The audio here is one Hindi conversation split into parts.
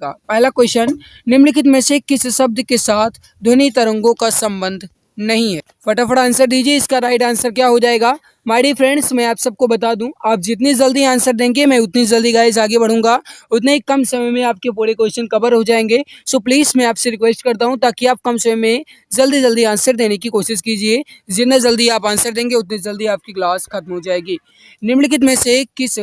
जाएगा। पहला क्वेश्चन, निम्नलिखित में से किस शब्द के साथ ध्वनि तरंगों का संबंध नहीं है? फटाफट आंसर दीजिए। इसका राइट आंसर क्या हो जाएगा? माय डियर फ्रेंड्स, मैं आप सबको बता दूं, आप जितनी जल्दी आंसर देंगे मैं उतनी जल्दी गाइस आगे बढ़ूंगा, उतने ही कम समय में आपके पूरे क्वेश्चन कवर हो जाएंगे। सो प्लीज मैं आपसे रिक्वेस्ट करता हूं ताकि आप कम समय में जल्दी जल्दी आंसर देने की कोशिश कीजिए। जितना जल्दी आप आंसर देंगे उतनी जल्दी आपकी क्लास खत्म हो जाएगी। निम्नलिखित में से किस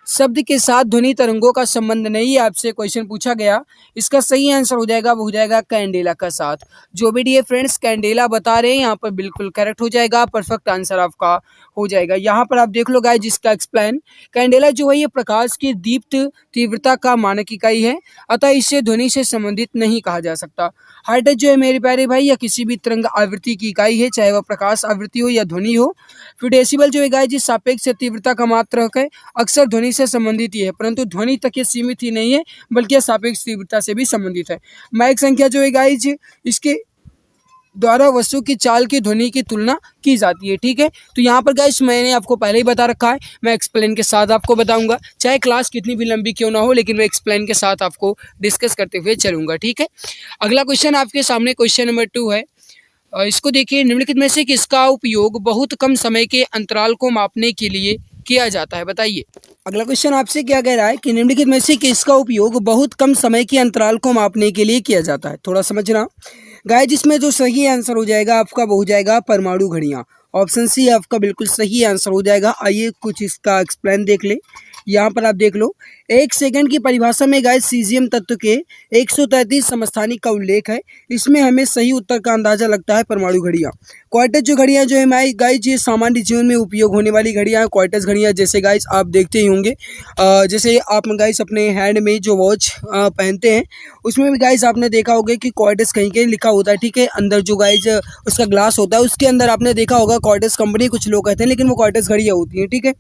शब्द के साथ ध्वनि तरंगों का संबंध नहीं है, आपसे क्वेश्चन पूछा गया। इसका सही आंसर हो जाएगा, वो हो जाएगा कैंडेला का साथ। जो भी डियर फ्रेंड्स कैंडेला बता रहे हैं यहाँ पर बिल्कुल करेक्ट हो जाएगा, परफेक्ट आंसर आपका हो जाएगा। यहाँ पर आप देख लो गाइस, जिसका एक्सप्लेन, कैंडेला जो है ये प्रकाश की दीप्त तीव्रता का मानक इकाई है, अतः इसे ध्वनि से संबंधित नहीं कहा जा सकता। हर्ट्ज जो है मेरे प्यारे भाई या किसी भी तरंग आवृत्ति की इकाई है, चाहे वह प्रकाश आवृत्ति हो या ध्वनि हो। फिर डेसिबल जो है गाइस जिस सापेक्ष तीव्रता का मात्रक है, अक्सर ध्वनि से संबंधित ही है, परंतु ध्वनि तक ये सीमित ही नहीं है बल्कि सापेक्ष तीव्रता से भी संबंधित है। मैक संख्या जो है गाइस इसके द्वारा वस्तु की चाल की ध्वनि की तुलना की जाती है। ठीक है, तो यहाँ पर गाइस मैंने आपको पहले ही बता रखा है, मैं एक्सप्लेन के साथ आपको बताऊंगा, चाहे क्लास कितनी भी लंबी क्यों ना हो, लेकिन मैं एक्सप्लेन के साथ आपको डिस्कस करते हुए चलूंगा। ठीक है, अगला क्वेश्चन आपके सामने क्वेश्चन नंबर 2 है। इसको देखिए, निम्नलिखित में से किसका उपयोग बहुत कम समय के अंतराल को मापने के लिए किया जाता है? बताइए। अगला क्वेश्चन आपसे क्या कह रहा है कि निम्नलिखित में से किसका उपयोग बहुत कम समय के अंतराल को मापने के लिए किया जाता है? थोड़ा समझना गाइस, जिसमें जो सही आंसर हो जाएगा आपका वो हो जाएगा परमाणु घड़ियाँ। ऑप्शन सी आपका बिल्कुल सही आंसर हो जाएगा। आइए कुछ इसका एक्सप्लेन देख ले। यहाँ पर आप देख लो, 1 सेकंड की परिभाषा में गाइस सीजियम तत्व के 133 समस्थानिक का उल्लेख है। इसमें हमें सही उत्तर का अंदाजा लगता है परमाणु घड़ियाँ। क्वार्टज जो घड़ियाँ जो है मैं गाइस ये सामान्य जीवन में उपयोग होने वाली घड़ियाँ हैं। क्वार्टज घड़ियाँ जैसे गाइस आप देखते ही होंगे, जैसे आप गाइस अपने हैंड में जो वॉच पहनते हैं उसमें भी गाइस आपने देखा होगा कि क्वार्टज कहीं कहीं लिखा होता है। ठीक है, अंदर जो गाइस उसका ग्लास होता है उसके अंदर आपने देखा होगा क्वार्टज कंपनी, कुछ लोग कहते हैं, लेकिन वो क्वार्टज घड़ियाँ होती हैं। ठीक है,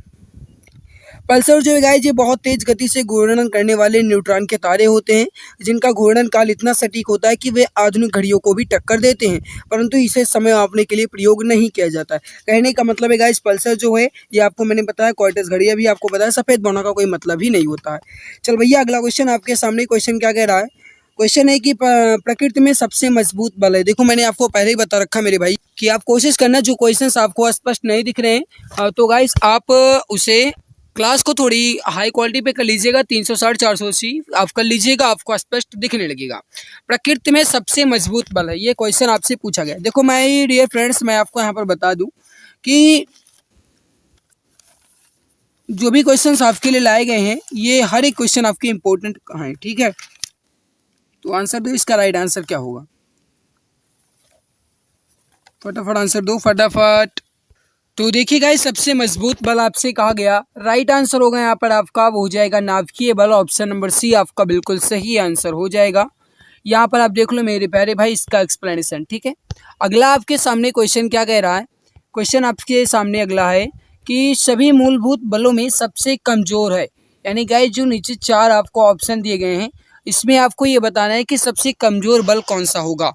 पल्सर जो है गाइस ये बहुत तेज गति से घूर्णन करने वाले न्यूट्रॉन के तारे होते हैं, जिनका घूर्णन काल इतना सटीक होता है कि वे आधुनिक घड़ियों को भी टक्कर देते हैं, परंतु इसे समय मापने के लिए प्रयोग नहीं किया जाता है। कहने का मतलब है गाइस पल्सर जो है ये आपको मैंने बताया, क्वार्टज घड़ियाँ भी आपको बताया, सफ़ेद बौना का कोई मतलब ही नहीं होता है। चल भैया, अगला क्वेश्चन आपके सामने क्वेश्चन क्या कह रहा है? क्वेश्चन है कि प्रकृति में सबसे मजबूत बल है। देखो मैंने आपको पहले ही बता रखा मेरे भाई कि आप कोशिश करना, जो क्वेश्चंस आपको स्पष्ट नहीं दिख रहे हैं तो गाइस आप उसे क्लास को थोड़ी हाई क्वालिटी पे कर लीजिएगा, 360 480 आप कर लीजिएगा, आपको स्पष्ट दिखने लगेगा। प्रकृति में सबसे मजबूत बल है, ये क्वेश्चन आपसे पूछा गया। देखो मैं डियर फ्रेंड्स मैं आपको यहाँ पर बता दूं कि जो भी क्वेश्चंस आपके लिए लाए गए हैं ये हर एक क्वेश्चन आपके इंपॉर्टेंट हैं। ठीक है, तो आंसर दो, इसका राइट आंसर क्या होगा? फटाफट आंसर दो, फटाफट। तो देखिए गाइस, सबसे मजबूत बल आपसे कहा गया, राइट आंसर होगा यहाँ पर आपका वो हो जाएगा नाभिकीय बल। ऑप्शन नंबर सी आपका बिल्कुल सही आंसर हो जाएगा। यहाँ पर आप देख लो मेरे प्यारे भाई इसका एक्सप्लेनेशन। ठीक है, अगला आपके सामने क्वेश्चन क्या कह रहा है? क्वेश्चन आपके सामने अगला है कि सभी मूलभूत बलों में सबसे कमजोर है, यानी गाइस जो नीचे 4 आपको ऑप्शन दिए गए हैं इसमें आपको ये बताना है कि सबसे कमजोर बल कौन सा होगा।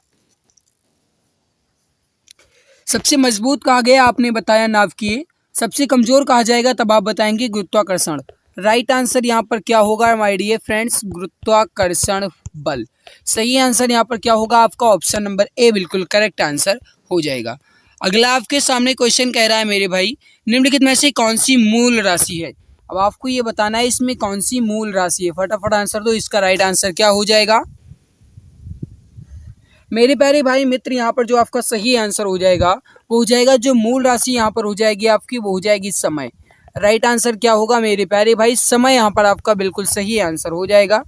सबसे मजबूत कहा गया आपने बताया नाभिकीय, सबसे कमजोर कहा जाएगा तब आप बताएंगे गुरुत्वाकर्षण। राइट आंसर यहाँ पर क्या होगा माय डियर फ्रेंड्स? गुरुत्वाकर्षण बल। सही आंसर यहाँ पर क्या होगा आपका? ऑप्शन नंबर ए बिल्कुल करेक्ट आंसर हो जाएगा। अगला आपके सामने क्वेश्चन कह रहा है मेरे भाई, निम्नलिखित में से कौन सी मूल राशि है? अब आपको ये बताना है इसमें कौन सी मूल राशि है। फटाफट आंसर दो, इसका राइट आंसर क्या हो जाएगा मेरे प्यारे भाई मित्र? यहाँ पर जो आपका सही आंसर हो जाएगा वो हो जाएगा, जो मूल राशि यहाँ पर हो जाएगी आपकी वो हो जाएगी समय। राइट आंसर क्या होगा मेरे प्यारे भाई? समय यहाँ पर आपका बिल्कुल सही आंसर हो जाएगा।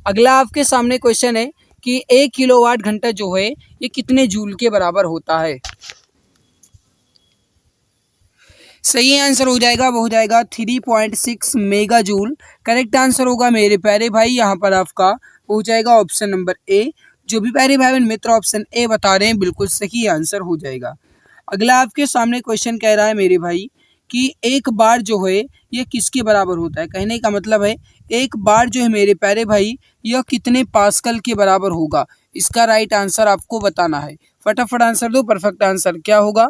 अगला आपके सामने क्वेश्चन है कि 1 किलोवाट घंटा जो है ये कितने जूल के बराबर होता है? सही आंसर हो जाएगा वो हो जाएगा 3.6 मेगा जूल। करेक्ट आंसर होगा मेरे प्यारे भाई यहाँ पर आपका हो जाएगा ऑप्शन नंबर ए। जो भी प्यारे भाई मित्र ऑप्शन ए बता रहे हैं बिल्कुल सही आंसर हो जाएगा। अगला आपके सामने क्वेश्चन कह रहा है मेरे भाई कि एक बार जो है ये किसके बराबर होता है? कहने का मतलब है एक बार जो है मेरे प्यारे भाई यह कितने पास्कल के बराबर होगा? इसका राइट आंसर आपको बताना है। फटाफट आंसर दो, परफेक्ट आंसर क्या होगा?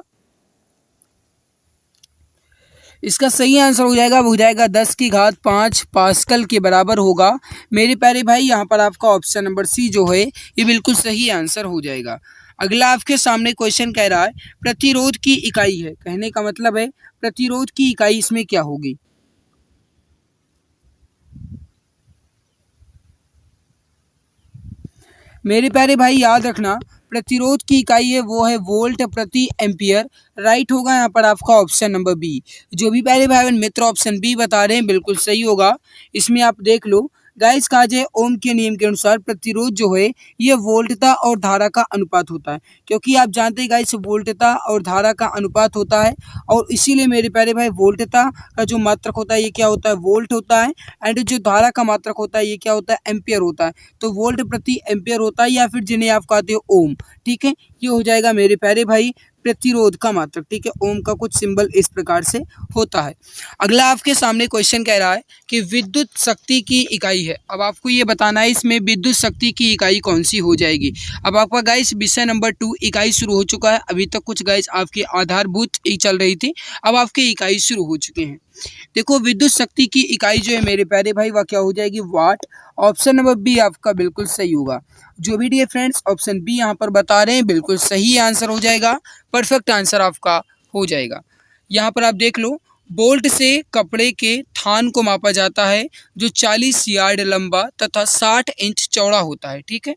इसका सही आंसर हो जाएगा, वो हो जाएगा 10⁵ पास्कल के बराबर होगा। मेरे प्यारे भाई यहाँ पर आपका ऑप्शन नंबर सी जो है ये बिल्कुल सही आंसर हो जाएगा। अगला आपके सामने क्वेश्चन कह रहा है प्रतिरोध की इकाई है, कहने का मतलब है प्रतिरोध की इकाई इसमें क्या होगी। मेरे प्यारे भाई याद रखना प्रतिरोध की इकाई है वो है वोल्ट प्रति एम्पियर। राइट होगा यहाँ पर आपका ऑप्शन नंबर बी। जो भी प्यारे भाई बहन मित्र ऑप्शन बी बता रहे हैं बिल्कुल सही होगा। इसमें आप देख लो गाइस, कहा जाए ओम के नियम के अनुसार प्रतिरोध जो है ये वोल्टता और धारा का अनुपात होता है, क्योंकि आप जानते हैं गाइस वोल्टता और धारा का अनुपात होता है, और इसीलिए मेरे प्यारे भाई वोल्टता का जो मात्रक होता है ये क्या होता है, वोल्ट होता है, एंड जो धारा का मात्रक होता है ये क्या होता है, एम्पियर होता है। तो वोल्ट प्रति एम्पियर होता है, या फिर जिन्हें आप कहते हो ओम। ठीक है, ये हो जाएगा मेरे प्यारे भाई प्रतिरोध का मात्रक। ठीक है, ओम का कुछ सिंबल इस प्रकार से होता है। अगला आपके सामने क्वेश्चन कह रहा है कि विद्युत शक्ति की इकाई है। अब आपको ये बताना है इसमें विद्युत शक्ति की इकाई कौन सी हो जाएगी। अब आपका गाइस विषय नंबर 2 इकाई शुरू हो चुका है। अभी तक कुछ गाइस आपकी आधारभूत ही चल रही थी, अब आपके इकाई शुरू हो चुके हैं। देखो विद्युत शक्ति की इकाई जो है मेरे प्यारे भाई वह क्या हो जाएगी, वाट। ऑप्शन नंबर बी आपका बिल्कुल सही होगा। जो भी डियर फ्रेंड्स ऑप्शन बी यहाँ पर बता रहे हैं बिल्कुल सही आंसर हो जाएगा, परफेक्ट आंसर आपका हो जाएगा। यहाँ पर आप देख लो बोल्ट से कपड़े के थान को मापा जाता है जो 40 यार्ड लंबा तथा 60 इंच चौड़ा होता है। ठीक है,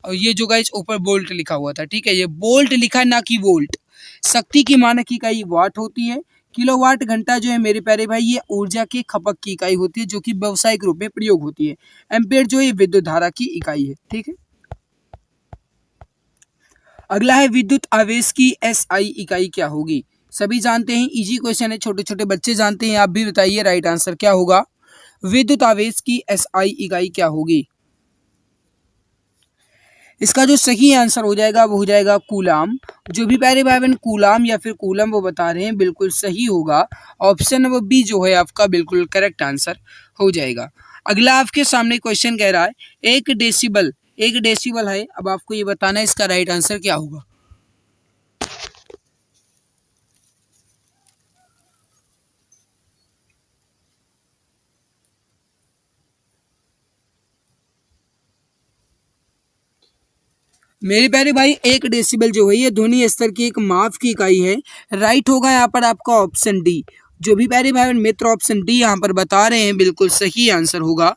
और ये जो गाइस ऊपर बोल्ट लिखा हुआ था, ठीक है, ये बोल्ट लिखा है ना कि वोल्ट। शक्ति की मानक इकाई वाट होती है। किलोवाट घंटा जो है मेरे प्यारे भाई ये ऊर्जा की खपत की इकाई होती है जो कि व्यावसायिक रूप में प्रयोग होती है। एम्पेयर जो है विद्युत धारा की इकाई है। ठीक है, अगला है विद्युत आवेश की एसआई इकाई क्या होगी। सभी जानते हैं, इजी क्वेश्चन है, छोटे छोटे बच्चे जानते हैं, आप भी बताइए राइट आंसर क्या होगा। विद्युत आवेश की एसआई इकाई क्या होगी। इसका जो सही आंसर हो जाएगा वो हो जाएगा कूलाम। जो भी प्यारे भाई बहन कूलाम या फिर कूलम वो बता रहे हैं बिल्कुल सही होगा। ऑप्शन नंबर बी जो है आपका बिल्कुल करेक्ट आंसर हो जाएगा। अगला आपके सामने क्वेश्चन कह रहा है 1 डेसिबल है। अब आपको ये बताना है इसका राइट आंसर क्या होगा। मेरे प्यारे भाई 1 डेसिबल जो है ये ध्वनि स्तर की एक माप की इकाई है। राइट होगा यहाँ पर आपका ऑप्शन डी। जो भी प्यारे भाई मित्र ऑप्शन डी यहाँ पर बता रहे हैं बिल्कुल सही आंसर होगा।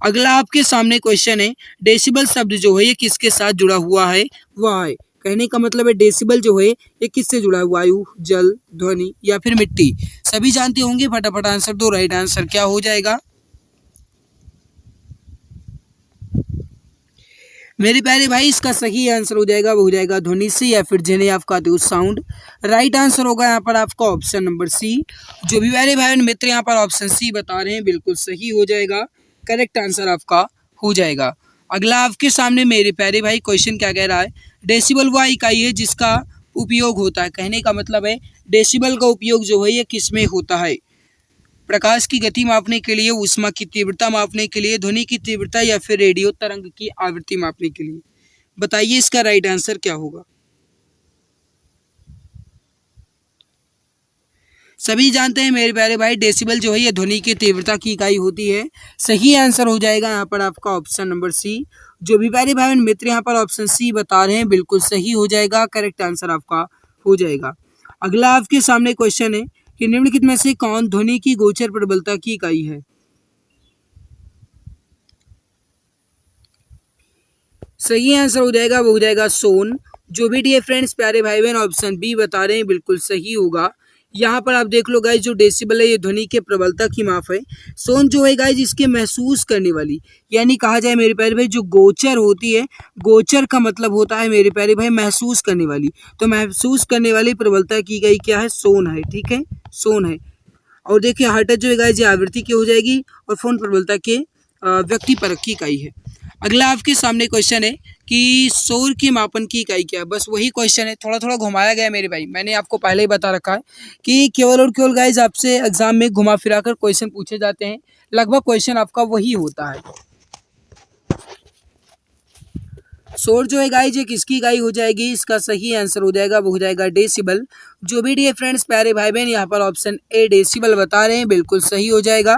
अगला आपके सामने क्वेश्चन है डेसिबल शब्द जो है ये किसके साथ जुड़ा हुआ है, वह है, कहने का मतलब है डेसिबल जो है ये किससे जुड़ा है, वायु, जल, ध्वनि या फिर मिट्टी। सभी जानते होंगे, फटाफट आंसर दो, राइट आंसर क्या हो जाएगा। मेरे प्यारे भाई इसका सही आंसर हो जाएगा वो हो जाएगा ध्वनि से, या फिर जिन्हें आप कहते हो साउंड। राइट आंसर होगा यहाँ पर आपका ऑप्शन नंबर सी। जो भी प्यारे भाई मित्र यहाँ पर ऑप्शन सी बता रहे हैं बिल्कुल सही हो जाएगा, करेक्ट आंसर आपका हो जाएगा। अगला आपके सामने मेरे प्यारे भाई क्वेश्चन क्या कह रहा है, डेसिबल वह इकाई है जिसका उपयोग होता है, कहने का मतलब है डेसिबल का उपयोग जो है ये किस में होता है। प्रकाश की गति मापने के लिए, ऊष्मा की तीव्रता मापने के लिए, ध्वनि की तीव्रता या फिर रेडियो तरंग की आवृत्ति मापने के लिए। बताइए इसका राइट आंसर क्या होगा। सभी जानते हैं मेरे प्यारे भाई डेसिबल जो है ये ध्वनि की तीव्रता की इकाई होती है। सही आंसर हो जाएगा यहाँ पर आपका ऑप्शन नंबर सी। जो भी प्यारे भाई मित्र यहाँ पर ऑप्शन सी बता रहे हैं बिल्कुल सही हो जाएगा, करेक्ट आंसर आपका हो जाएगा। अगला आपके सामने क्वेश्चन है कि निम्नलिखित में से कौन ध्वनि की गोचर प्रबलता की इकाई है। सही आंसर हो जाएगा वो हो जाएगा सोन। जो भी डियर फ्रेंड्स प्यारे भाई बहन ऑप्शन बी बता रहे हैं बिल्कुल सही होगा। यहाँ पर आप देख लो गाइज जो डेसिबल है ये ध्वनि के प्रबलता की माप है। सोन जो है गाइज इसके महसूस करने वाली, यानी कहा जाए मेरे प्यारे भाई जो गोचर होती है, गोचर का मतलब होता है मेरे प्यारे भाई महसूस करने वाली, तो महसूस करने वाली प्रबलता की गई क्या है, सोन है। ठीक है, सोन है। और देखिए हर्ट्ज जो है गाइज ये आवृत्ति की हो जाएगी, और फोन प्रबलता के व्यक्ति परक की इकाई है। अगला आपके सामने क्वेश्चन है कि शोर के मापन की इकाई क्या है। बस वही क्वेश्चन है, थोड़ा थोड़ा घुमाया गया मेरे भाई, मैंने आपको पहले ही बता रखा है कि केवल और केवल गाइज आपसे एग्जाम में घुमा फिरा कर क्वेश्चन पूछे जाते हैं, लगभग क्वेश्चन आपका वही होता है। शोर जो है गाइज ये किसकी इकाई हो जाएगी, इसका सही आंसर हो जाएगा वो हो जाएगा डेसिबल। जो भी डियर फ्रेंड्स प्यारे भाई बहन यहाँ पर ऑप्शन ए डेसिबल बता रहे हैं बिल्कुल सही हो जाएगा।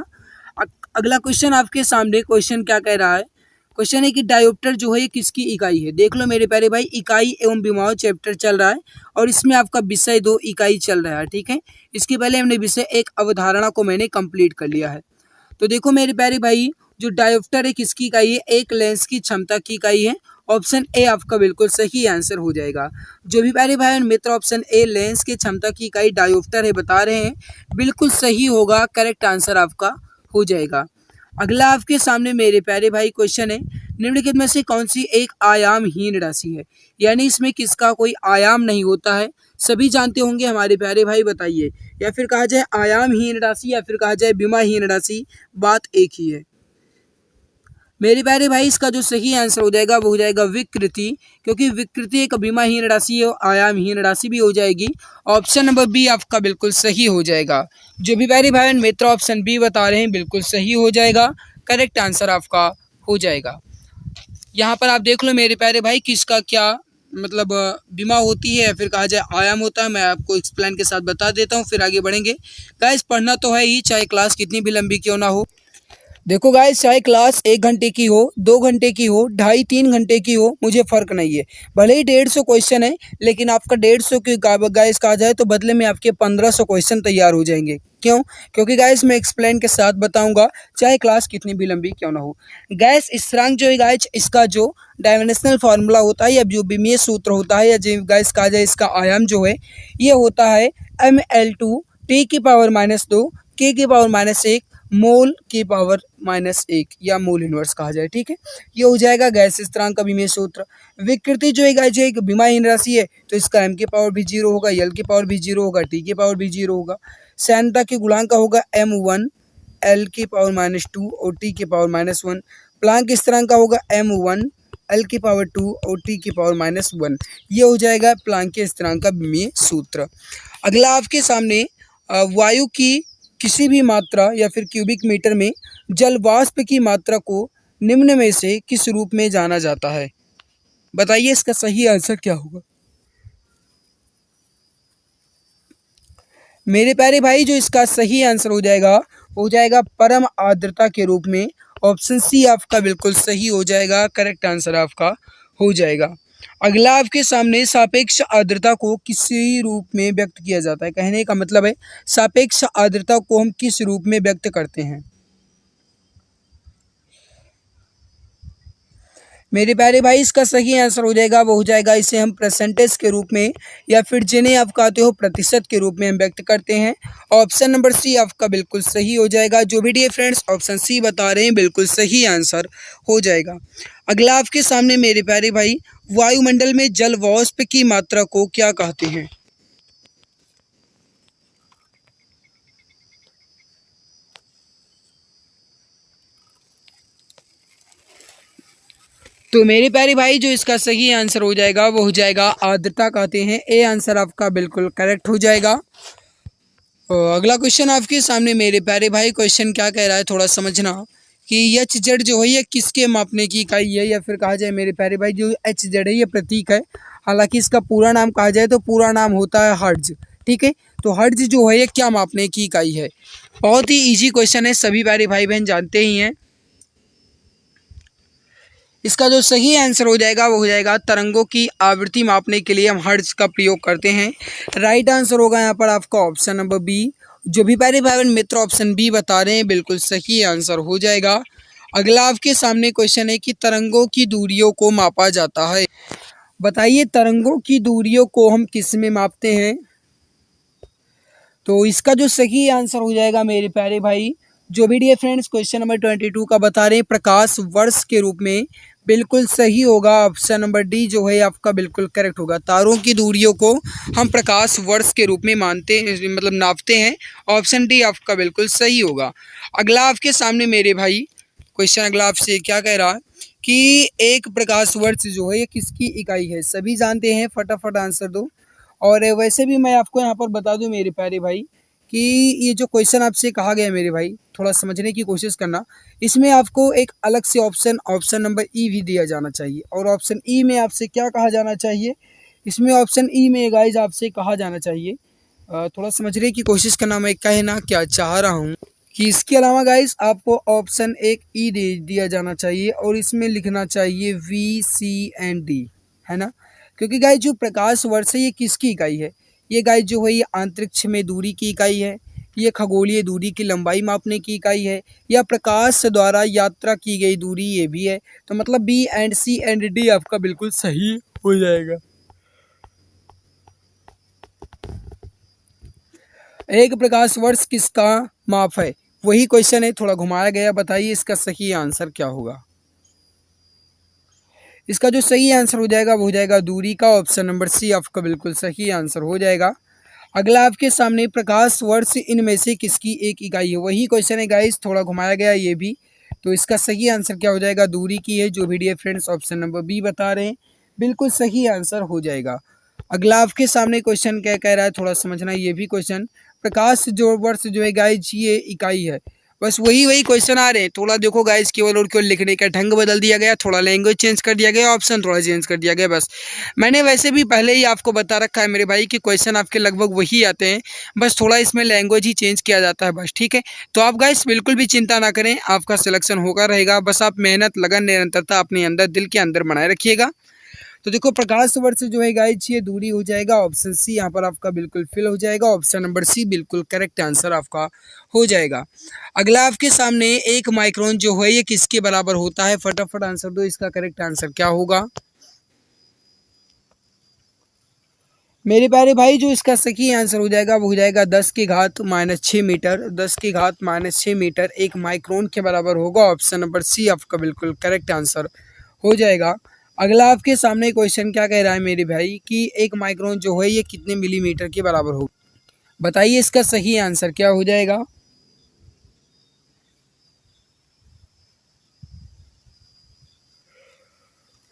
अगला क्वेश्चन आपके सामने, क्वेश्चन क्या कह रहा है, क्वेश्चन है कि डायोप्टर जो है ये किसकी इकाई है। देख लो मेरे प्यारे भाई, इकाई एवं विमाओं चैप्टर चल रहा है और इसमें आपका विषय 2 इकाई चल रहा है, ठीक है। इसके पहले हमने विषय 1 अवधारणा को मैंने कंप्लीट कर लिया है। तो देखो मेरे प्यारे भाई, जो डायोप्टर है किसकी इकाई है, एक लेंस की क्षमता की इकाई है। ऑप्शन ए आपका बिल्कुल सही आंसर हो जाएगा। जो भी प्यारे भाई मित्र ऑप्शन ए लेंस की क्षमता की इकाई डायोप्टर है बता रहे हैं, बिल्कुल सही होगा, करेक्ट आंसर आपका हो जाएगा। अगला आपके सामने मेरे प्यारे भाई क्वेश्चन है, निम्नलिखित में से कौन सी एक आयामहीन राशि है, यानी इसमें किसका कोई आयाम नहीं होता है। सभी जानते होंगे हमारे प्यारे भाई, बताइए, या फिर कहा जाए आयामहीन राशि या फिर कहा जाए विमाहीन राशि, बात एक ही है। मेरे प्यारे भाई इसका जो सही आंसर हो जाएगा वो हो जाएगा विकृति, क्योंकि विकृति एक विमाहीन राशि है, आयामहीन राशि भी हो जाएगी। ऑप्शन नंबर बी आपका बिल्कुल सही हो जाएगा। जो भी प्यारे भाई मित्र ऑप्शन बी बता रहे हैं बिल्कुल सही हो जाएगा, करेक्ट आंसर आपका हो जाएगा। यहाँ पर आप देख लो मेरे प्यारे भाई किसका क्या मतलब बीमा होती है या फिर कहा जाए आयाम होता है, मैं आपको एक्सप्लेन के साथ बता देता हूँ, फिर आगे बढ़ेंगे। गाइस पढ़ना तो है ही, चाहे क्लास कितनी भी लंबी क्यों ना हो। देखो गाइस, चाहे क्लास 1 घंटे की हो, 2 घंटे की हो, 2.5-3 घंटे की हो, मुझे फ़र्क नहीं है। भले ही 150 क्वेश्चन है, लेकिन आपका 150 की गाइस कहा जाए तो बदले में आपके 1500 क्वेश्चन तैयार हो जाएंगे। क्यों? क्योंकि गाइस मैं एक्सप्लेन के साथ बताऊंगा, चाहे क्लास कितनी भी लंबी क्यों ना हो। गैस स्थिरांक जो है गाइस, इसका जो डायमेंशनल फार्मूला होता है या जो विमीय सूत्र होता है या जो गाइस कहा जाए इसका आयाम जो है, ये होता है ml2 t की पावर -2 k की पावर -1 मोल की पावर -1 या मोल इनवर्स कहा जाए, ठीक है। ये हो जाएगा गैस स्थिरांक का विमीय सूत्र। विकृति जो है गाइस एक विमाहीन राशि है, तो इसका m की पावर भी 0 होगा, l की पावर भी 0 होगा, t की पावर भी 0 होगा। श्यानता के गुणांक का होगा m1, l की पावर -2 और t की पावर -1। प्लांक स्थिरांक का होगा m1, l की पावर 2 और t की पावर -1। ये हो जाएगा प्लांक के स्थिरांक का विमीय सूत्र। अगला आपके सामने वायु की किसी भी मात्रा या फिर क्यूबिक मीटर में जल वाष्प की मात्रा को निम्न में से किस रूप में जाना जाता है। बताइए इसका सही आंसर क्या होगा। मेरे प्यारे भाई जो इसका सही आंसर हो जाएगा वो हो जाएगा परम आर्द्रता के रूप में। ऑप्शन सी आपका बिल्कुल सही हो जाएगा, करेक्ट आंसर आपका हो जाएगा। अगला आपके सामने सापेक्ष आर्द्रता को किसी रूप में व्यक्त किया जाता है। कहने का मतलब है सापेक्ष आर्द्रता को हम किस रूप में व्यक्त करते हैं। मेरे प्यारे भाई इसका सही आंसर हो जाएगा वो हो जाएगा, इसे हम परसेंटेज के रूप में या फिर जिन्हें आप कहते हो प्रतिशत के रूप में हम व्यक्त करते हैं। ऑप्शन नंबर सी आपका बिल्कुल सही हो जाएगा। जो भी डियर फ्रेंड्स ऑप्शन सी बता रहे हैं बिल्कुल सही आंसर हो जाएगा। अगला आपके सामने मेरे प्यारे भाई, वायुमंडल में जल वाष्प की मात्रा को क्या कहते हैं। तो मेरे प्यारे भाई जो इसका सही आंसर हो जाएगा वो हो जाएगा आर्द्रता कहते हैं। ए आंसर आपका बिल्कुल करेक्ट हो जाएगा। अगला क्वेश्चन आपके सामने मेरे प्यारे भाई, क्वेश्चन क्या कह रहा है थोड़ा समझना कि एच जेड जो है ये किसके मापने की इकाई है, या फिर कहा जाए मेरे प्यारे भाई जो एच जेड है ये प्रतीक है। हालांकि इसका पूरा नाम कहा जाए तो पूरा नाम होता है हर्ट्ज, ठीक है। तो हर्ट्ज जो है ये क्या मापने की इकाई है। बहुत ही ईजी क्वेश्चन है, सभी प्यारे भाई बहन जानते ही हैं। इसका जो सही आंसर हो जाएगा वो हो जाएगा तरंगों की आवृत्ति मापने के लिए हम हर्ट्ज का प्रयोग करते हैं। राइट आंसर होगा यहाँ पर आपका ऑप्शन नंबर बी। जो भी प्यारे भाई बहन मित्र ऑप्शन बी बता रहे हैं बिल्कुल सही आंसर हो जाएगा। अगला आपके सामने क्वेश्चन है कि तरंगों की दूरियों को मापा जाता है। बताइए तरंगों की दूरियों को हम किस में मापते हैं। तो इसका जो सही आंसर हो जाएगा मेरे प्यारे भाई, जो भी डियर फ्रेंड्स क्वेश्चन नंबर 22 का बता रहे हैं प्रकाश वर्ष के रूप में, बिल्कुल सही होगा। ऑप्शन नंबर डी जो है आपका बिल्कुल करेक्ट होगा। तारों की दूरियों को हम प्रकाश वर्ष के रूप में मानते हैं, मतलब नापते हैं। ऑप्शन डी आपका बिल्कुल सही होगा। अगला आपके सामने मेरे भाई क्वेश्चन अगला आपसे क्या कह रहा है कि एक प्रकाश वर्ष जो है ये किसकी इकाई है। सभी जानते हैं, फटाफट आंसर दो। और वैसे भी मैं आपको यहाँ पर बता दूं मेरे प्यारे भाई कि ये जो क्वेश्चन आपसे कहा गया है मेरे भाई, थोड़ा समझने की कोशिश करना। इसमें आपको एक अलग से ऑप्शन नंबर ई भी दिया जाना चाहिए। और ऑप्शन ई में आपसे क्या कहा जाना चाहिए, इसमें ऑप्शन ई में गाइज आपसे कहा जाना चाहिए, थोड़ा समझने की कोशिश करना। मैं कहना क्या चाह रहा हूँ कि इसके अलावा गाइज आपको ऑप्शन एक ई दे दिया जाना चाहिए और इसमें लिखना चाहिए वी, सी एंड डी, है ना। क्योंकि गाइज जो प्रकाश वर्ष है ये किसकी इकाई है, ये गाइज जो है ये अंतरिक्ष में दूरी की इकाई है, ये खगोलीय दूरी की लंबाई मापने की इकाई है, या प्रकाश द्वारा यात्रा की गई दूरी ये भी है। तो मतलब B and C and D आपका बिल्कुल सही हो जाएगा। एक प्रकाश वर्ष किसका माप है, वही क्वेश्चन है, थोड़ा घुमाया गया। बताइए इसका सही आंसर क्या होगा। इसका जो सही आंसर हो जाएगा वो हो जाएगा दूरी का, ऑप्शन नंबर सी आपका बिल्कुल सही आंसर हो जाएगा। अगला आपके सामने प्रकाश वर्ष इनमें से किसकी एक इकाई है, वही क्वेश्चन है गाइस, थोड़ा घुमाया गया ये भी। तो इसका सही आंसर क्या हो जाएगा, दूरी की है, जो भी dear friends option number B बता रहे हैं, बिल्कुल सही आंसर हो जाएगा। अगला आपके सामने क्वेश्चन क्या कह रहा है, थोड़ा समझना ये भी क्वेश्चन। प्रकाश जो वर्ष जो है गाइज ये इकाई है, बस वही क्वेश्चन आ रहे हैं। थोड़ा देखो गाइज, केवल और केवल लिखने का ढंग बदल दिया गया, थोड़ा लैंग्वेज चेंज कर दिया गया, ऑप्शन थोड़ा चेंज कर दिया गया बस। मैंने वैसे भी पहले ही आपको बता रखा है मेरे भाई कि क्वेश्चन आपके लगभग वही आते हैं, बस थोड़ा इसमें लैंग्वेज ही चेंज किया जाता है बस, ठीक है। तो आप गाइज बिल्कुल भी चिंता ना करें, आपका सिलेक्शन होगा रहेगा, बस आप मेहनत लगन निरंतरता अपने अंदर दिल के अंदर बनाए रखिएगा। तो देखो प्रकाश वर्ष जो है गाइज ये दूरी हो जाएगा, ऑप्शन सी यहाँ पर आपका बिल्कुल फिल हो जाएगा, ऑप्शन नंबर सी बिल्कुल करेक्ट आंसर आपका हो जाएगा। अगला आपके सामने एक माइक्रोन जो है ये किसके बराबर होता है, फटाफट आंसर दो, इसका करेक्ट आंसर क्या होगा मेरे प्यारे भाई। जो इसका सही आंसर हो जाएगा वो हो जाएगा 10⁻⁻6 मीटर, 10⁻⁻6 मीटर एक माइक्रोन के बराबर होगा, ऑप्शन नंबर सी आपका बिल्कुल करेक्ट आंसर हो जाएगा। अगला आपके सामने क्वेश्चन क्या कह रहा है मेरे भाई कि एक माइक्रोन जो है ये कितने मिलीमीटर के बराबर होगा, बताइए इसका सही आंसर क्या हो जाएगा।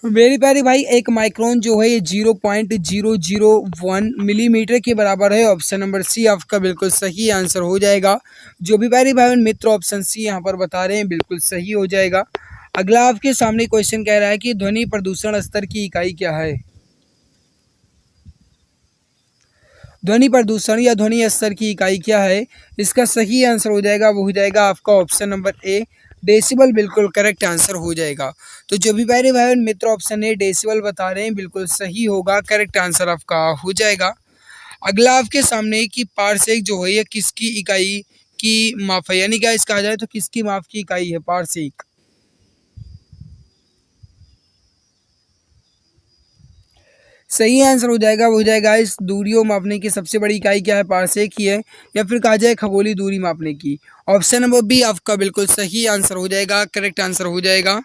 मेरी प्यारी भाई एक माइक्रोन जो है ये 0.001 मिलीमीटर के बराबर है, ऑप्शन नंबर सी आपका बिल्कुल सही आंसर हो जाएगा। जो भी प्यारी भाई मित्र ऑप्शन सी यहाँ पर बता रहे हैं बिल्कुल सही हो जाएगा। अगला आपके सामने क्वेश्चन कह रहा है कि ध्वनि प्रदूषण स्तर की इकाई क्या है, ध्वनि प्रदूषण या ध्वनि स्तर की इकाई क्या है, इसका सही आंसर हो जाएगा वो हो जाएगा आपका ऑप्शन नंबर ए डेसिबल, बिल्कुल करेक्ट आंसर हो जाएगा। तो जो भी प्यारे भाई मित्र ऑप्शन ए डेसिबल बता रहे हैं बिल्कुल सही होगा, करेक्ट आंसर आपका हो जाएगा। अगला आपके सामने कि पारसेक जो है ये किसकी इकाई की माप है, यानी क्या इसका कहा जाए तो किसकी माप की इकाई है पारसेक। सही आंसर हो जाएगा वो हो जाएगा इस दूरियों मापने की सबसे बड़ी इकाई क्या है, पारसेक ही है, या फिर कहा जाए खगोलीय दूरी मापने की, ऑप्शन नंबर बी आपका बिल्कुल सही आंसर हो जाएगा, करेक्ट आंसर हो जाएगा।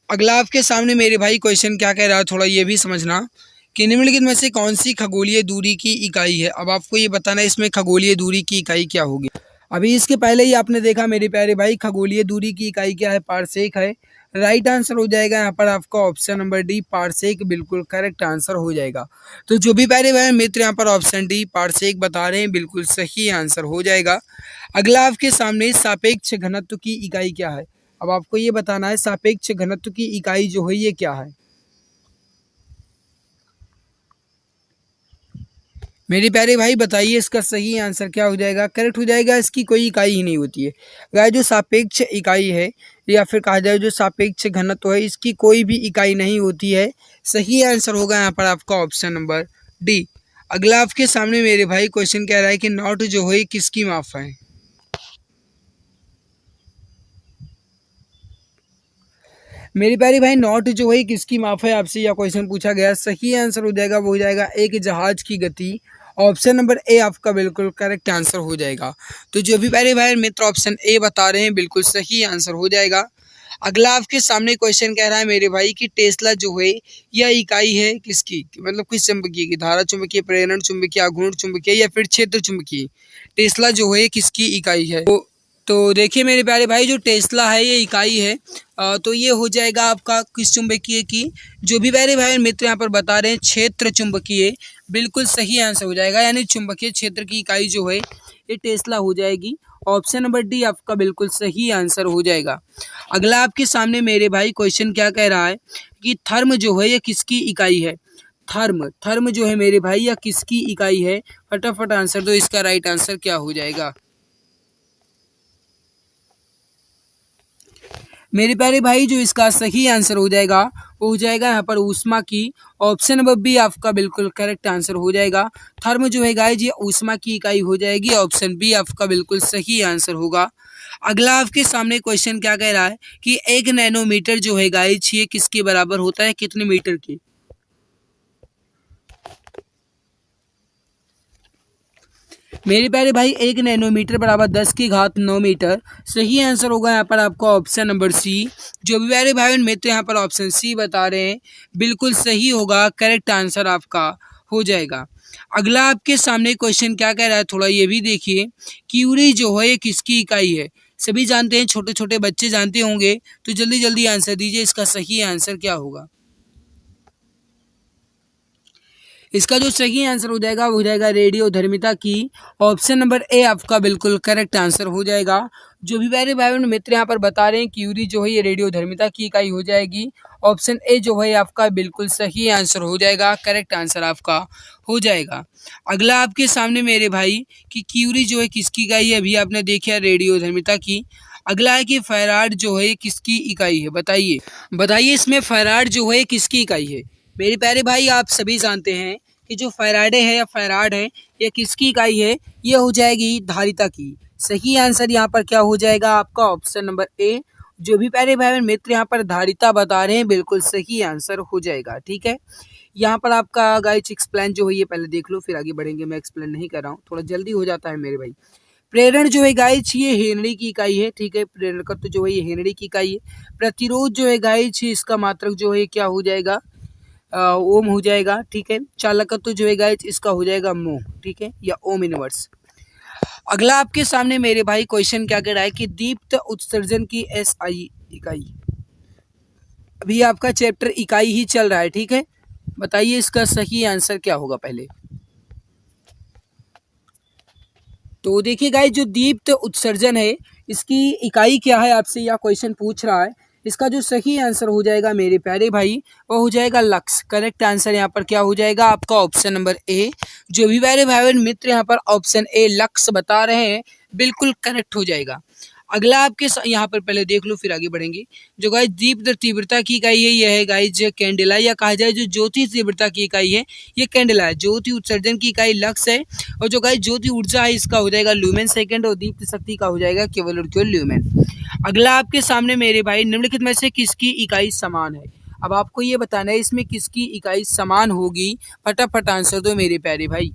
अगला आपके सामने मेरे भाई क्वेश्चन क्या कह रहा है, थोड़ा ये भी समझना कि निम्नलिखित में से कौन सी खगोलीय दूरी की इकाई है। अब आपको ये बताना है इसमें खगोलीय दूरी की इकाई क्या होगी। अभी इसके पहले ही आपने देखा मेरे प्यारे भाई खगोलीय दूरी की इकाई क्या है, पारसेक है। राइट आंसर हो जाएगा यहाँ पर आपका ऑप्शन नंबर डी पारसेक, बिल्कुल करेक्ट आंसर हो जाएगा। तो जो भी प्यारे भाई मित्र यहाँ पर ऑप्शन डी पारसेक बता रहे हैं बिल्कुल सही आंसर हो जाएगा। अगला आपके सामने सापेक्ष घनत्व की इकाई क्या है। अब आपको ये बताना है सापेक्ष घनत्व की इकाई जो है ये क्या है। मेरे प्यारे भाई बताइए इसका सही आंसर क्या हो जाएगा, करेक्ट हो जाएगा। इसकी कोई इकाई ही नहीं होती है गाइस, जो सापेक्ष इकाई है या फिर कहा जाए जो सापेक्ष घनत्व है इसकी कोई भी इकाई नहीं होती है। सही आंसर होगा यहाँ पर आपका ऑप्शन नंबर डी। अगला आपके सामने मेरे भाई क्वेश्चन कह रहा है कि नॉट जो है किसकी माप है। मेरी प्यारी भाई नॉट जो है किसकी माप है, आपसे यह क्वेश्चन पूछा गया। सही आंसर हो जाएगा वो हो जाएगा एक जहाज की गति, ऑप्शन नंबर ए आपका बिल्कुल करेक्ट आंसर हो जाएगा। तो जो भी प्यारे भाई मित्र ऑप्शन ए बता रहे हैं बिल्कुल सही आंसर हो जाएगा। अगला आपके सामने क्वेश्चन कह रहा है मेरे भाई कि टेस्ला जो है यह इकाई है किसकी, मतलब किस चुंबकीय की, धारा चुंबकीय, प्रेरण चुंबकीय, आघूर्ण चुंबकीय या फिर क्षेत्र चुंबकीय। टेस्ला जो है किसकी इकाई है। तो तो देखिए मेरे प्यारे भाई, जो टेस्ला है ये इकाई है। तो ये हो जाएगा आपका किस चुंबकीय की, जो भी प्यारे भाई और मित्र यहाँ पर बता रहे हैं क्षेत्र चुंबकीय, बिल्कुल सही आंसर हो जाएगा। यानी चुंबकीय क्षेत्र की इकाई जो है ये टेस्ला हो जाएगी। ऑप्शन नंबर डी आपका बिल्कुल सही आंसर हो जाएगा। अगला आपके सामने मेरे भाई क्वेश्चन क्या कह रहा है कि थर्म जो है ये किसकी इकाई है। थर्म थर्म जो है मेरे भाई यह किसकी इकाई है, फटाफट आंसर दो। इसका राइट आंसर क्या हो जाएगा मेरे प्यारे भाई? जो इसका सही आंसर हो जाएगा वो हो जाएगा यहाँ पर ऊष्मा की। ऑप्शन नंबर बी आपका बिल्कुल करेक्ट आंसर हो जाएगा। थर्म जो है गाइज ये ऊष्मा की इकाई हो जाएगी। ऑप्शन बी आपका बिल्कुल सही आंसर होगा। अगला आपके सामने क्वेश्चन क्या कह रहा है कि 1 नैनोमीटर जो है गाइज ये किसके बराबर होता है, कितने मीटर की? मेरे प्यारे भाई 1 नैनोमीटर बराबर 10 की घात 9 मीटर। सही आंसर होगा यहाँ पर आपका ऑप्शन नंबर सी। जो भी प्यारे भाई और मित्र यहाँ पर ऑप्शन सी बता रहे हैं बिल्कुल सही होगा, करेक्ट आंसर आपका हो जाएगा। अगला आपके सामने क्वेश्चन क्या कह रहा है, थोड़ा ये भी देखिए। क्यूरी जो है ये किसकी इकाई है? सभी जानते हैं, छोटे छोटे बच्चे जानते होंगे, तो जल्दी जल्दी आंसर दीजिए। इसका सही आंसर क्या होगा? इसका जो सही आंसर हो जाएगा वो हो जाएगा रेडियोधर्मिता की। ऑप्शन नंबर ए आपका बिल्कुल करेक्ट आंसर हो जाएगा। जो भी प्यारे भाई बहन मित्र यहाँ पर बता रहे हैं क्यूरी जो है ये रेडियोधर्मिता की इकाई हो जाएगी। ऑप्शन ए जो है आपका बिल्कुल सही आंसर हो जाएगा, करेक्ट आंसर आपका हो जाएगा। अगला आपके सामने मेरे भाई कि क्यूरी जो है किसकी इकाई है, अभी आपने देखा रेडियोधर्मिता की। अगला है कि फैराड जो है किसकी इकाई है, बताइए बताइए इसमें फैराड जो है किसकी इकाई है। मेरे प्यारे भाई आप सभी जानते हैं कि जो फैराडे है या फैराड है ये किसकी इकाई है, ये हो जाएगी धारिता की। सही आंसर यहाँ पर क्या हो जाएगा आपका ऑप्शन नंबर ए। जो भी प्यारे भाई बहन मित्र यहाँ पर धारिता बता रहे हैं बिल्कुल सही आंसर हो जाएगा। ठीक है, यहाँ पर आपका गाइस एक्सप्लेन जो है ये पहले देख लो फिर आगे बढ़ेंगे। मैं एक्सप्लेन नहीं कर रहा हूँ, थोड़ा जल्दी हो जाता है मेरे भाई। प्रेरण जो है गाइस ये हेनरी की इकाई है। ठीक है, प्रेरकत्व जो है ये हेनरी की इकाई है। प्रतिरोध जो है गाइस इसका मात्रक जो है क्या हो जाएगा, ओम हो जाएगा। ठीक है, चालकत्व जो है गाइस इसका हो जाएगा मो। ठीक है, या ओम इनवर्स। अगला आपके सामने मेरे भाई क्वेश्चन क्या कह रहा है कि दीप्त उत्सर्जन की एसआई इकाई। अभी आपका चैप्टर इकाई ही चल रहा है। ठीक है, बताइए इसका सही आंसर क्या होगा पहले। तो देखिए गाइस जो दीप्त उत्सर्जन है इसकी इकाई क्या है, आपसे यह क्वेश्चन पूछ रहा है। इसका जो सही आंसर हो जाएगा मेरे प्यारे भाई वो हो जाएगा लक्स। करेक्ट आंसर यहाँ पर क्या हो जाएगा आपका ऑप्शन नंबर ए। जो भी प्यारे भाई बहन मित्र यहाँ पर ऑप्शन ए लक्स बता रहे हैं बिल्कुल करेक्ट हो जाएगा। अगला आपके यहाँ पर पहले देख लो फिर आगे बढ़ेंगे। जो गाइस दीप्त तीव्रता की इकाई है यह है गाइस कैंडेला, या कहा जाए जो ज्योति तीव्रता की इकाई है ये कैंडेला है। ज्योति उत्सर्जन की इकाई लक्स है। और जो गाइस ज्योति ऊर्जा है इसका हो जाएगा ल्यूमेन सेकंड, और दीप्त शक्ति का हो जाएगा केवल और केवल ल्यूमेन। अगला आपके सामने मेरे भाई निम्नलिखित में से किसकी इकाई समान है। अब आपको ये बताना है इसमें किसकी इकाई समान होगी, फटाफट आंसर दो मेरे प्यारे भाई।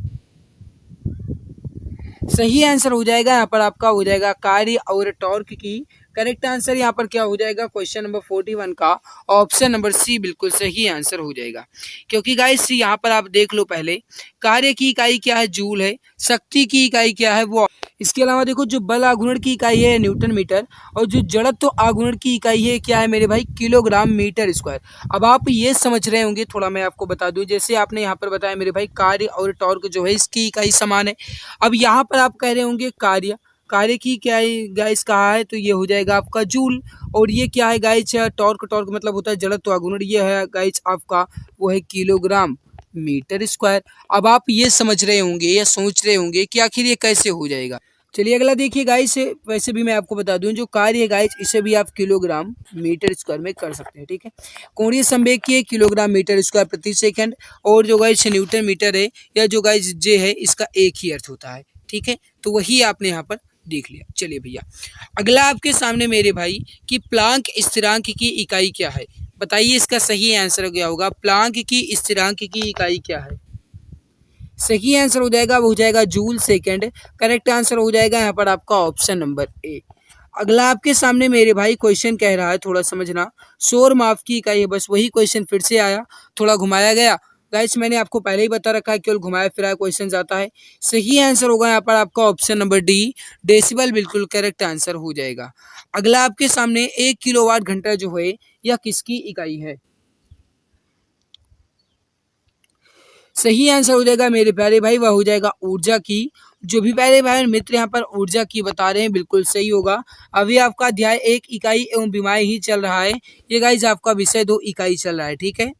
सही आंसर हो जाएगा यहाँ पर आपका हो जाएगा कार्य और टॉर्क की। करेक्ट आंसर यहाँ पर क्या हो जाएगा क्वेश्चन नंबर 41 का ऑप्शन नंबर सी बिल्कुल सही आंसर हो जाएगा। क्योंकि गाइस यहाँ पर आप देख लो पहले, कार्य की इकाई क्या है जूल है, शक्ति की इकाई क्या है वो। इसके अलावा देखो जो बल आघूर्ण की इकाई है न्यूटन मीटर, और जो जड़त्व आघूर्ण की इकाई है क्या है मेरे भाई किलोग्राम मीटर स्क्वायर। अब आप ये समझ रहे होंगे, थोड़ा मैं आपको बता दूं, जैसे आपने यहाँ पर बताया मेरे भाई कार्य और टॉर्क जो है इसकी इकाई समान है। अब यहाँ पर आप कह रहे होंगे कार्य, कार्य की क्या है गाइस कहा है, तो ये हो जाएगा आपका जूल। और ये क्या है गाइस टॉर्क, टॉर्क मतलब होता है जड़त्व आघूर्ण, ये है गाइस आपका वो है किलोग्राम मीटर स्क्वायर। अब आप ये समझ रहे होंगे या सोच रहे होंगे कि आखिर ये कैसे हो जाएगा। चलिए अगला देखिए गाइस, वैसे भी मैं आपको बता दूं जो कार्य है गाइस इसे भी आप किलोग्राम मीटर स्क्वायर में कर सकते हैं। ठीक है, कोणीय संवेग की किलोग्राम मीटर स्क्वायर प्रति सेकंड, और जो गाइस न्यूटन मीटर है या जो गाइस जे है इसका एक ही अर्थ होता है। ठीक है, तो वही आपने यहाँ पर देख लिया। चलिए भैया अगला आपके सामने मेरे भाई कि प्लांक स्थिरांक की इकाई क्या है, बताइए इसका सही आंसर क्या होगा। प्लांक की स्थिरांक की इकाई क्या है, सही आंसर हो जाएगा वो हो जाएगा जूल सेकंड। करेक्ट आंसर हो जाएगा यहाँ पर आपका ऑप्शन नंबर ए। अगला आपके सामने मेरे भाई क्वेश्चन कह रहा है, थोड़ा समझना, सौर माप की इकाई है। बस वही क्वेश्चन फिर से आया, थोड़ा घुमाया गया गाइस मैंने आपको पहले ही बता रखा है, केवल घुमाया फिराया क्वेश्चन आता है। सही आंसर होगा यहाँ पर आपका ऑप्शन नंबर डी, डेसिबल बिल्कुल करेक्ट आंसर हो जाएगा। अगला आपके सामने 1 किलोवाट घंटा जो है यह किसकी इकाई है? सही आंसर हो जाएगा मेरे प्यारे भाई, वह हो जाएगा ऊर्जा की। जो भी प्यारे भाई और मित्र यहाँ पर ऊर्जा की बता रहे हैं बिल्कुल सही होगा। अभी आपका अध्याय 1 इकाई एवं विमाएं ही चल रहा है। ये गाइज आपका विषय 2 इकाई चल रहा है, ठीक है।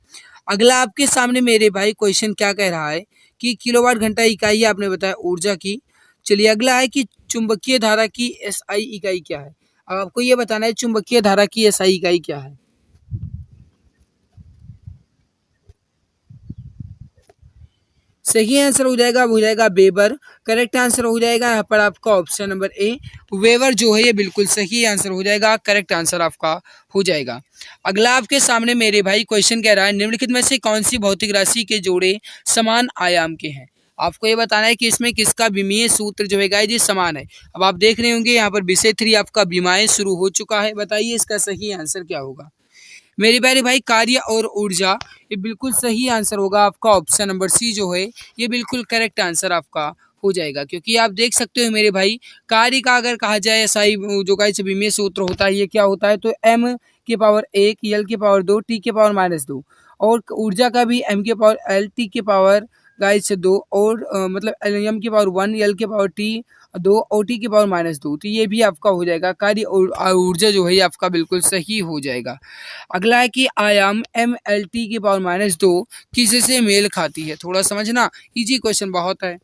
अगला आपके सामने मेरे भाई क्वेश्चन क्या कह रहा है कि किलोवाट घंटा इकाई आपने बताया ऊर्जा की। चलिए अगला है कि चुंबकीय धारा की एसआई इकाई क्या है। अब आपको ये बताना है चुंबकीय धारा की एसआई इकाई क्या है। सही आंसर हो जाएगा, हो जाएगा वेबर। करेक्ट आंसर हो जाएगा यहाँ पर आपका ऑप्शन नंबर ए, वेबर जो है ये बिल्कुल सही आंसर हो जाएगा। करेक्ट आंसर आपका हो जाएगा। अगला आपके सामने मेरे भाई क्वेश्चन कह रहा है निम्नलिखित में से कौन सी भौतिक राशि के जोड़े समान आयाम के हैं। आपको ये बताना है कि इसमें किसका विमीय सूत्र जो है गाइस ये समान है। अब आप देख रहे होंगे यहाँ पर विषय 3 आपका विमाएं शुरू हो चुका है। बताइए इसका सही आंसर क्या होगा। मेरे प्यारे भाई कार्य और ऊर्जा, ये बिल्कुल सही आंसर होगा आपका ऑप्शन नंबर सी जो है ये बिल्कुल करेक्ट आंसर आपका हो जाएगा। क्योंकि आप देख सकते हो मेरे भाई कार्य का अगर कहा जाए एसआई जो का विमीय सूत्र होता है ये क्या होता है, तो एम के पावर 1 यल के पावर 2 टी के पावर -2, और ऊर्जा का भी एम के पावर एल टी के पावर गाइस 2, और मतलब एम के पावर 1 यल के पावर टी 2 और टी के पावर -2। तो ये भी आपका हो जाएगा कार्य और ऊर्जा जो है ये आपका बिल्कुल सही हो जाएगा। अगला है कि आयाम एम एल टी की पावर -2 किससे मेल खाती है। थोड़ा समझना, इजी क्वेश्चन बहुत है।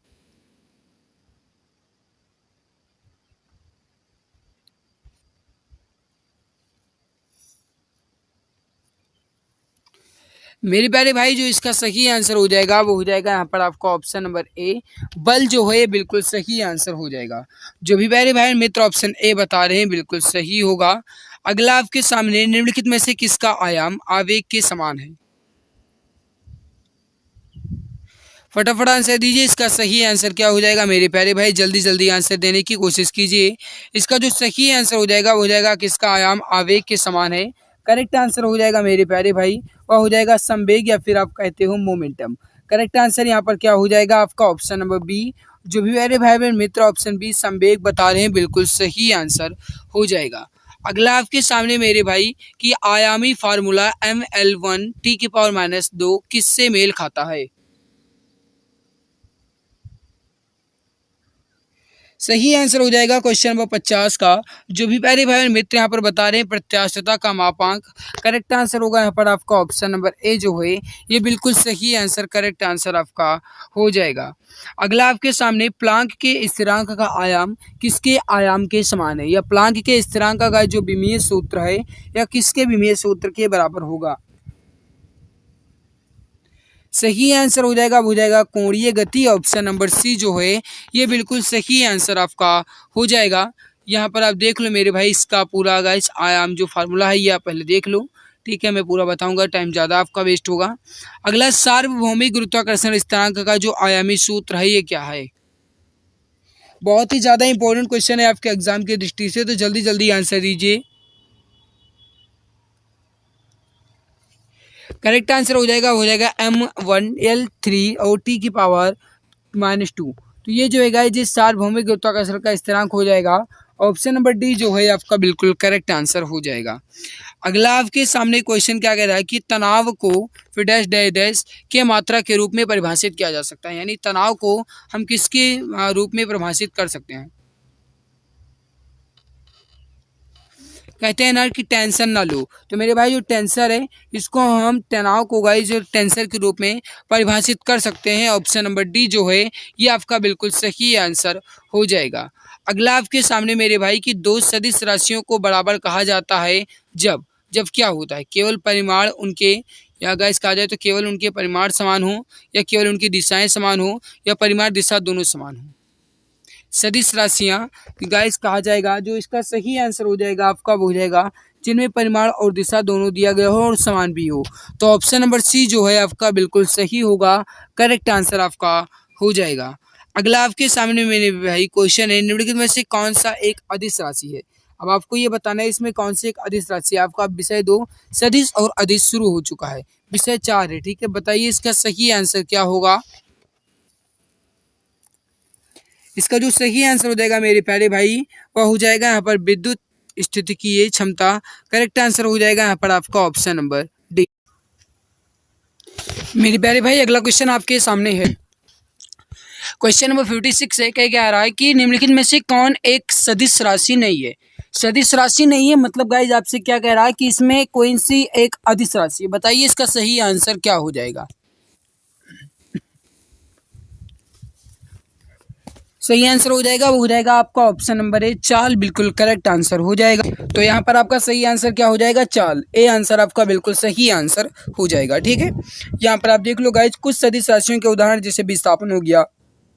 मेरे प्यारे भाई जो इसका सही आंसर हो जाएगा वो हो जाएगा यहाँ पर आपका ऑप्शन नंबर ए, बल जो है बिल्कुल सही आंसर हो जाएगा। जो भी प्यारे भाई मित्र ऑप्शन ए बता रहे हैं बिल्कुल सही होगा। अगला आपके सामने निम्नलिखित में से किसका आयाम आवेग के समान है। फटाफट आंसर दीजिए, इसका सही आंसर क्या हो जाएगा। मेरे प्यारे भाई जल्दी जल्दी आंसर देने की कोशिश कीजिए। इसका जो सही आंसर हो जाएगा वो हो जाएगा किसका आयाम आवेग के समान है। करेक्ट आंसर हो जाएगा मेरे प्यारे भाई, वह हो जाएगा संवेग या फिर आप कहते हो मोमेंटम। करेक्ट आंसर यहाँ पर क्या हो जाएगा आपका ऑप्शन नंबर बी। जो भी मेरे भाई बहन मित्र ऑप्शन बी संवेग बता रहे हैं बिल्कुल सही आंसर हो जाएगा। अगला आपके सामने मेरे भाई कि आयामी फार्मूला ml1 टी की पावर -2 किससे मेल खाता है। सही आंसर हो जाएगा क्वेश्चन नंबर 50 का। जो भी प्यारे भाई और मित्र यहाँ पर बता रहे हैं प्रत्यास्थता का मापांक। करेक्ट आंसर होगा यहाँ पर आपका ऑप्शन नंबर ए जो है ये बिल्कुल सही आंसर करेक्ट आंसर आपका हो जाएगा। अगला आपके सामने प्लांक के स्थिरांक का आयाम किसके आयाम के समान है, या प्लांक के स्थिरांक का जो विमीय सूत्र है या किसके विमीय सूत्र के बराबर होगा। सही आंसर हो जाएगा, हो जाएगा कोणीय गति। ऑप्शन नंबर सी जो है ये बिल्कुल सही आंसर आपका हो जाएगा। यहाँ पर आप देख लो मेरे भाई इसका पूरा गाइस आयाम जो फार्मूला है ये आप पहले देख लो, ठीक है। मैं पूरा बताऊंगा, टाइम ज़्यादा आपका वेस्ट होगा। अगला सार्वभौमिक गुरुत्वाकर्षण स्थिरांक का जो आयामी सूत्र है ये क्या है। बहुत ही ज़्यादा इंपॉर्टेंट क्वेश्चन है आपके एग्जाम की दृष्टि से, तो जल्दी जल्दी आंसर दीजिए। करेक्ट आंसर हो जाएगा m1l3 और t की पावर -2। तो ये जो है गाइस ये सार्वभौमिक गुरुत्वाकर्षण का स्थिरांक हो जाएगा। ऑप्शन नंबर डी जो है आपका बिल्कुल करेक्ट आंसर हो जाएगा। अगला आपके सामने क्वेश्चन क्या कह रहा है कि तनाव को फिर डैश डैश डैश के मात्रा के रूप में परिभाषित किया जा सकता है, यानी तनाव को हम किसके रूप में परिभाषित कर सकते हैं। कहते हैं ना कि टेंशन ना लो, तो मेरे भाई जो टेंसर है इसको हम तनाव को गाइस जो टेंसर के रूप में परिभाषित कर सकते हैं। ऑप्शन नंबर डी जो है ये आपका बिल्कुल सही आंसर हो जाएगा। अगला आपके सामने मेरे भाई कि दो सदिश राशियों को बराबर कहा जाता है जब जब क्या होता है, केवल परिमाण उनके, या गाइस कहा जाए तो केवल उनके परिमाण समान हो, या केवल उनकी दिशाएं समान हो, या परिमाण दिशा दोनों समान हो। सदिश राशियां गाइस कहा जाएगा, जो इसका सही आंसर हो जाएगा आपका वो हो जाएगा जिनमें परिमाण और दिशा दोनों दिया गया हो और समान भी हो। तो ऑप्शन नंबर सी जो है आपका बिल्कुल सही होगा, करेक्ट आंसर आपका हो जाएगा। अगला आपके सामने मेरे भाई क्वेश्चन है निम्नलिखित में से कौन सा एक अदिश राशि है। अब आपको ये बताना है इसमें कौन सी एक अदिश राशि है। आपका विषय 2 सदिश और अदिश शुरू हो चुका है, विषय 4 है। ठीक है, बताइए इसका सही आंसर क्या होगा। इसका जो सही आंसर हो जाएगा मेरे प्यारे भाई, वह हो जाएगा यहाँ पर विद्युत स्थितिकीय क्षमता। करेक्ट आंसर हो जाएगा यहाँ पर आपका ऑप्शन नंबर डी। मेरे प्यारे भाई अगला क्वेश्चन आपके सामने है। क्वेश्चन नंबर 56 है, क्या रहा है कि निम्नलिखित में से कौन एक सदिश राशि नहीं है। सदिश राशि नहीं है मतलब गाइज आपसे क्या कह रहा है कि इसमें कोई सी एक अदिश राशि है। बताइए इसका सही आंसर क्या हो जाएगा। सही आंसर हो जाएगा वो हो जाएगा आपका ऑप्शन नंबर ए चाल, बिल्कुल करेक्ट आंसर हो जाएगा। तो यहाँ पर आपका सही आंसर क्या हो जाएगा, चाल। ए आंसर आपका बिल्कुल सही आंसर हो जाएगा। ठीक है, यहाँ पर आप देख लो गाइज कुछ सदिश राशियों के उदाहरण जैसे विस्थापन हो गया,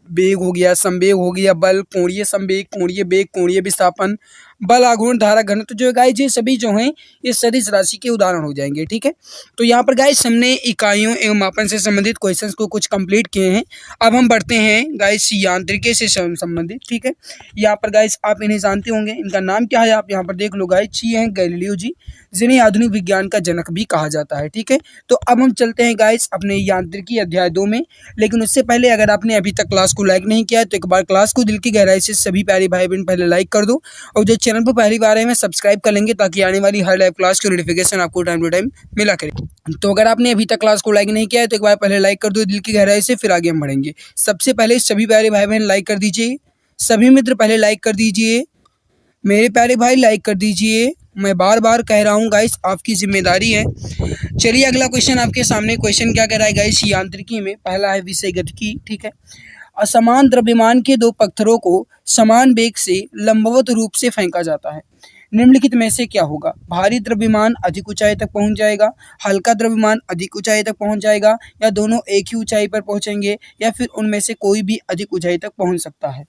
वेग हो गया, संवेग हो गया, बल, कोणीय संवेग, कोणीय वेग, कोणीय विस्थापन, बल, आघूर्ण, धारा घनत्व, जो गाइज ये सभी जो हैं ये सदिश राशि के उदाहरण हो जाएंगे। ठीक है, तो यहाँ पर गाइज हमने इकाइयों एवं मापन से संबंधित क्वेश्चंस को कुछ कंप्लीट किए हैं। अब हम बढ़ते हैं गाइज यांत्रिकी से संबंधित। ठीक है, यहाँ पर गाइज आप इन्हें जानते होंगे, इनका नाम क्या है आप यहाँ पर देख लो गाइज, ये हैं गैलीलियो जी, जिन्हें आधुनिक विज्ञान का जनक भी कहा जाता है। ठीक है, तो अब हम चलते हैं गाइज अपने यांत्रिकी अध्याय 2 में। लेकिन उससे पहले अगर आपने अभी तक क्लास को लाइक नहीं किया है तो एक बार क्लास को दिल की गहराई से सभी प्यारे भाई बहन पहले लाइक कर दो, और जो चैनल पर पहली बार है मैं सब्सक्राइब कर लेंगे ताकि आने वाली हर लाइव क्लास की नोटिफिकेशन आपको टाइम टू टाइम मिला करे। तो अगर आपने अभी तक क्लास को लाइक नहीं किया है तो एक बार पहले लाइक कर दो दिल की गहराई से, फिर आगे हम बढ़ेंगे। सबसे पहले सभी प्यारे भाई बहन लाइक कर दीजिए, सभी मित्र पहले लाइक कर दीजिए, मेरे प्यारे भाई लाइक कर दीजिए। मैं बार बार कह रहा हूँ गाइस, आपकी जिम्मेदारी है। चलिए अगला क्वेश्चन आपके सामने, क्वेश्चन क्या कह रहा है गाइस यांत्रिकी में, पहला है विषय गतिकी। ठीक है, असमान द्रव्यमान के दो पत्थरों को समान वेग से लंबवत रूप से फेंका जाता है, निम्नलिखित में से क्या होगा। भारी द्रव्यमान अधिक ऊंचाई तक पहुंच जाएगा, हल्का द्रव्यमान अधिक ऊंचाई तक पहुंच जाएगा, या दोनों एक ही ऊंचाई पर पहुंचेंगे, या फिर उनमें से कोई भी अधिक ऊंचाई तक पहुंच सकता है।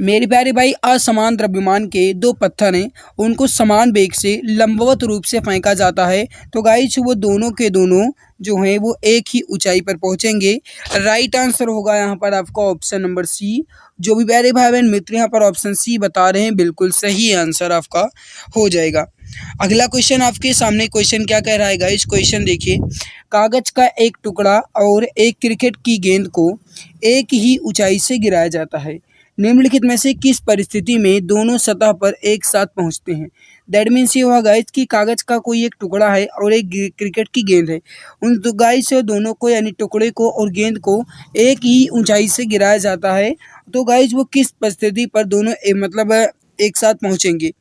मेरे प्यारे भाई असमान द्रव्यमान के दो पत्थर हैं, उनको समान वेग से लंबवत रूप से फेंका जाता है, तो गाइस वो दोनों के दोनों जो हैं वो एक ही ऊंचाई पर पहुंचेंगे। राइट आंसर होगा यहाँ पर आपका ऑप्शन नंबर सी। जो भी प्यारे भाई बहन मित्र यहाँ पर ऑप्शन सी बता रहे हैं बिल्कुल सही आंसर आपका हो जाएगा। अगला क्वेश्चन आपके सामने, क्वेश्चन क्या कह रहा है गाइस, क्वेश्चन देखिए, कागज का एक टुकड़ा और एक क्रिकेट की गेंद को एक ही ऊंचाई से गिराया जाता है, निम्नलिखित में से किस परिस्थिति में दोनों सतह पर एक साथ पहुंचते हैं। दैट मीन्स ये हुआ गाइस कि कागज का कोई एक टुकड़ा है और एक क्रिकेट की गेंद है, उन दो गाइस से दोनों को यानी टुकड़े को और गेंद को एक ही ऊंचाई से गिराया जाता है, तो गाइस वो किस परिस्थिति पर दोनों मतलब एक साथ पहुंचेंगे।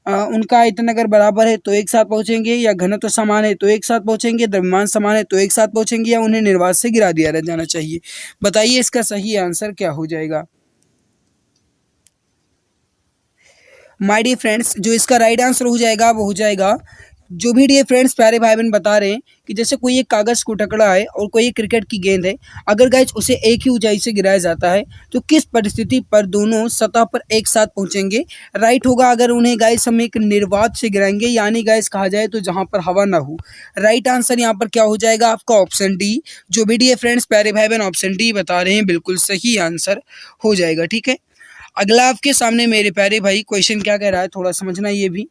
उनका आयतन अगर बराबर है तो एक साथ पहुंचेंगे, या घनत्व समान है तो एक साथ पहुंचेंगे, द्रव्यमान समान है तो एक साथ पहुंचेंगे, या उन्हें निर्वात से गिरा दिया जाना चाहिए। बताइए इसका सही आंसर क्या हो जाएगा। माय डियर फ्रेंड्स, जो इसका राइट आंसर हो जाएगा वो हो जाएगा, जो भी डियर फ्रेंड्स प्यारे भाई बहन बता रहे हैं कि जैसे कोई एक कागज़ को टकरा है और कोई एक क्रिकेट की गेंद है, अगर गाइज उसे एक ही ऊंचाई से गिराया जाता है तो किस परिस्थिति पर दोनों सतह पर एक साथ पहुंचेंगे। राइट होगा अगर उन्हें गाइज हम एक निर्वात से गिराएंगे, यानी गाइज कहा जाए तो जहां पर हवा ना हो। राइट आंसर यहाँ पर क्या हो जाएगा आपका ऑप्शन डी। जो भी डियर फ्रेंड्स प्यारे भाई बहन ऑप्शन डी बता रहे हैं बिल्कुल सही आंसर हो जाएगा। ठीक है, अगला आपके सामने मेरे प्यारे भाई क्वेश्चन क्या कह रहा है, थोड़ा समझना ये भी।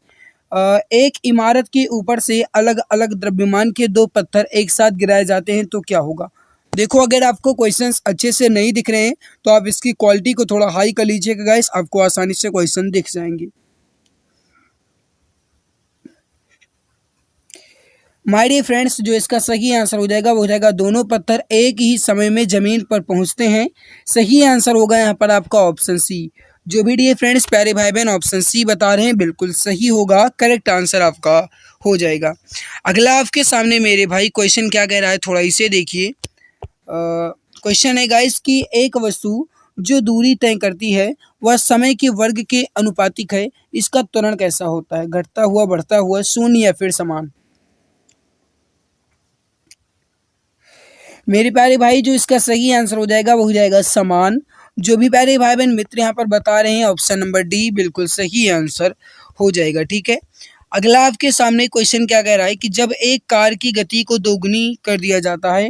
एक इमारत के ऊपर से अलग अलग द्रव्यमान के दो पत्थर एक साथ गिराए जाते हैं तो क्या होगा। देखो अगर आपको क्वेश्चंस अच्छे से नहीं दिख रहे हैं तो आप इसकी क्वालिटी को थोड़ा हाई कर लीजिएगा गाइस, आपको आसानी से क्वेश्चन दिख जाएंगे। माय डियर फ्रेंड्स, जो इसका सही आंसर हो जाएगा वो हो जाएगा दोनों पत्थर एक ही समय में जमीन पर पहुंचते हैं। सही आंसर होगा यहाँ पर आपका ऑप्शन सी। जो भी डियर फ्रेंड्स प्यारे भाई बहन ऑप्शन सी बता रहे हैं बिल्कुल सही होगा, करेक्ट आंसर आपका हो जाएगा। अगला आपके सामने मेरे भाई क्वेश्चन क्या कह रहा है, थोड़ा इसे देखिए। क्वेश्चन है गाइस कि एक वस्तु जो दूरी तय करती है वह समय के वर्ग के अनुपातिक है, इसका त्वरण कैसा होता है, घटता हुआ, बढ़ता हुआ, शून्य या फिर समान। मेरे प्यारे भाई जो इसका सही आंसर हो जाएगा वो हो जाएगा समान। जो भी प्यारे भाई बहन मित्र यहाँ पर बता रहे हैं ऑप्शन नंबर डी बिल्कुल सही आंसर हो जाएगा। ठीक है, अगला आपके सामने क्वेश्चन क्या कह रहा है कि जब एक कार की गति को दोगुनी कर दिया जाता है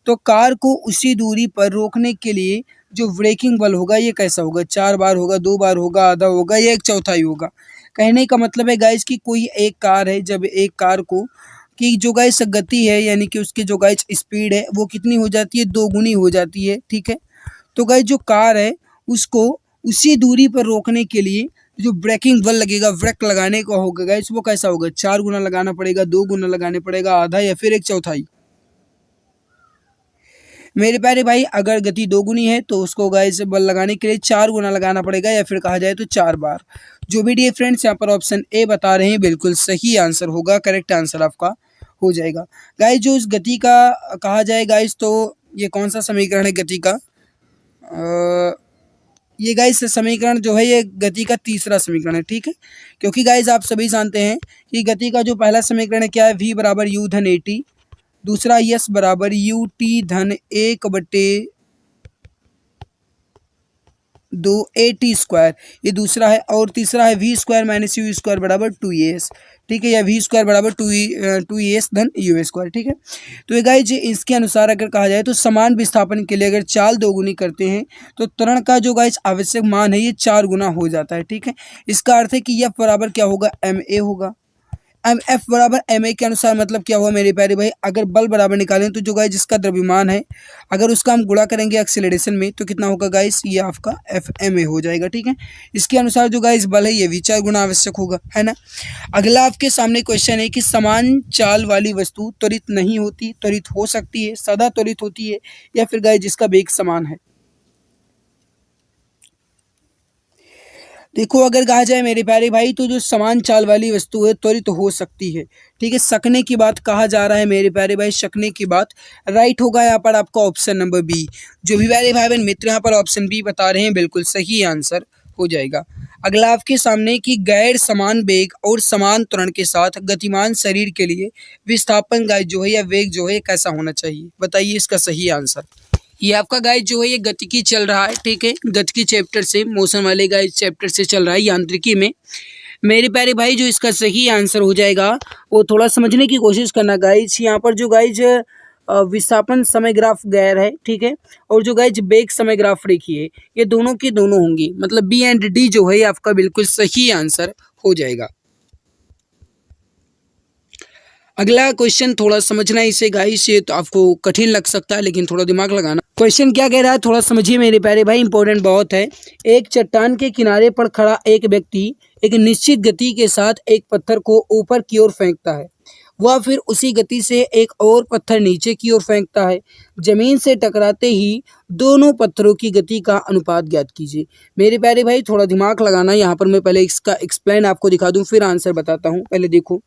तो कार को उसी दूरी पर रोकने के लिए जो ब्रेकिंग बल होगा ये कैसा होगा, 4 बार होगा, 2 बार होगा, आधा होगा या 1/4 होगा। कहने का मतलब है गाइस कि कोई एक कार है, जब एक कार को की जो गाइस गति है यानी कि उसकी जो गाइस स्पीड है वो कितनी हो जाती है, 2 गुनी हो जाती है, ठीक है। तो गाइस जो कार है उसको उसी दूरी पर रोकने के लिए जो ब्रेकिंग बल लगेगा, ब्रेक लगाने का होगा गाइस वो कैसा होगा, 4 गुना लगाना पड़ेगा, 2 गुना लगाने पड़ेगा, आधा या फिर 1/4। मेरे प्यारे भाई अगर गति 2 गुनी है तो उसको गाइस बल लगाने के लिए 4 गुना लगाना पड़ेगा या फिर कहा जाए तो 4 बार। जो भी डियर फ्रेंड्स यहाँ पर ऑप्शन ए बता रहे हैं बिल्कुल सही आंसर होगा, करेक्ट आंसर आपका हो जाएगा। गाइस जो इस गति का कहा जाए गाइस तो ये कौन सा समीकरण है गति का, ये गाइस समीकरण जो है ये गति का तीसरा समीकरण है, ठीक है। क्योंकि गाइस आप सभी जानते हैं कि गति का जो पहला समीकरण है क्या है, v बराबर यू धन ए टी, दूसरा यस बराबर यू टी धन 1/2 ए टी स्क्वायर, ये दूसरा है। और तीसरा है V square minus U square बराबर 2 एस, ठीक है, या वी स्क्वायर बराबर 2 एस धन यू स्क्वायर, ठीक है। तो ये गाइस इसके अनुसार अगर कहा जाए तो समान विस्थापन के लिए अगर चाल 2 गुनी करते हैं तो त्वरण का जो गाइस आवश्यक मान है ये 4 गुना हो जाता है, ठीक है। इसका अर्थ है कि यह बराबर क्या होगा, एम ए होगा। एम एफ बराबर एम ए के अनुसार मतलब क्या हुआ मेरे प्यारे भाई, अगर बल बराबर निकालें तो जो गाइस जिसका द्रव्यमान है अगर उसका हम गुणा करेंगे एक्सेलरेशन में तो कितना होगा गाइस, ये आपका एफ एम ए हो जाएगा, ठीक है। इसके अनुसार जो गाइस बल है ये भी 4 गुना आवश्यक होगा, है ना। अगला आपके सामने क्वेश्चन है कि समान चाल वाली वस्तु त्वरित नहीं होती, त्वरित हो सकती है, सदा त्वरित होती है, या फिर गाइस जिसका वेग समान है। देखो अगर कहा जाए मेरे प्यारे भाई तो जो समान चाल वाली वस्तु है त्वरित तो हो सकती है, ठीक है। सकने की बात कहा जा रहा है मेरे प्यारे भाई, सकने की बात राइट होगा यहाँ पर आपका ऑप्शन नंबर बी। जो भी प्यारे भाई बहन मित्र यहाँ पर ऑप्शन बी बता रहे हैं बिल्कुल सही आंसर हो जाएगा। अगला आपके सामने कि गैर समान वेग और समान त्वरण के साथ गतिमान शरीर के लिए विस्थापन गाइस जो है या वेग जो है कैसा होना चाहिए, बताइए इसका सही आंसर। ये आपका गाइस जो है ये गतिकी चल रहा है, ठीक है, गतिकी चैप्टर से, मोशन वाले गाइस चैप्टर से चल रहा है यांत्रिकी में। मेरे प्यारे भाई जो इसका सही आंसर हो जाएगा वो थोड़ा समझने की कोशिश करना गाइस। यहाँ पर जो गाइस विस्थापन समय ग्राफ गैर है, ठीक है, और जो गाइस वेग समय ग्राफ रेखी है ये दोनों के दोनों होंगी, मतलब बी एंड डी जो है आपका बिल्कुल सही आंसर हो जाएगा। अगला क्वेश्चन थोड़ा समझना इसे गाइस, ये तो आपको कठिन लग सकता है लेकिन थोड़ा दिमाग लगाना। क्वेश्चन क्या कह रहा है थोड़ा समझिए मेरे प्यारे भाई, इंपॉर्टेंट बहुत है। एक चट्टान के किनारे पर खड़ा एक व्यक्ति एक निश्चित गति के साथ एक पत्थर को ऊपर की ओर फेंकता है, वह फिर उसी गति से एक और पत्थर नीचे की ओर फेंकता है। जमीन से टकराते ही दोनों पत्थरों की गति का अनुपात ज्ञात कीजिए। मेरे प्यारे भाई थोड़ा दिमाग लगाना, यहाँ पर मैं पहले इसका एक्सप्लेन आपको दिखा दूं फिर आंसर बताता हूँ। पहले देखो,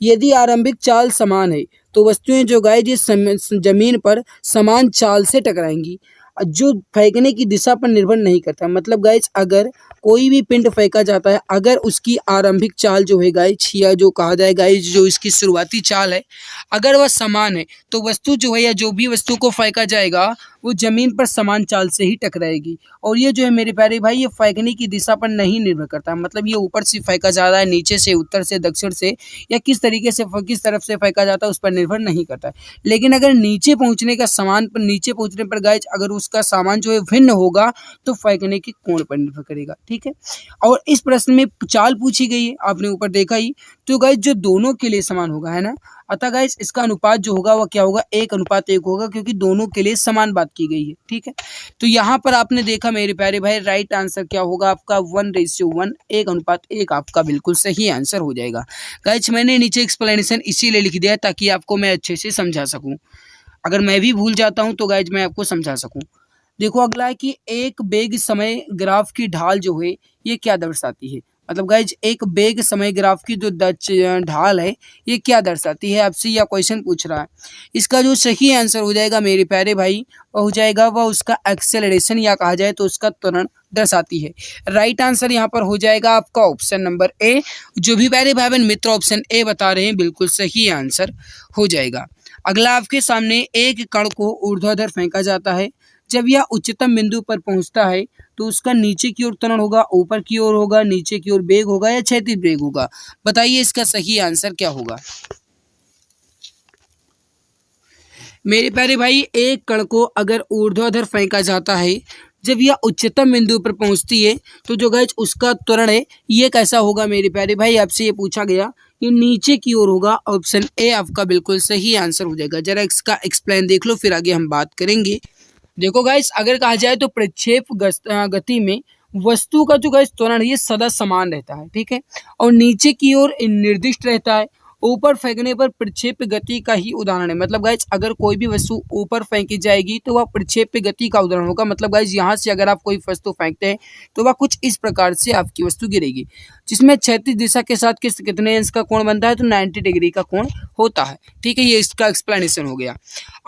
यदि आरंभिक चाल समान है तो वस्तुएं जो गाइस जमीन पर समान चाल से टकराएंगी, जो फेंकने की दिशा पर निर्भर नहीं करता। मतलब गाइस अगर कोई भी पिंड फेंका जाता है, अगर उसकी आरंभिक चाल जो है गाइस या जो कहा जाए गाइस जो इसकी शुरुआती चाल है अगर वह समान है तो वस्तु जो है या जो भी वस्तु को फेंका जाएगा वो जमीन पर समान चाल से ही टकराएगी। और ये जो है मेरे प्यारे भाई ये फेंकने की दिशा पर नहीं निर्भर करता, मतलब ये ऊपर से फेंका जा रहा है, नीचे से, उत्तर से, दक्षिण से, या किस तरीके से किस तरफ से फेंका जाता है उस पर निर्भर नहीं करता है। लेकिन अगर नीचे पहुंचने का सामान पर नीचे पहुंचने पर गाइस अगर उसका सामान जो है भिन्न होगा तो फेंकने के कोण पर निर्भर करेगा, ठीक है। और इस प्रश्न में चाल पूछी गई है, आपने ऊपर देखा ही, तो गाइस जो दोनों के लिए समान होगा, है ना। अतः गाइस इसका अनुपात जो होगा वह क्या होगा, 1:1 होगा, क्योंकि दोनों के लिए समान बात की गई है, ठीक है। तो यहाँ पर आपने देखा मेरे प्यारे भाई राइट आंसर क्या होगा आपका 1:1, 1:1 आपका बिल्कुल सही आंसर हो जाएगा। गाइस मैंने नीचे एक्सप्लेनेशन इसीलिए लिख दिया ताकि आपको मैं अच्छे से समझा सकूँ, अगर मैं भी भूल जाता हूँ तो गाइस मैं आपको समझा सकूँ। देखो अगला है कि एक वेग समय ग्राफ की ढाल जो है ये क्या दर्शाती है। मतलब गाइज एक वेग समय ग्राफ की जो ढाल है ये क्या दर्शाती है, आपसे यह क्वेश्चन पूछ रहा है। इसका जो सही आंसर हो जाएगा मेरे प्यारे भाई वह हो जाएगा वह उसका एक्सेलरेशन या कहा जाए तो उसका त्वरण दर्शाती है। राइट आंसर यहाँ पर हो जाएगा आपका ऑप्शन नंबर ए। जो भी प्यारे भाई बहन मित्र ऑप्शन ए बता रहे हैं बिल्कुल सही आंसर हो जाएगा। अगला आपके सामने एक कण को ऊर्ध्वाधर फेंका जाता है, जब यह उच्चतम बिंदु पर पहुंचता है तो उसका नीचे की ओर त्वरण होगा, ऊपर की ओर होगा, नीचे की ओर वेग होगा या क्षैतिज वेग होगा, बताइए इसका सही आंसर क्या होगा। मेरे प्यारे भाई एक कण को अगर ऊर्ध्वाधर फेंका जाता है जब यह उच्चतम बिंदु पर पहुंचती है तो जो गाइज उसका त्वरण है ये कैसा होगा मेरे प्यारे भाई, आपसे ये पूछा गया कि नीचे की ओर होगा। ऑप्शन ए आपका बिल्कुल सही आंसर हो जाएगा। जरा इसका एक्सप्लेन देख लो, फिर आगे हम बात करेंगे। देखो गाइस, अगर कहा जाए तो प्रक्षेप गति में वस्तु का जो गाइस त्वरण है ये सदा समान रहता है, ठीक है, और नीचे की ओर निर्दिष्ट रहता है। ऊपर फेंकने पर प्रक्षेप गति का ही उदाहरण है। मतलब गाइस अगर कोई भी वस्तु ऊपर फेंकी जाएगी तो वह प्रक्षेप गति का उदाहरण होगा। मतलब गाइस यहाँ से अगर आप कोई वस्तु फेंकते हैं तो वह कुछ इस प्रकार से आपकी वस्तु गिरेगी, जिसमें क्षैतिज दिशा के साथ कितने अंश का कोण बनता है, तो 90 डिग्री का कोण होता है, ठीक है। ये इसका एक्सप्लेनेशन हो गया।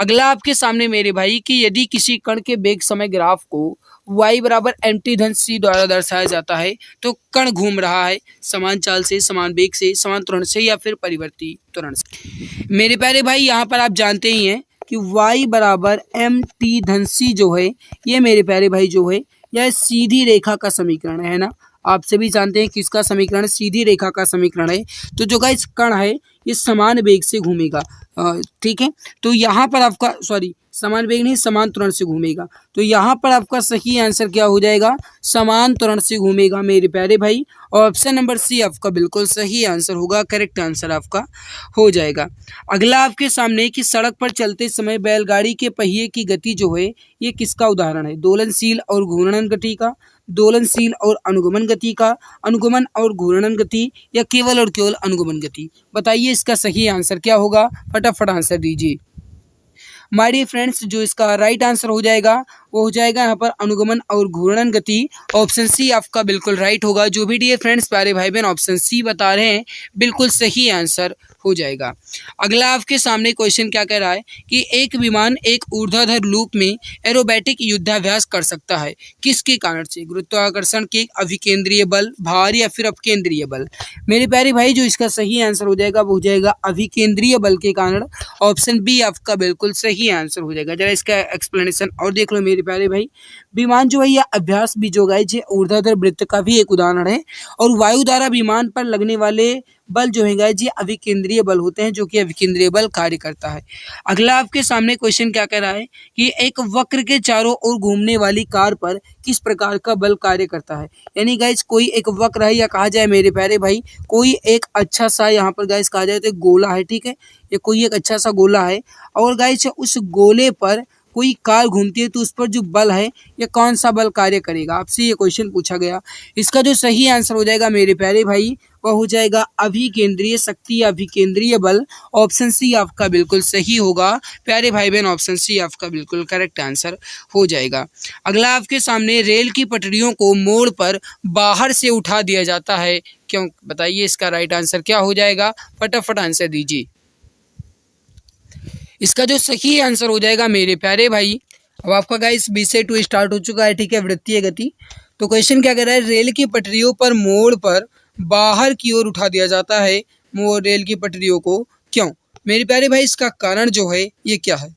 अगला आपके सामने मेरे भाई कि यदि किसी कण के वेग समय ग्राफ को y बराबर mt धन c द्वारा दर्शाया जाता है तो कण घूम रहा है समान चाल से, समान वेग से, समान त्वरण से या फिर परिवर्ती त्वरण से। मेरे प्यारे भाई यहाँ पर आप जानते ही हैं कि y बराबर mt धन c जो है ये मेरे प्यारे भाई जो है यह सीधी रेखा का समीकरण है ना। आप सभी जानते हैं कि इसका समीकरण सीधी रेखा का समीकरण है। तो जो गाइस कण है ये समान वेग से घूमेगा, ठीक है। तो यहाँ पर आपका समान वेग नहीं, समान त्वरण से घूमेगा। तो यहाँ पर आपका सही आंसर क्या हो जाएगा, समान त्वरण से घूमेगा मेरे प्यारे भाई। और ऑप्शन नंबर सी आपका बिल्कुल सही आंसर होगा, करेक्ट आंसर आपका हो जाएगा। अगला आपके सामने कि सड़क पर चलते समय बैलगाड़ी के पहिए की गति जो है ये किसका उदाहरण है, दोलनशील और घूर्णन गति का, दोलनशील और अनुगमन गति का, अनुगमन और घूर्णन गति, या केवल और केवल अनुगमन गति। बताइए इसका सही आंसर क्या होगा, फटाफट आंसर दीजिए। माय डियर फ्रेंड्स, जो इसका राइट आंसर हो जाएगा वो हो जाएगा यहाँ पर अनुगमन और घूर्णन गति। ऑप्शन सी आपका बिल्कुल राइट होगा। जो भी डियर फ्रेंड्स प्यारे भाई बहन ऑप्शन सी बता रहे हैं बिल्कुल सही आंसर हो जाएगा। अगला आपके सामने क्वेश्चन क्या कह रहा है कि एक विमान एक ऊर्ध्वाधर लूप में एरोबैटिक युद्धाभ्यास कर सकता है किसके कारण से, गुरुत्वाकर्षण के, अभिकेंद्रीय बल, भार या फिर अपकेंद्रीय बल। मेरे प्यारे भाई जो इसका सही आंसर हो जाएगा वो हो जाएगा अभिकेंद्रीय बल के कारण। ऑप्शन बी आपका बिल्कुल सही आंसर हो जाएगा। जरा इसका एक्सप्लेनेशन और देख लो मेरे प्यारे भाई। विमान जो है यह अभ्यास भी जो है ऊर्ध्वाधर वृत्त का भी एक उदाहरण है, और वायु द्वारा विमान पर लगने वाले बल जो है जी अभिकेंद्रीय बल होते हैं, जो कि अभिकेंद्रीय बल कार्य करता है। अगला आपके सामने क्वेश्चन क्या कह रहा है कि एक वक्र के चारों ओर घूमने वाली कार पर किस प्रकार का बल कार्य करता है। यानी गाइज कोई एक वक्र है, या कहा जाए मेरे प्यारे भाई कोई एक अच्छा सा यहाँ पर गाइज कहा जाए तो एक गोला है, ठीक है, ये कोई एक अच्छा सा गोला है, और गाइज उस गोले पर कोई कार घूमती है तो उस पर जो बल है ये कौन सा बल कार्य करेगा, आपसे ये क्वेश्चन पूछा गया। इसका जो सही आंसर हो जाएगा मेरे प्यारे भाई वह हो जाएगा अभिकेंद्रीय शक्ति या अभिकेंद्रीय बल। ऑप्शन सी आपका बिल्कुल सही होगा प्यारे भाई बहन, ऑप्शन सी आपका बिल्कुल करेक्ट आंसर हो जाएगा। अगला आपके सामने रेल की पटरियों को मोड़ पर बाहर से उठा दिया जाता है क्यों, बताइए इसका राइट आंसर क्या हो जाएगा, फटाफट आंसर दीजिए। इसका जो सही आंसर हो जाएगा मेरे प्यारे भाई, अब आपका गाइस विषय 2 स्टार्ट हो चुका है, ठीक है, वृत्तीय गति। तो क्वेश्चन क्या कह रहा है, रेल की पटरियों पर मोड़ पर बाहर की ओर उठा दिया जाता है रेल की पटरियों को क्यों। मेरे प्यारे भाई इसका कारण जो है ये क्या है,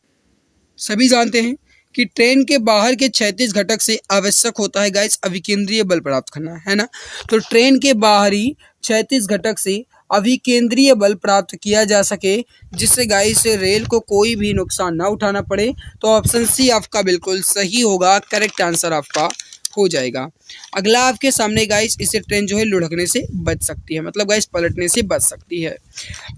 सभी जानते हैं कि ट्रेन के बाहर के क्षैतिज घटक से आवश्यक होता है गाइस अभिकेंद्रीय बल प्राप्त करना, है ना। तो ट्रेन के बाहरी क्षैतिज घटक से अभिकेंद्रीय बल प्राप्त किया जा सके, जिससे गाइस रेल को कोई भी नुकसान ना उठाना पड़े। तो ऑप्शन सी आपका बिल्कुल सही होगा, करेक्ट आंसर आपका हो जाएगा। अगला आपके सामने गाइस इससे ट्रेन जो है लुढ़कने से बच सकती है, मतलब गाइस पलटने से बच सकती है।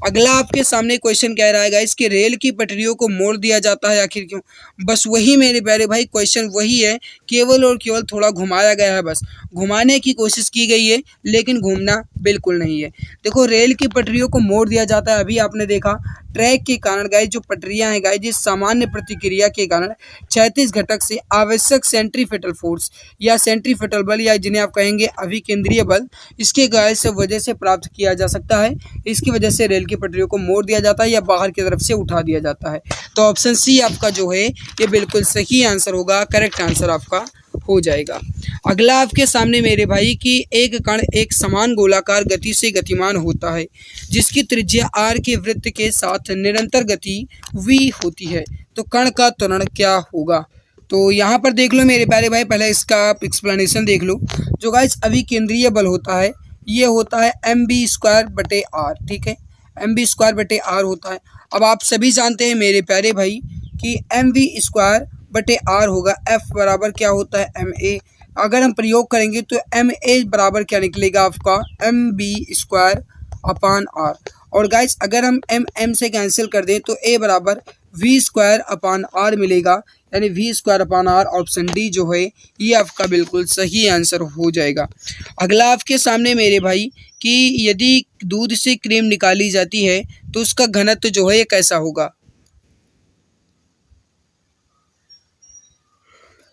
अगला आपके सामने क्वेश्चन कह रहा है गाइस कि रेल की पटरियों को मोड़ दिया जाता है आखिर क्यों। बस वही मेरे प्यारे भाई क्वेश्चन वही है, केवल और केवल थोड़ा घुमाया गया है, बस घुमाने की कोशिश की गई है लेकिन घूमना बिल्कुल नहीं है। देखो रेल की पटरियों को मोड़ दिया जाता है, अभी आपने देखा ट्रैक के कारण गाइस जो पटरियां हैं गाइस जिस सामान्य प्रतिक्रिया के कारण क्षैतिज घटक से आवश्यक सेंट्रीफ्यूगल फोर्स या सेंट्रीफ्यूगल बल या जिन्हें आप कहेंगे अभिकेंद्रीय बल, इसके गाइस वजह से प्राप्त किया जा सकता है। इसकी वजह से रेल की पटरियों को मोड़ दिया जाता है या बाहर की तरफ से उठा दिया जाता है। तो ऑप्शन सी आपका जो है ये बिल्कुल सही आंसर होगा, करेक्ट आंसर आपका हो जाएगा। अगला आपके सामने मेरे भाई कि एक कण एक समान गोलाकार गति से गतिमान होता है जिसकी त्रिज्या r के वृत्त के साथ निरंतर गति v होती है, तो कण का त्वरण क्या होगा। तो यहाँ पर देख लो मेरे प्यारे भाई, पहले इसका एक्सप्लेनेशन देख लो। जो गाइस अभिकेंद्रीय बल होता है ये होता है mv²/r, ठीक है, mv²/r होता है। अब आप सभी जानते हैं मेरे प्यारे भाई कि mv² बटे आर होगा। एफ बराबर क्या होता है एम ए। अगर हम प्रयोग करेंगे तो एम ए बराबर क्या निकलेगा आपका M B square upon R. और गाइस अगर हम एम एम से कैंसिल कर दें तो ए बराबर वी स्क्वायर अपान आर मिलेगा, यानी V square upon R. Option D जो है ये आपका बिल्कुल सही आंसर हो जाएगा। अगला आपके सामने मेरे भाई कि यदि दूध से क्रीम निकाली जाती है तो उसका घनत्व जो है ये कैसा होगा।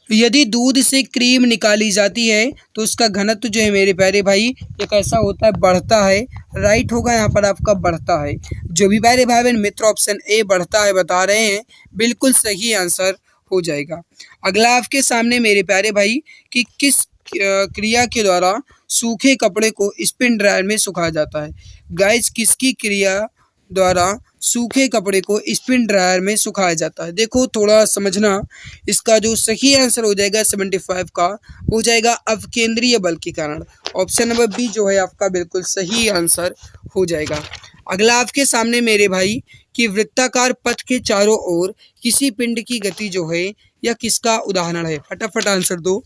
यदि दूध से क्रीम निकाली जाती है तो उसका घनत्व जो है मेरे प्यारे भाई ये कैसा होता है, बढ़ता है। राइट होगा यहाँ पर आपका बढ़ता है। जो भी प्यारे भाई बहन मित्र ऑप्शन ए बढ़ता है बता रहे हैं, बिल्कुल सही आंसर हो जाएगा। अगला आपके सामने मेरे प्यारे भाई कि किस क्रिया के द्वारा सूखे कपड़े को स्पिन ड्रायर में सुखाया जाता है। गाइस किसकी क्रिया द्वारा सूखे कपड़े को स्पिन ड्रायर में सुखाया जाता है। देखो थोड़ा समझना, इसका जो सही आंसर हो जाएगा 75 का हो जाएगा अपकेंद्रीय बल के कारण। ऑप्शन नंबर बी जो है आपका बिल्कुल सही आंसर हो जाएगा। अगला आपके सामने मेरे भाई कि वृत्ताकार पथ के चारों ओर किसी पिंड की गति जो है यह किसका उदाहरण है। फटाफट आंसर दो।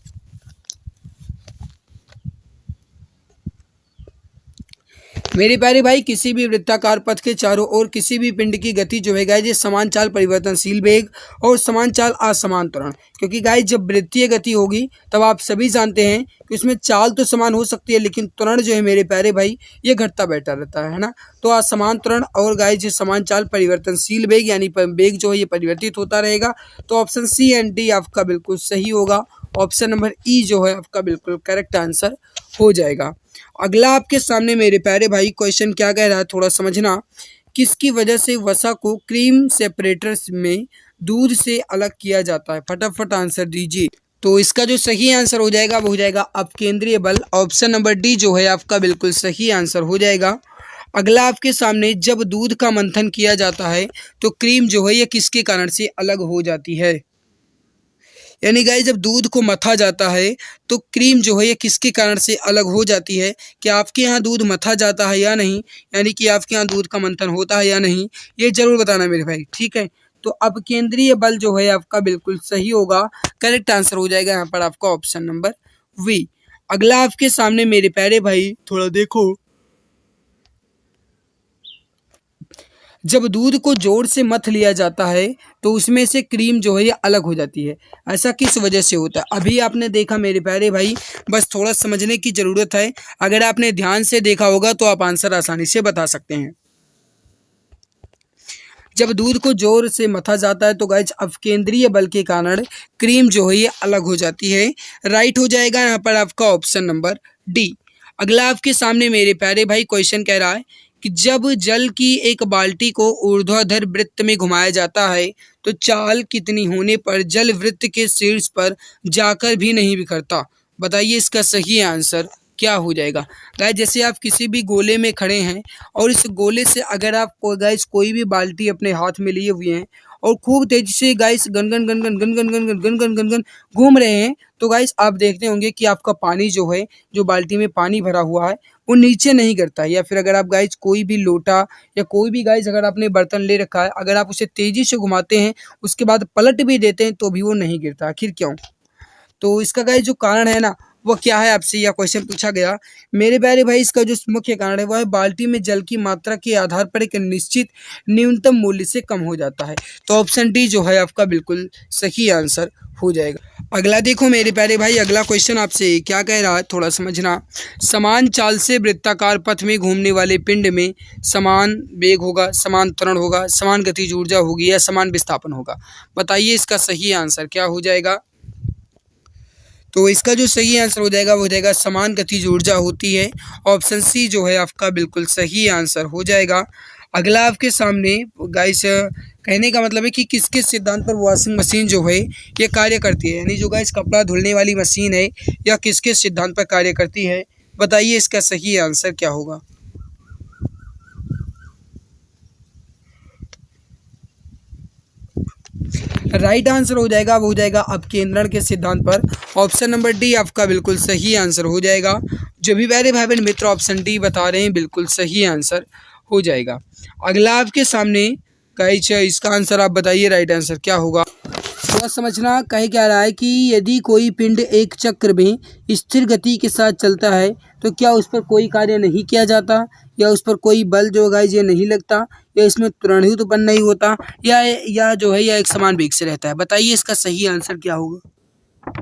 मेरे प्यारे भाई किसी भी वृत्ताकार पथ के चारों ओर किसी भी पिंड की गति जो है गाइज ये समान चाल परिवर्तनशील वेग और समान चाल असमान त्वरण। क्योंकि गाइज जब वृत्तीय गति होगी तब आप सभी जानते हैं कि उसमें चाल तो समान हो सकती है लेकिन त्वरण जो है मेरे प्यारे भाई ये घटता बैठा रहता है ना। तो असमान त्वरण और गाइज समान चाल परिवर्तनशील वेग यानी वेग जो है ये परिवर्तित होता रहेगा। तो ऑप्शन सी एंड डी आपका बिल्कुल सही होगा। ऑप्शन नंबर ई जो है आपका बिल्कुल करेक्ट आंसर हो जाएगा। अगला आपके सामने मेरे प्यारे भाई क्वेश्चन क्या कह रहा है थोड़ा समझना। किसकी वजह से वसा को क्रीम सेपरेटर्स में दूध से अलग किया जाता है। फटाफट आंसर दीजिए। तो इसका जो सही आंसर हो जाएगा वो हो जाएगा अपकेंद्रीय बल। ऑप्शन नंबर डी जो है आपका बिल्कुल सही आंसर हो जाएगा। अगला आपके सामने जब दूध का मंथन किया जाता है तो क्रीम जो है ये किसके कारण से अलग हो जाती है। यानी गाइस जब दूध को मथा जाता है तो क्रीम जो है ये किसके कारण से अलग हो जाती है। क्या आपके यहाँ दूध मथा जाता है या नहीं, यानी कि आपके यहाँ दूध का मंथन होता है या नहीं, ये जरूर बताना मेरे भाई, ठीक है। तो अब केंद्रीय बल जो है आपका बिल्कुल सही होगा। करेक्ट आंसर हो जाएगा यहाँ पर आपका ऑप्शन नंबर वी। अगला आपके सामने मेरे प्यारे भाई थोड़ा देखो, जब दूध को जोर से मथ लिया जाता है तो उसमें से क्रीम जो है ये अलग हो जाती है। ऐसा किस वजह से होता है। अभी आपने देखा मेरे प्यारे भाई, बस थोड़ा समझने की ज़रूरत है। अगर आपने ध्यान से देखा होगा तो आप आंसर आसानी से बता सकते हैं। जब दूध को जोर से मथा जाता है तो गाइस अपकेंद्रीय बल के कारण क्रीम जो है ये अलग हो जाती है। राइट हो जाएगा यहाँ पर आपका ऑप्शन नंबर डी। अगला आपके सामने मेरे प्यारे भाई क्वेश्चन कह रहा है कि जब जल की एक बाल्टी को ऊर्ध्वाधर वृत्त में घुमाया जाता है तो चाल कितनी होने पर जल वृत्त के शीर्ष पर जाकर भी नहीं बिखरता। बताइए इसका सही आंसर क्या हो जाएगा। गाइस जैसे आप किसी भी गोले में खड़े हैं और इस गोले से अगर आप गाइस कोई भी बाल्टी अपने हाथ में लिए हुए हैं और खूब तेजी से guys gun gun gun gun gun gun gun gun gun gun gun gun घूम रहे हैं तो गाइस आप देखते होंगे कि आपका पानी जो है, जो बाल्टी में पानी भरा हुआ है वो नीचे नहीं गिरता है। या फिर अगर आप गाइस कोई भी लोटा या कोई भी गाइस अगर आपने बर्तन ले रखा है, अगर आप उसे तेजी से घुमाते हैं उसके बाद पलट भी देते हैं तो भी वो नहीं गिरता। आखिर क्यों। तो इसका गाइस जो कारण है ना वो क्या है, आपसे यह क्वेश्चन पूछा गया मेरे प्यारे भाई। इसका जो मुख्य कारण है वह है बाल्टी में जल की मात्रा के आधार पर एक निश्चित न्यूनतम मूल्य से कम हो जाता है। तो ऑप्शन डी जो है आपका बिल्कुल सही आंसर हो जाएगा। अगला देखो मेरे प्यारे भाई, अगला क्वेश्चन आपसे क्या कह रहा है थोड़ा समझना। समान चाल से वृत्ताकार पथ में घूमने वाले पिंड में समान वेग होगा, समान त्वरण होगा, समान गतिज ऊर्जा होगी या समान विस्थापन होगा। बताइए इसका सही आंसर क्या हो जाएगा। तो इसका जो सही आंसर हो जाएगा वो हो जाएगा समान गतिज ऊर्जा होती है। ऑप्शन सी जो है आपका बिल्कुल सही आंसर हो जाएगा। अगला आपके सामने गाइस कहने का मतलब है कि किसके सिद्धांत पर वॉशिंग मशीन जो है ये कार्य करती है। यानी जो गाइस कपड़ा धुलने वाली मशीन है यह किसके सिद्धांत पर कार्य करती है। बताइए इसका सही आंसर क्या होगा। राइट आंसर हो जाएगा वो हो जाएगा अपकेंद्रण के सिद्धांत पर। ऑप्शन नंबर डी आपका बिल्कुल सही आंसर हो जाएगा। जो भी प्यारे भाई बहन मित्र ऑप्शन डी बता रहे हैं बिल्कुल सही आंसर हो जाएगा। अगला आपके सामने गाइस इसका आंसर आप बताइए राइट आंसर क्या होगा। थोड़ा समझना कहे क्या रहा है कि यदि कोई पिंड एक चक्र में स्थिर गति के साथ चलता है तो क्या उस पर कोई कार्य नहीं किया जाता, या उस पर कोई बल जो गाइज ये नहीं लगता, या इसमें त्वरण उत्पन्न नहीं होता, या जो है यह एक समान वेग से रहता है। बताइए इसका सही आंसर क्या होगा।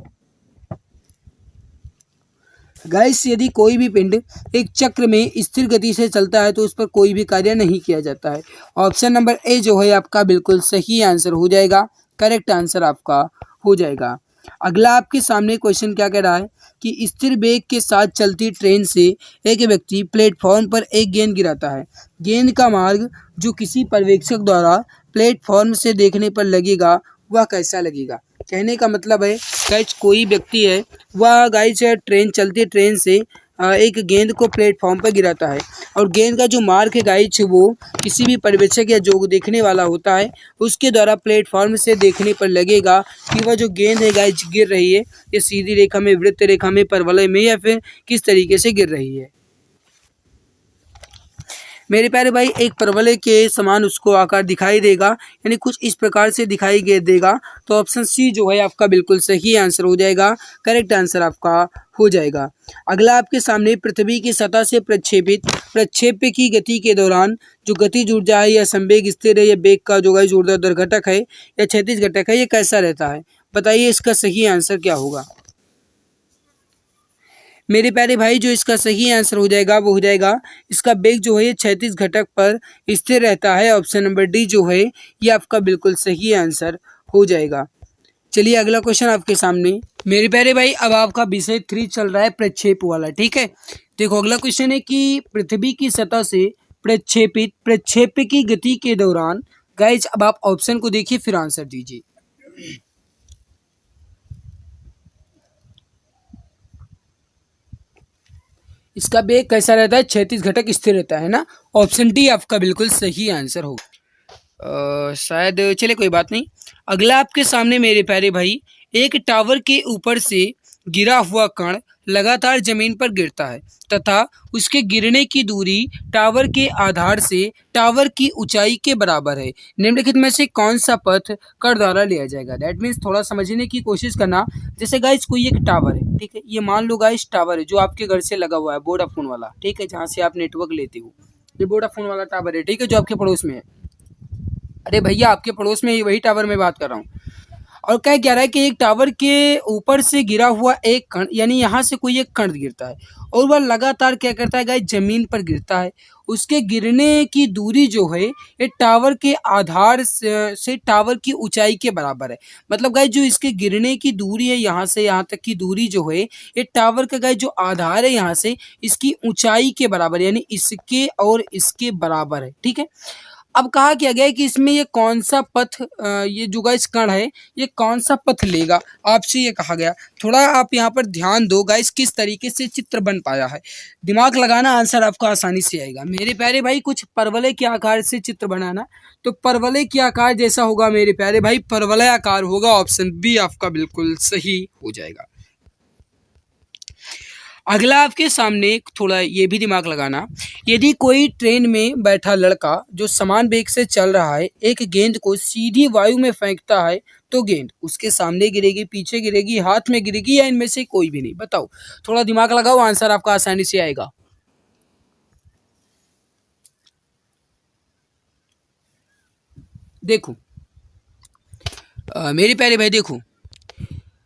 गाइस यदि कोई भी पिंड एक चक्र में स्थिर गति से चलता है तो उस पर कोई भी कार्य नहीं किया जाता है। ऑप्शन नंबर ए जो है आपका बिल्कुल सही आंसर हो जाएगा, करेक्ट आंसर आपका हो जाएगा। अगला आपके सामने क्वेश्चन क्या कह रहा है कि स्थिर वेग के साथ चलती ट्रेन से एक व्यक्ति प्लेटफॉर्म पर एक गेंद गिराता है। गेंद का मार्ग जो किसी पर्यवेक्षक द्वारा प्लेटफॉर्म से देखने पर लगेगा वह कैसा लगेगा। कहने का मतलब है गाइज कोई व्यक्ति है वह गाइज ट्रेन चलती ट्रेन से एक गेंद को प्लेटफॉर्म पर गिराता है और गेंद का जो मार्क है गाइज वो किसी भी पर्यवेक्षक या जो देखने वाला होता है उसके द्वारा प्लेटफॉर्म से देखने पर लगेगा कि वह जो गेंद है गाइज गिर रही है ये सीधी रेखा में, वृत्त रेखा में, परवलय में, या फिर किस तरीके से गिर रही है। मेरे प्यारे भाई एक परवलय के समान उसको आकार दिखाई देगा, यानी कुछ इस प्रकार से दिखाई देगा। तो ऑप्शन सी जो है आपका बिल्कुल सही आंसर हो जाएगा, करेक्ट आंसर आपका हो जाएगा। अगला आपके सामने पृथ्वी की सतह से प्रक्षेप्य की गति के दौरान जो गतिज ऊर्जा है या संवेग स्थिर है या वेग का जो है ऊर्ध्वाधर घटक है या क्षैतिज घटक है, ये कैसा रहता है। बताइए इसका सही आंसर क्या होगा। मेरे प्यारे भाई जो इसका सही आंसर हो जाएगा वो हो जाएगा इसका वेग जो है 36 घटक पर स्थिर रहता है। ऑप्शन नंबर डी जो है ये आपका बिल्कुल सही आंसर हो जाएगा। चलिए अगला क्वेश्चन आपके सामने। मेरे प्यारे भाई अब आपका विषय 3 चल रहा है प्रक्षेप वाला, ठीक है। देखो अगला क्वेश्चन है कि पृथ्वी की सतह से प्रक्षेप्य की गति के दौरान, गाइज अब आप ऑप्शन को देखिए फिर आंसर दीजिए। इसका वेग कैसा रहता है, 36 घटक स्थिर रहता है ना। ऑप्शन डी आपका बिल्कुल सही आंसर होगा। शायद चले कोई बात नहीं। अगला आपके सामने मेरे प्यारे भाई एक टावर के ऊपर से गिरा हुआ कण लगातार जमीन पर गिरता है तथा उसके गिरने की दूरी टावर के आधार से टावर की ऊंचाई के बराबर है। निम्नलिखित में से कौन सा पथ कण द्वारा लिया जाएगा। दैट मीन्स थोड़ा समझने की कोशिश करना। जैसे गाइस कोई एक टावर है, ठीक है, ये मान लो गाइस टावर है जो आपके घर से लगा हुआ है, वोडाफोन वाला, ठीक है, जहाँ से आप नेटवर्क लेते हो। ये वोडाफोन वाला टावर है, ठीक है, जो आपके पड़ोस में है। अरे भैया आपके पड़ोस में वही टावर में बात कर रहा हूँ। और क्या कह रहा है कि एक टावर के ऊपर से गिरा हुआ एक कण, यानी यहाँ से कोई एक कण गिरता है और वह लगातार क्या करता है गाइस जमीन पर गिरता है। उसके गिरने की दूरी जो है ये टावर के आधार से टावर की ऊंचाई के बराबर है। मतलब गाइस जो इसके गिरने की दूरी है यहाँ से यहाँ तक की दूरी जो है ये टावर का गाइस जो आधार है यहाँ से इसकी ऊंचाई के बराबर, यानी इसके और इसके बराबर है, ठीक है। अब कहा क्या गया है कि इसमें ये कौन सा पथ, ये जो गाइस कण है ये कौन सा पथ लेगा, आपसे ये कहा गया। थोड़ा आप यहाँ पर ध्यान दो गाइस किस तरीके से चित्र बन पाया है, दिमाग लगाना, आंसर आपका आसानी से आएगा। मेरे प्यारे भाई कुछ परवलय के आकार से चित्र बनाना, तो परवलय के आकार जैसा होगा मेरे प्यारे भाई परवलय आकार होगा। ऑप्शन बी आपका बिल्कुल सही हो जाएगा। अगला आपके सामने थोड़ा ये भी दिमाग लगाना, यदि कोई ट्रेन में बैठा लड़का जो समान वेग से चल रहा है एक गेंद को सीधी वायु में फेंकता है तो गेंद उसके सामने गिरेगी, पीछे गिरेगी, हाथ में गिरेगी, या इनमें से कोई भी नहीं। बताओ, थोड़ा दिमाग लगाओ, आंसर आपका आसानी से आएगा। देखो मेरे प्यारे भाई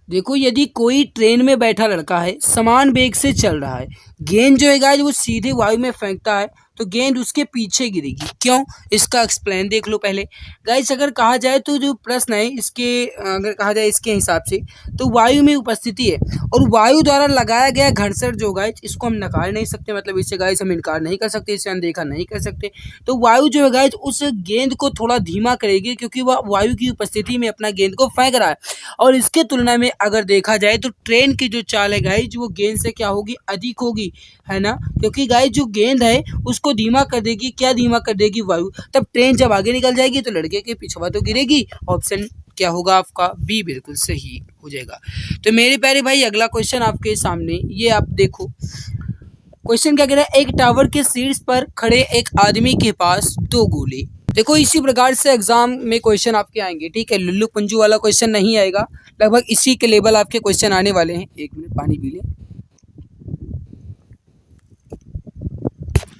देखो यदि कोई ट्रेन में बैठा लड़का है समान वेग से चल रहा है, गेंद जो है गाइस वो सीधे वायु में फेंकता है तो गेंद उसके पीछे गिरेगी। क्यों, इसका एक्सप्लेन देख लो पहले। गाइस अगर कहा जाए तो जो प्रश्न है इसके अगर कहा जाए इसके हिसाब से तो वायु में उपस्थिति है और वायु द्वारा लगाया गया घर्षण जो गाइस इसको हम नकार नहीं सकते, मतलब इससे गाइस हम इनकार नहीं कर सकते, इसे अनदेखा नहीं कर सकते। तो वायु जो है गाइस उस गेंद को थोड़ा धीमा करेगी क्योंकि वह वायु की उपस्थिति में अपना गेंद को फेंक रहा है। और इसके तुलना में अगर देखा जाए तो ट्रेन की जो चाल है गाइस वो गेंद से क्या होगी, अधिक होगी, है ना। क्योंकि गाइस जो गेंद है उसको धीमा कर देगी, क्या धीमा कर देगी, वायु। तब ट्रेन जब आगे निकल जाएगी तो लड़के के पिछवा तो गिरेगी। ऑप्शन क्या होगा आपका बी बिल्कुल सही हो जाएगा। तो मेरे प्यारे भाई अगला क्वेश्चन आपके सामने, ये आप देखो क्वेश्चन क्या कह रहा है, एक टावर के शीर्ष पर खड़े एक आदमी के पास दो गोले देखो इसी प्रकार से एग्जाम में क्वेश्चन आपके आएंगे, ठीक है। लुल्लू पंजू वाला क्वेश्चन नहीं आएगा, लगभग इसी के लेवल आपके क्वेश्चन आने वाले हैं। एक मिनट पानी पी लें।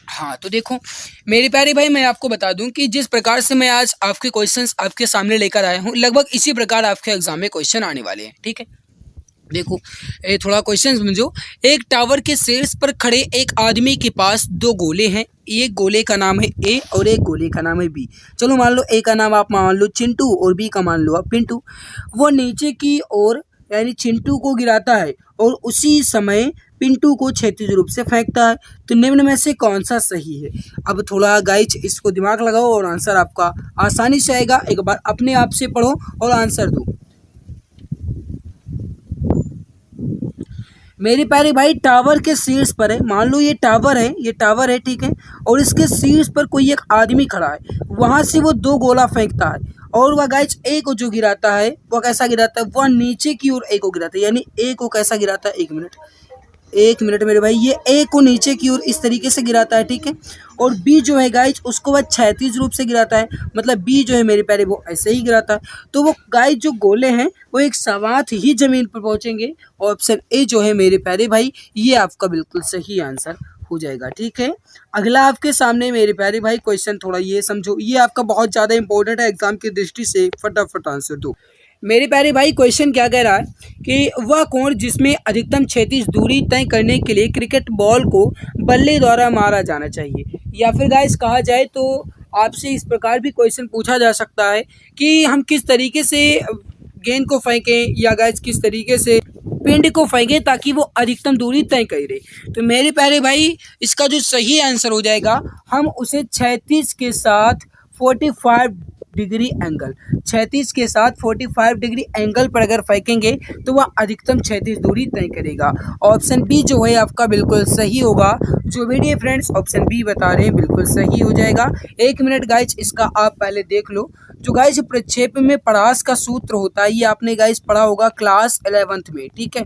हाँ तो देखो मेरे प्यारे भाई, मैं आपको बता दूं कि जिस प्रकार से मैं आज आपके क्वेश्चंस आपके सामने लेकर आया हूं, लगभग इसी प्रकार आपके एग्जाम में क्वेश्चन आने वाले हैं, ठीक है। देखो ये थोड़ा क्वेश्चन समझो। एक टावर के शीर्ष पर खड़े एक आदमी के पास दो गोले हैं, एक गोले का नाम है ए और एक गोले का नाम है बी। चलो मान लो ए का नाम आप मान लो चिंटू और बी का मान लो आप पिंटू। वो नीचे की ओर यानी चिंटू को गिराता है और उसी समय पिंटू को क्षैतिज रूप से फेंकता है, तो निम्न में से कौन सा सही है। अब थोड़ा गाइज इसको दिमाग लगाओ और आंसर आपका आसानी से आएगा। एक बार अपने आप से पढ़ो और आंसर दो। मेरे प्यारे भाई टावर के शीर्ष पर है, मान लो ये टावर है, ये टावर है, ठीक है, और इसके शीर्ष पर कोई एक आदमी खड़ा है, वहां से वो दो गोला फेंकता है और वह गाइज ए को जो गिराता है वह कैसा गिराता है, वह नीचे की ओर ए को गिराता है। यानी ए को कैसा गिराता है, एक मिनट मेरे भाई, ये ए को नीचे की ओर इस तरीके से गिराता है, ठीक है। और बी जो है गाइज उसको वह क्षैतिज रूप से गिराता है, मतलब बी जो है मेरे प्यारे वो ऐसे ही गिराता है। तो वो गाइज जो गोले हैं वो एक साथ ही जमीन पर पहुंचेंगे। ऑप्शन ए जो है मेरे प्यारे भाई ये आपका बिल्कुल सही आंसर हो जाएगा, ठीक है। अगला आपके सामने मेरे प्यारे भाई क्वेश्चन थोड़ा ये समझो, ये आपका बहुत ज़्यादा इंपॉर्टेंट है एग्जाम की दृष्टि से, फटाफट आंसर दो। मेरे प्यारे भाई क्वेश्चन क्या कह रहा है कि वह कोण जिसमें अधिकतम क्षैतिज दूरी तय करने के लिए क्रिकेट बॉल को बल्ले द्वारा मारा जाना चाहिए। या फिर गाइस कहा जाए तो आपसे इस प्रकार भी क्वेश्चन पूछा जा सकता है कि हम किस तरीके से गेंद को फेंकें या गाइस किस तरीके से पिंड को फेंकें ताकि वो अधिकतम दूरी तय करे। तो मेरे प्यारे भाई इसका जो सही आंसर हो जाएगा, हम उसे 36 के साथ 45 डिग्री एंगल, 36 के साथ 45 डिग्री एंगल पर अगर फेंकेंगे तो वह अधिकतम क्षैतिज दूरी तय करेगा। ऑप्शन बी जो है आपका बिल्कुल सही होगा। जो वीडियो फ्रेंड्स ऑप्शन बी बता रहे हैं बिल्कुल सही हो जाएगा। एक मिनट गाइज इसका आप पहले देख लो। जो गाइज प्रक्षेप में परास का सूत्र होता है, ये आपने गाइज पढ़ा होगा क्लास 11th में, ठीक है।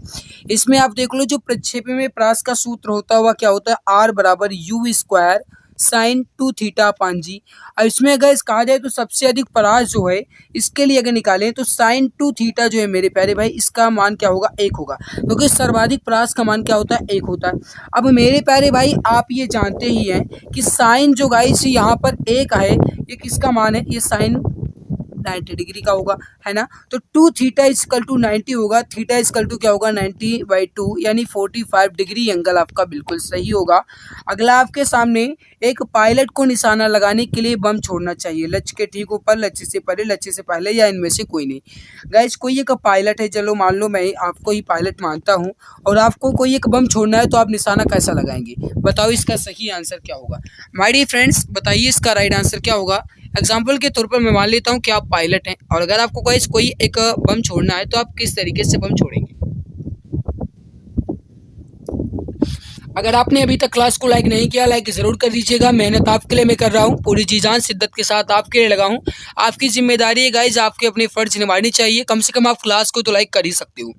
इसमें आप देख लो जो प्रक्षेप में परास का सूत्र होता है वह क्या होता है, आर बराबर U square sine 2 theta upon G. अब इसमें अगर कहा जाए तो सबसे अधिक परास जो है इसके लिए अगर निकालें तो साइन 2 थीटा जो है मेरे प्यारे भाई इसका मान क्या होगा, 1 होगा, क्योंकि सर्वाधिक परास का मान क्या होता है, 1 होता है। अब मेरे प्यारे भाई आप ये जानते ही हैं कि साइन जो गाइस यहाँ पर 1 है, ये किसका मान है, ये साइन 90 डिग्री का होगा, है ना। तो 2 थीटा इक्वल टू 90 होगा, थीटा इक्वल टू क्या होगा 90/2 यानी 45 डिग्री एंगल आपका बिल्कुल सही होगा। अगला आपके सामने एक पायलट को निशाना लगाने के लिए बम छोड़ना चाहिए, लक्ष्य के ठीक ऊपर, लक्ष्य से परे, लक्ष्य से पहले या इनमें से कोई नहीं। गाइस कोई एक पायलट है, चलो मान लो मैं आपको ही पायलट मानता हूँ और आपको कोई एक बम छोड़ना है तो आप निशाना कैसा लगाएंगे, बताओ इसका सही आंसर क्या होगा। माय डियर फ्रेंड्स बताइए इसका राइट आंसर क्या होगा। एग्जाम्पल के तौर पर मैं मान लेता हूँ कि आप पायलट हैं और अगर आपको कोई एक बम छोड़ना है तो आप किस तरीके से बम छोड़ेंगे। अगर आपने अभी तक क्लास को लाइक नहीं किया, लाइक ज़रूर कर दीजिएगा। मेहनत आपके लिए मैं कर रहा हूँ, पूरी जी जान शिद्दत के साथ आपके लिए लगा हूँ। आपकी जिम्मेदारी है गाइज, आपके अपने फर्ज निभानी चाहिए। कम से कम आप क्लास को तो लाइक कर ही सकते हो।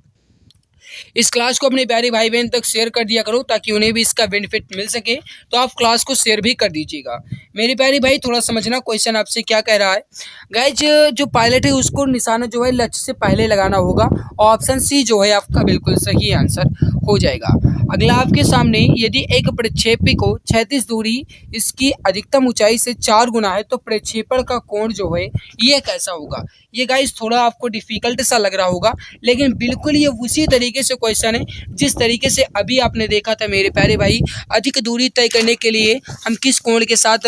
इस क्लास को अपने प्यारे भाई बहन तक शेयर कर दिया करो ताकि उन्हें भी इसका बेनिफिट मिल सके। तो आप क्लास को शेयर भी कर दीजिएगा। मेरे प्यारे भाई थोड़ा समझना क्वेश्चन आपसे क्या कह रहा है। गाइज जो पायलट है उसको निशाना जो है लक्ष्य से पहले लगाना होगा। ऑप्शन सी जो है आपका बिल्कुल सही आंसर हो जाएगा। अगला आपके सामने यदि एक प्रक्षेपी को 36 दूरी इसकी अधिकतम ऊंचाई से 4 गुना है तो प्रक्षेपण का कोण जो है ये कैसा होगा। ये गाइस थोड़ा आपको डिफिकल्ट सा लग रहा होगा, लेकिन बिल्कुल ये उसी तरीके से क्वेश्चन है जिस तरीके से अभी आपने देखा था मेरे प्यारे भाई। अधिक दूरी तय करने के लिए हम किस कोण के साथ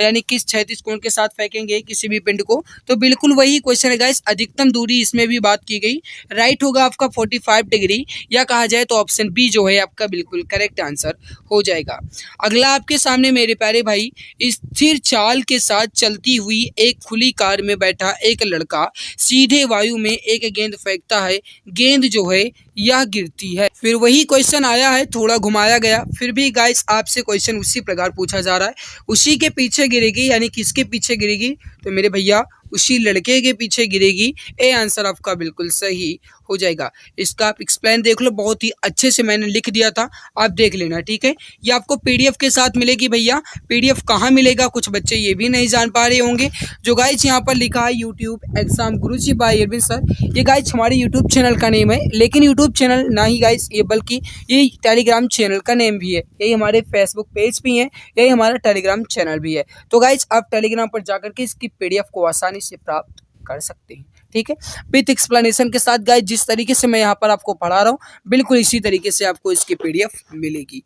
यानी किस क्षैतिज कोण के साथ फेंकेंगे किसी भी पिंड को, तो बिल्कुल वही क्वेश्चन है गाइस। अधिकतम दूरी इसमें भी बात की गई। राइट होगा आपका 45 डिग्री, या कहा जाए तो ऑप्शन बी जो है आपका बिल्कुल करेक्ट आंसर हो जाएगा। अगला आपके सामने मेरे प्यारे भाई स्थिर चाल के साथ चलती हुई एक खुली कार में बैठा एक लड़का सीधे वायु में एक गेंद फेंकता है, गेंद जो है यह गिरती है। फिर वही क्वेश्चन आया है, थोड़ा घुमाया गया, फिर भी गाइस आपसे क्वेश्चन उसी प्रकार पूछा जा रहा है। उसी के पीछे गिरेगी, यानी किसके पीछे गिरेगी, तो मेरे भैया उसी लड़के के पीछे गिरेगी। ए आंसर आपका बिल्कुल सही हो जाएगा। इसका आप एक्सप्लेन देख लो, बहुत ही अच्छे से मैंने लिख दिया था, आप देख लेना, ठीक है। ये आपको पीडीएफ के साथ मिलेगी भैया। पीडीएफ कहाँ मिलेगा, कुछ बच्चे ये भी नहीं जान पा रहे होंगे। जो गाइस यहाँ पर लिखा है यूट्यूब एग्जाम गुरुजी बाय अरविंद सर, ये गाइस हमारे यूट्यूब चैनल का नेम है। लेकिन यूट्यूब चैनल ना ही गाइस ये, बल्कि ये टेलीग्राम चैनल का नेम भी है। यही हमारे फेसबुक पेज भी है, यही हमारा टेलीग्राम चैनल भी है। तो गाइस आप टेलीग्राम पर जाकर के इसकी पीडीएफ को आसानी से प्राप्त कर सकते हैं, ठीक है, विथ एक्सप्लेनेशन के साथ। गाइस जिस तरीके से मैं यहाँ पर आपको पढ़ा रहा हूँ, बिल्कुल इसी तरीके से आपको इसकी पीडीएफ मिलेगी।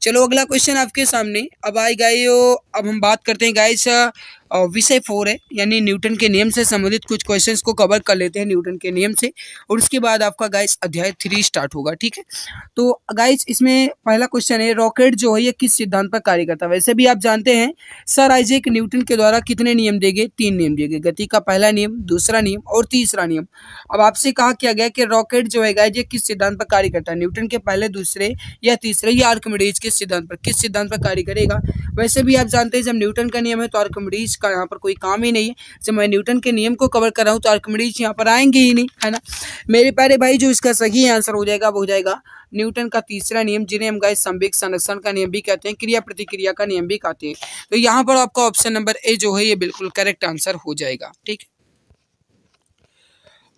चलो अगला क्वेश्चन आपके सामने अब आएगा। अब हम बात करते हैं गाइस, विषय 4 है, यानी न्यूटन के नियम से संबंधित कुछ क्वेश्चंस को कवर कर लेते हैं न्यूटन के नियम से, और उसके बाद आपका गाइस अध्याय 3 स्टार्ट होगा, ठीक है। तो गाइस इसमें पहला क्वेश्चन है, रॉकेट जो है ये किस सिद्धांत पर कार्य करता है। वैसे भी आप जानते हैं सर आइजैक न्यूटन के द्वारा कितने नियम दिए गए, 3 नियम दिए गए, गति का पहला नियम, दूसरा नियम और तीसरा नियम। अब आपसे कहा किया गया कि रॉकेट जो है गाइस ये किस सिद्धांत पर कार्य करता है, न्यूटन के पहले, दूसरे या तीसरे, या आर्किमिडीज के सिद्धांत पर, किस सिद्धांत पर कार्य करेगा। वैसे भी आप जानते हैं जब न्यूटन का नियम है तो आर्किमिडीज का यहाँ पर कोई काम ही नहीं है। जब मैं न्यूटन के नियम को कवर कर रहा हूँ तो आर्किमिडीज यहाँ पर आएंगे ही नहीं, है ना मेरे प्यारे भाई। जो इसका सही आंसर हो जाएगा वो हो जाएगा न्यूटन का तीसरा नियम, जिन्हें हम गाइस संवेग संरक्षण का नियम भी कहते हैं, क्रिया प्रतिक्रिया का नियम भी कहते हैं। तो यहाँ पर आपका ऑप्शन नंबर ए जो है ये बिल्कुल करेक्ट आंसर हो जाएगा, ठीक है।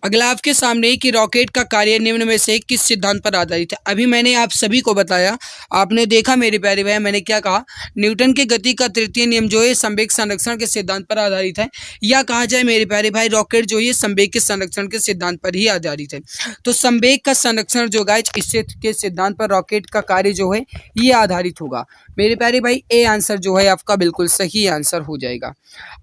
अगला आपके सामने कि रॉकेट का कार्य निम्न में से किस सिद्धांत पर आधारित है। अभी मैंने आप सभी को बताया, आपने देखा मेरे प्यारे भाई, मैंने क्या कहा, न्यूटन के गति का तृतीय नियम जो है संवेग संरक्षण के सिद्धांत पर आधारित है, या कहा जाए मेरे प्यारे भाई रॉकेट जो है संवेग के संरक्षण के सिद्धांत पर ही आधारित है। तो संवेग का संरक्षण जो गाइस इससे के सिद्धांत पर रॉकेट का कार्य जो है ये आधारित होगा। मेरे प्यारे भाई ए आंसर जो है आपका बिल्कुल सही आंसर हो जाएगा।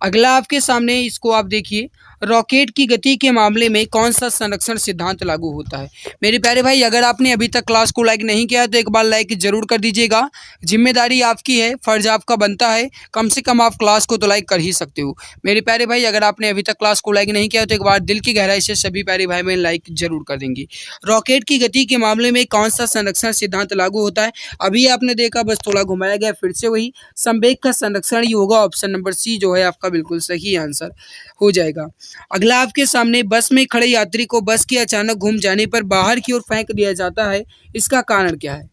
अगला आपके सामने, इसको आप देखिए, रॉकेट की गति के मामले में कौन सा संरक्षण सिद्धांत लागू होता है। मेरे प्यारे भाई अगर आपने अभी तक क्लास को लाइक नहीं किया तो एक बार लाइक जरूर कर दीजिएगा। जिम्मेदारी आपकी है, फर्ज आपका बनता है, कम से कम आप क्लास को तो लाइक कर ही सकते हो। मेरे प्यारे भाई अगर आपने अभी तक क्लास को लाइक नहीं किया तो एक बार दिल की गहराई से सभी प्यारे भाई बहन लाइक जरूर कर देंगे। रॉकेट की गति के मामले में कौन सा संरक्षण सिद्धांत लागू होता है, अभी आपने देखा, बस थोड़ा घुमाया गया, फिर से वही संवेग का संरक्षण ही होगा। ऑप्शन नंबर सी जो है आपका बिल्कुल सही आंसर हो जाएगा। अगला आपके सामने, बस में खड़े यात्री को बस के अचानक घूम जाने पर बाहर की ओर फेंक दिया जाता है, इसका कारण क्या है।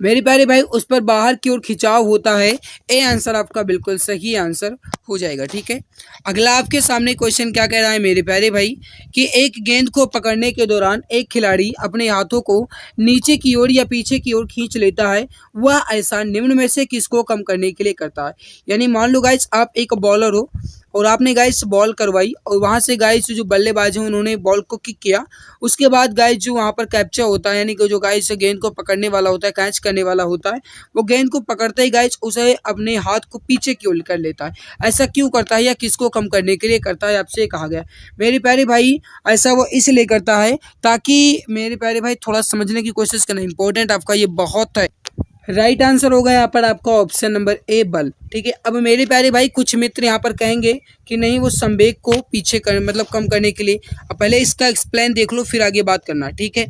मेरे प्यारे भाई उस पर बाहर की ओर खिंचाव होता है। ए आंसर आपका बिल्कुल सही आंसर हो जाएगा, ठीक है। अगला आपके सामने क्वेश्चन क्या कह रहा है मेरे प्यारे भाई कि एक गेंद को पकड़ने के दौरान एक खिलाड़ी अपने हाथों को नीचे की ओर या पीछे की ओर खींच लेता है, वह ऐसा निम्न में से किसको कम करने के लिए करता है। यानी मान लो गाइस आप एक बॉलर हो और आपने गाइस बॉल करवाई और वहां से गाइस जो बल्लेबाज हैं उन्होंने बॉल को किक किया, उसके बाद गाइस जो वहां पर कैप्चर होता है, यानी कि जो गाइस गेंद को पकड़ने वाला होता है, कैच करने वाला होता है, वो गेंद को पकड़ते ही गाइस उसे अपने हाथ को पीछे की ओर कर लेता है। ऐसा क्यों करता है या किसको कम करने के लिए करता है, आपसे कहा गया। मेरे प्यारे भाई ऐसा वो इसलिए करता है ताकि, मेरे प्यारे भाई थोड़ा समझने की कोशिश करना, इंपॉर्टेंट आपका ये बहुत है। राइट आंसर होगा यहाँ पर आपका ऑप्शन नंबर ए बल, ठीक है। अब मेरे प्यारे भाई कुछ मित्र यहाँ पर कहेंगे कि नहीं वो संवेग को पीछे कर मतलब कम करने के लिए। अब पहले इसका एक्सप्लेन देख लो फिर आगे बात करना, ठीक है।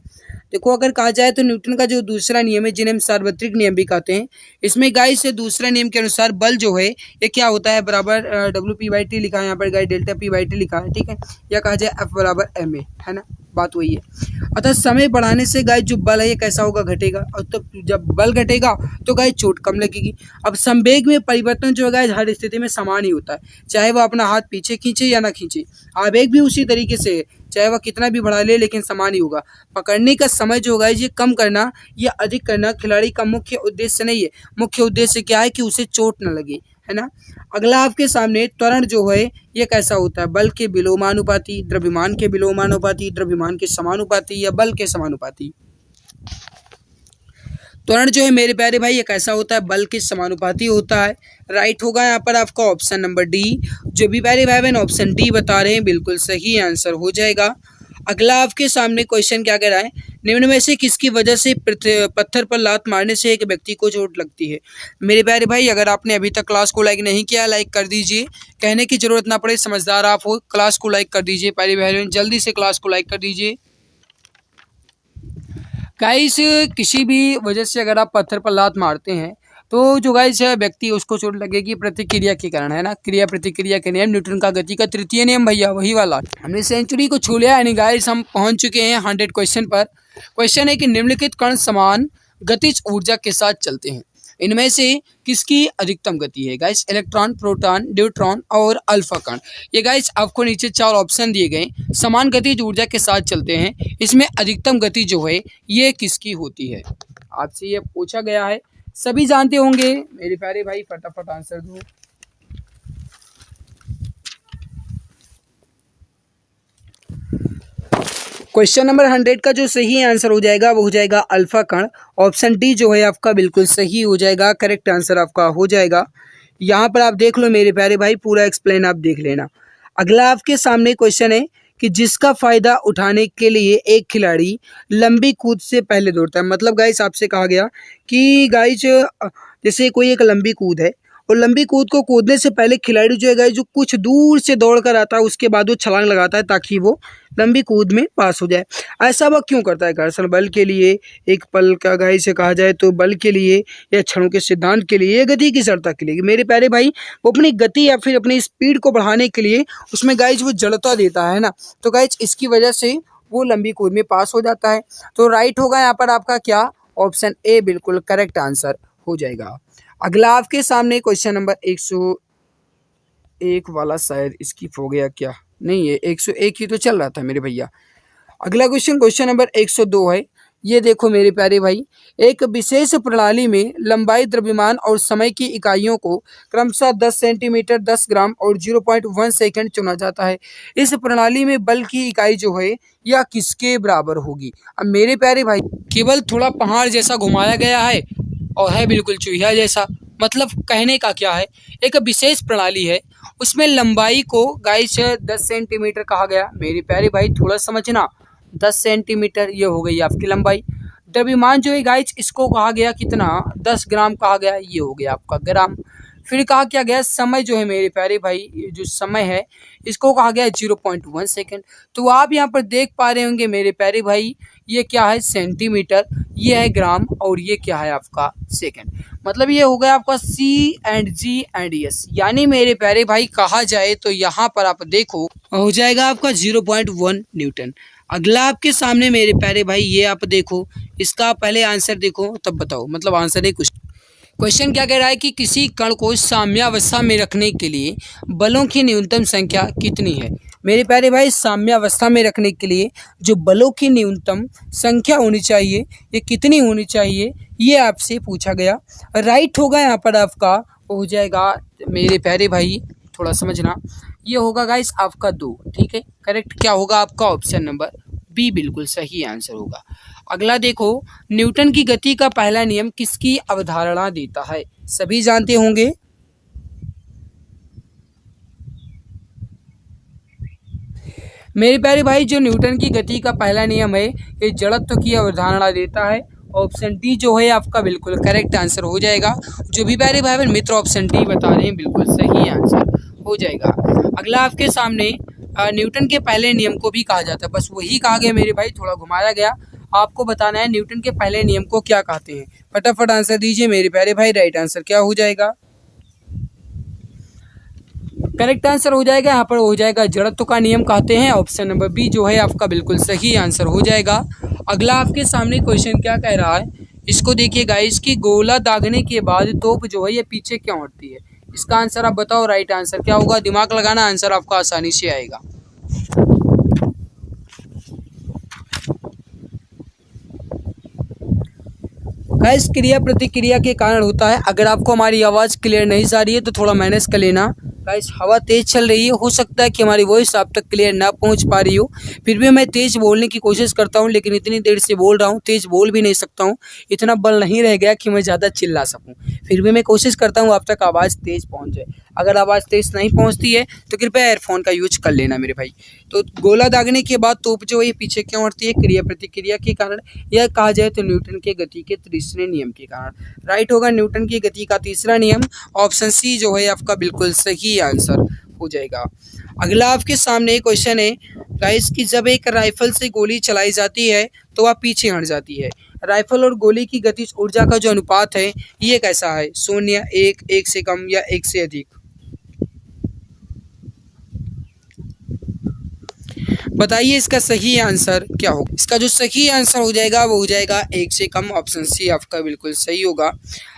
देखो अगर कहा जाए तो न्यूटन का जो दूसरा नियम है, जिन्हें हम सार्वत्रिक नियम भी कहते हैं, इसमें गाइस से दूसरे नियम के अनुसार बल जो है ये क्या होता है, बराबर WP/T लिखा है यहाँ पर गाइस, डेल्टा P/T लिखा है, ठीक है, या कहा जाए F बराबर ma, है ना, बात वही है। अतः समय बढ़ाने से गाइस जो बल है ये कैसा होगा, घटेगा, और तब जब बल घटेगा तो गाइस चोट कम लगेगी। अब संवेग में परिवर्तन जो है गाइस हर स्थिति में समान ही होता है, चाहे वो अपना हाथ पीछे खींचे या ना खींचे। आवेग भी उसी तरीके से है, चाहे वह कितना भी बढ़ा ले लेकिन समान ही होगा। पकड़ने का समय जो होगा ये कम करना या अधिक करना खिलाड़ी का मुख्य उद्देश्य नहीं है। मुख्य उद्देश्य क्या है कि उसे चोट न लगे, है ना। अगला आपके सामने त्वरण जो है ये कैसा होता है, बल के विलोमानुपाती, द्रव्यमान के विलोमानुपाती, द्रव्यमान के समानुपाती या बल के समानुपाती। त्वरण जो है मेरे प्यारे भाई ये कैसा होता है, बल के समानुपाती होता है। राइट होगा यहाँ पर आपका ऑप्शन नंबर डी। जो भी प्यारे भाई बहन ऑप्शन डी बता रहे हैं बिल्कुल सही आंसर हो जाएगा। अगला आपके सामने क्वेश्चन क्या कह रहा है, निम्न में से किसकी वजह से पत्थर पर लात मारने से एक व्यक्ति को चोट लगती है। मेरे प्यारे भाई अगर आपने अभी तक क्लास को लाइक नहीं किया, लाइक कर दीजिए, कहने की जरूरत ना पड़े, समझदार आप हो, क्लास को लाइक कर दीजिए प्यारे भाई बहन, जल्दी से क्लास को लाइक कर दीजिए। गाइस किसी भी वजह से अगर आप पत्थर पर लात मारते हैं तो जो गाइस व्यक्ति उसको चोट लगेगी प्रतिक्रिया के कारण, है ना। क्रिया प्रतिक्रिया के नियम, न्यूटन का गति का तृतीय नियम भैया, वही वाला। हमने सेंचुरी को छू लिया, यानी गाइस हम पहुंच चुके हैं 100 क्वेश्चन पर। क्वेश्चन है कि निम्नलिखित कण समान गतिज ऊर्जा के साथ चलते हैं, इनमें से किसकी अधिकतम गति है। गाइस इलेक्ट्रॉन, प्रोटॉन, न्यूट्रॉन और अल्फा कण। ये गाइस आपको नीचे 4 ऑप्शन दिए गए, समान गतिज ऊर्जा के साथ चलते हैं, इसमें अधिकतम गति जो है ये किसकी होती है, आपसे ये पूछा गया है। सभी जानते होंगे मेरे प्यारे भाई, फटाफट आंसर दो। क्वेश्चन नंबर 100 का जो सही आंसर हो जाएगा वो हो जाएगा अल्फा कण। ऑप्शन डी जो है आपका बिल्कुल सही हो जाएगा, करेक्ट आंसर आपका हो जाएगा। यहाँ पर आप देख लो मेरे प्यारे भाई, पूरा एक्सप्लेन आप देख लेना। अगला आपके सामने क्वेश्चन है कि जिसका फायदा उठाने के लिए एक खिलाड़ी लंबी कूद से पहले दौड़ता है। मतलब गाइस आपसे कहा गया कि गाइस जैसे कोई एक लंबी कूद है और लंबी कूद को कूदने से पहले खिलाड़ी जो है गाइस जो कुछ दूर से दौड़ कर आता है उसके बाद वो छलांग लगाता है ताकि वो लंबी कूद में पास हो जाए। ऐसा वह क्यों करता है? घर्षण बल के लिए, एक पल का गाइस से कहा जाए तो बल के लिए, या क्षणों के सिद्धांत के लिए, या गति की जड़ता के लिए। मेरे प्यारे भाई वो अपनी गति या फिर अपनी स्पीड को बढ़ाने के लिए उसमें गाइस वो जड़ता देता है ना, तो गाइस इसकी वजह से वो लंबी कूद में पास हो जाता है। तो राइट होगा यहाँ पर आपका क्या, ऑप्शन ए बिल्कुल करेक्ट आंसर हो जाएगा। अगला आपके सामने क्वेश्चन नंबर 101 वाला, शायद स्किप हो गया क्या, नहीं है 101 ही तो चल रहा था मेरे भैया। अगला क्वेश्चन नंबर 102 है। ये देखो मेरे प्यारे भाई, एक विशेष प्रणाली में लंबाई, द्रव्यमान और समय की इकाइयों को क्रमशः 10 सेंटीमीटर, 10 ग्राम और 0.1 सेकंड चुना जाता है। इस प्रणाली में बल की इकाई जो है यह किसके बराबर होगी? अब मेरे प्यारे भाई केवल थोड़ा पहाड़ जैसा घुमाया गया है और है बिल्कुल चूहिया जैसा। मतलब कहने का क्या है, एक विशेष प्रणाली है, उसमें लंबाई को गाइस 10 सेंटीमीटर कहा गया। मेरे प्यारे भाई थोड़ा समझना, 10 सेंटीमीटर ये हो गई आपकी लंबाई। द्रव्यमान जो है गाइस इसको कहा गया कितना, 10 ग्राम कहा गया, ये हो गया आपका ग्राम। फिर कहा क्या गया, समय जो है मेरे प्यारे भाई, ये जो समय है इसको कहा गया 0.1 सेकेंड। तो आप यहाँ पर देख पा रहे होंगे मेरे प्यारे भाई, ये क्या है सेंटीमीटर, ये है ग्राम और ये क्या है आपका सेकेंड। मतलब ये हो गया आपका सी एंड जी एंड एस, यानी मेरे प्यारे भाई कहा जाए तो यहाँ पर आप देखो हो जाएगा आपका 0.1 न्यूटन। अगला आपके सामने मेरे प्यारे भाई, ये आप देखो, इसका पहले आंसर देखो तब बताओ, मतलब आंसर है कुछ। क्वेश्चन क्या कह रहा है कि किसी कण को साम्यावस्था में रखने के लिए बलों की न्यूनतम संख्या कितनी है। मेरे प्यारे भाई साम्यावस्था में रखने के लिए जो बलों की न्यूनतम संख्या होनी चाहिए ये कितनी होनी चाहिए, ये आपसे पूछा गया। राइट होगा यहाँ पर आपका हो जाएगा मेरे प्यारे भाई, थोड़ा समझना, ये होगा गाइस आपका 2, ठीक है। करेक्ट क्या होगा आपका, ऑप्शन नंबर बी बिल्कुल सही आंसर होगा। अगला देखो, न्यूटन की गति का पहला नियम किसकी अवधारणा देता है? सभी जानते होंगे। मेरे प्यारे भाई जो न्यूटन की गति का पहला नियम है ये जड़त्व की अवधारणा देता है। ऑप्शन डी जो है आपका बिल्कुल करेक्ट आंसर हो जाएगा। जो भी प्यारे भाई मित्र ऑप्शन डी बता रहे हैं बिल्कुल सही आंसर हो जाएगा। अगला आपके सामने न्यूटन के पहले नियम को भी कहा जाता है, बस वही कहा गया मेरे भाई, थोड़ा घुमाया गया। आपको बताना है न्यूटन के पहले नियम को क्या कहते हैं। फटाफट आंसर दीजिए मेरे प्यारे भाई, राइट आंसर क्या हो जाएगा? करेक्ट आंसर हो जाएगा यहाँ पर हो जाएगा जड़त्व का नियम कहते हैं। ऑप्शन नंबर बी जो है आपका बिल्कुल सही आंसर हो जाएगा। अगला आपके सामने क्वेश्चन क्या कह रहा है, इसको देखिए गाइस कि गोला दागने के बाद तोप जो है ये पीछे क्यों हटती है। इसका आंसर आप बताओ, राइट आंसर क्या होगा? दिमाग लगाना, आंसर आपका आसानी से आएगा। गाइस क्रिया प्रतिक्रिया के कारण होता है। अगर आपको हमारी आवाज़ क्लियर नहीं जा रही है तो थोड़ा मैनेज कर लेना। गाइस हवा तेज़ चल रही है, हो सकता है कि हमारी वॉइस आप तक क्लियर ना पहुंच पा रही हो, फिर भी मैं तेज़ बोलने की कोशिश करता हूं, लेकिन इतनी देर से बोल रहा हूं तेज़ बोल भी नहीं सकता हूं, इतना बल नहीं रह गया कि मैं ज़्यादा चिल्ला सकूं। फिर भी मैं कोशिश करता हूं आप तक आवाज़ तेज़ पहुँच जाए। अगर आवाज़ तेज़ नहीं पहुँचती है तो कृपया एयरफोन का यूज कर लेना मेरे भाई। तो गोला दागने के बाद तोप जो है ये पीछे क्यों हटती है? क्रिया प्रतिक्रिया के कारण, या कहा जाए तो न्यूटन के गति के तीसरे नियम के कारण। राइट होगा न्यूटन की गति का तीसरा नियम, ऑप्शन सी जो है आपका बिल्कुल सही आंसर हो जाएगा। अगला आपके सामने क्वेश्चन है गाइस कि जब एक राइफल से गोली चलाई जाती है तो वह पीछे हट जाती है। राइफल और गोली की गतिज ऊर्जा का जो अनुपात है ये कैसा है? 0, 1, 1 से कम या 1 से अधिक? बताइए इसका सही आंसर क्या होगा? इसका जो सही आंसर हो जाएगा वो हो जाएगा 1 से कम। ऑप्शन सी आपका बिल्कुल सही होगा।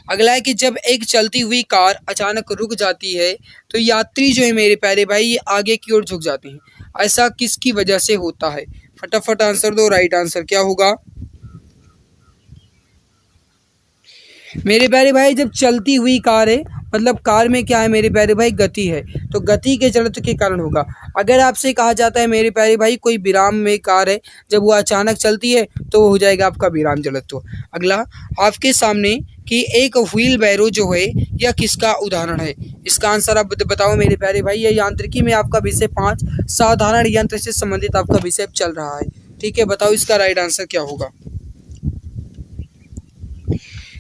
अगला है कि जब एक चलती हुई कार अचानक रुक जाती है तो यात्री जो है मेरे प्यारे भाई ये आगे की ओर झुक जाते हैं, ऐसा किसकी वजह से होता है? फटाफट आंसर दो, राइट आंसर क्या होगा? मेरे प्यारे भाई जब चलती हुई कार है मतलब कार में क्या है मेरे प्यारे भाई? गति है, तो गति के जड़त्व के कारण होगा। अगर आपसे कहा जाता है मेरे प्यारे भाई कोई विराम में कार है, जब वो अचानक चलती है तो वो हो जाएगा आपका विराम जड़त्व। अगला आपके सामने कि एक व्हील बैरो जो है यह किसका उदाहरण है? इसका आंसर आप बताओ मेरे प्यारे भाई। यह यांत्रिकी में आपका विषय 5 साधारण यंत्र से संबंधित आपका विषय चल रहा है, ठीक है। बताओ इसका राइट आंसर क्या होगा?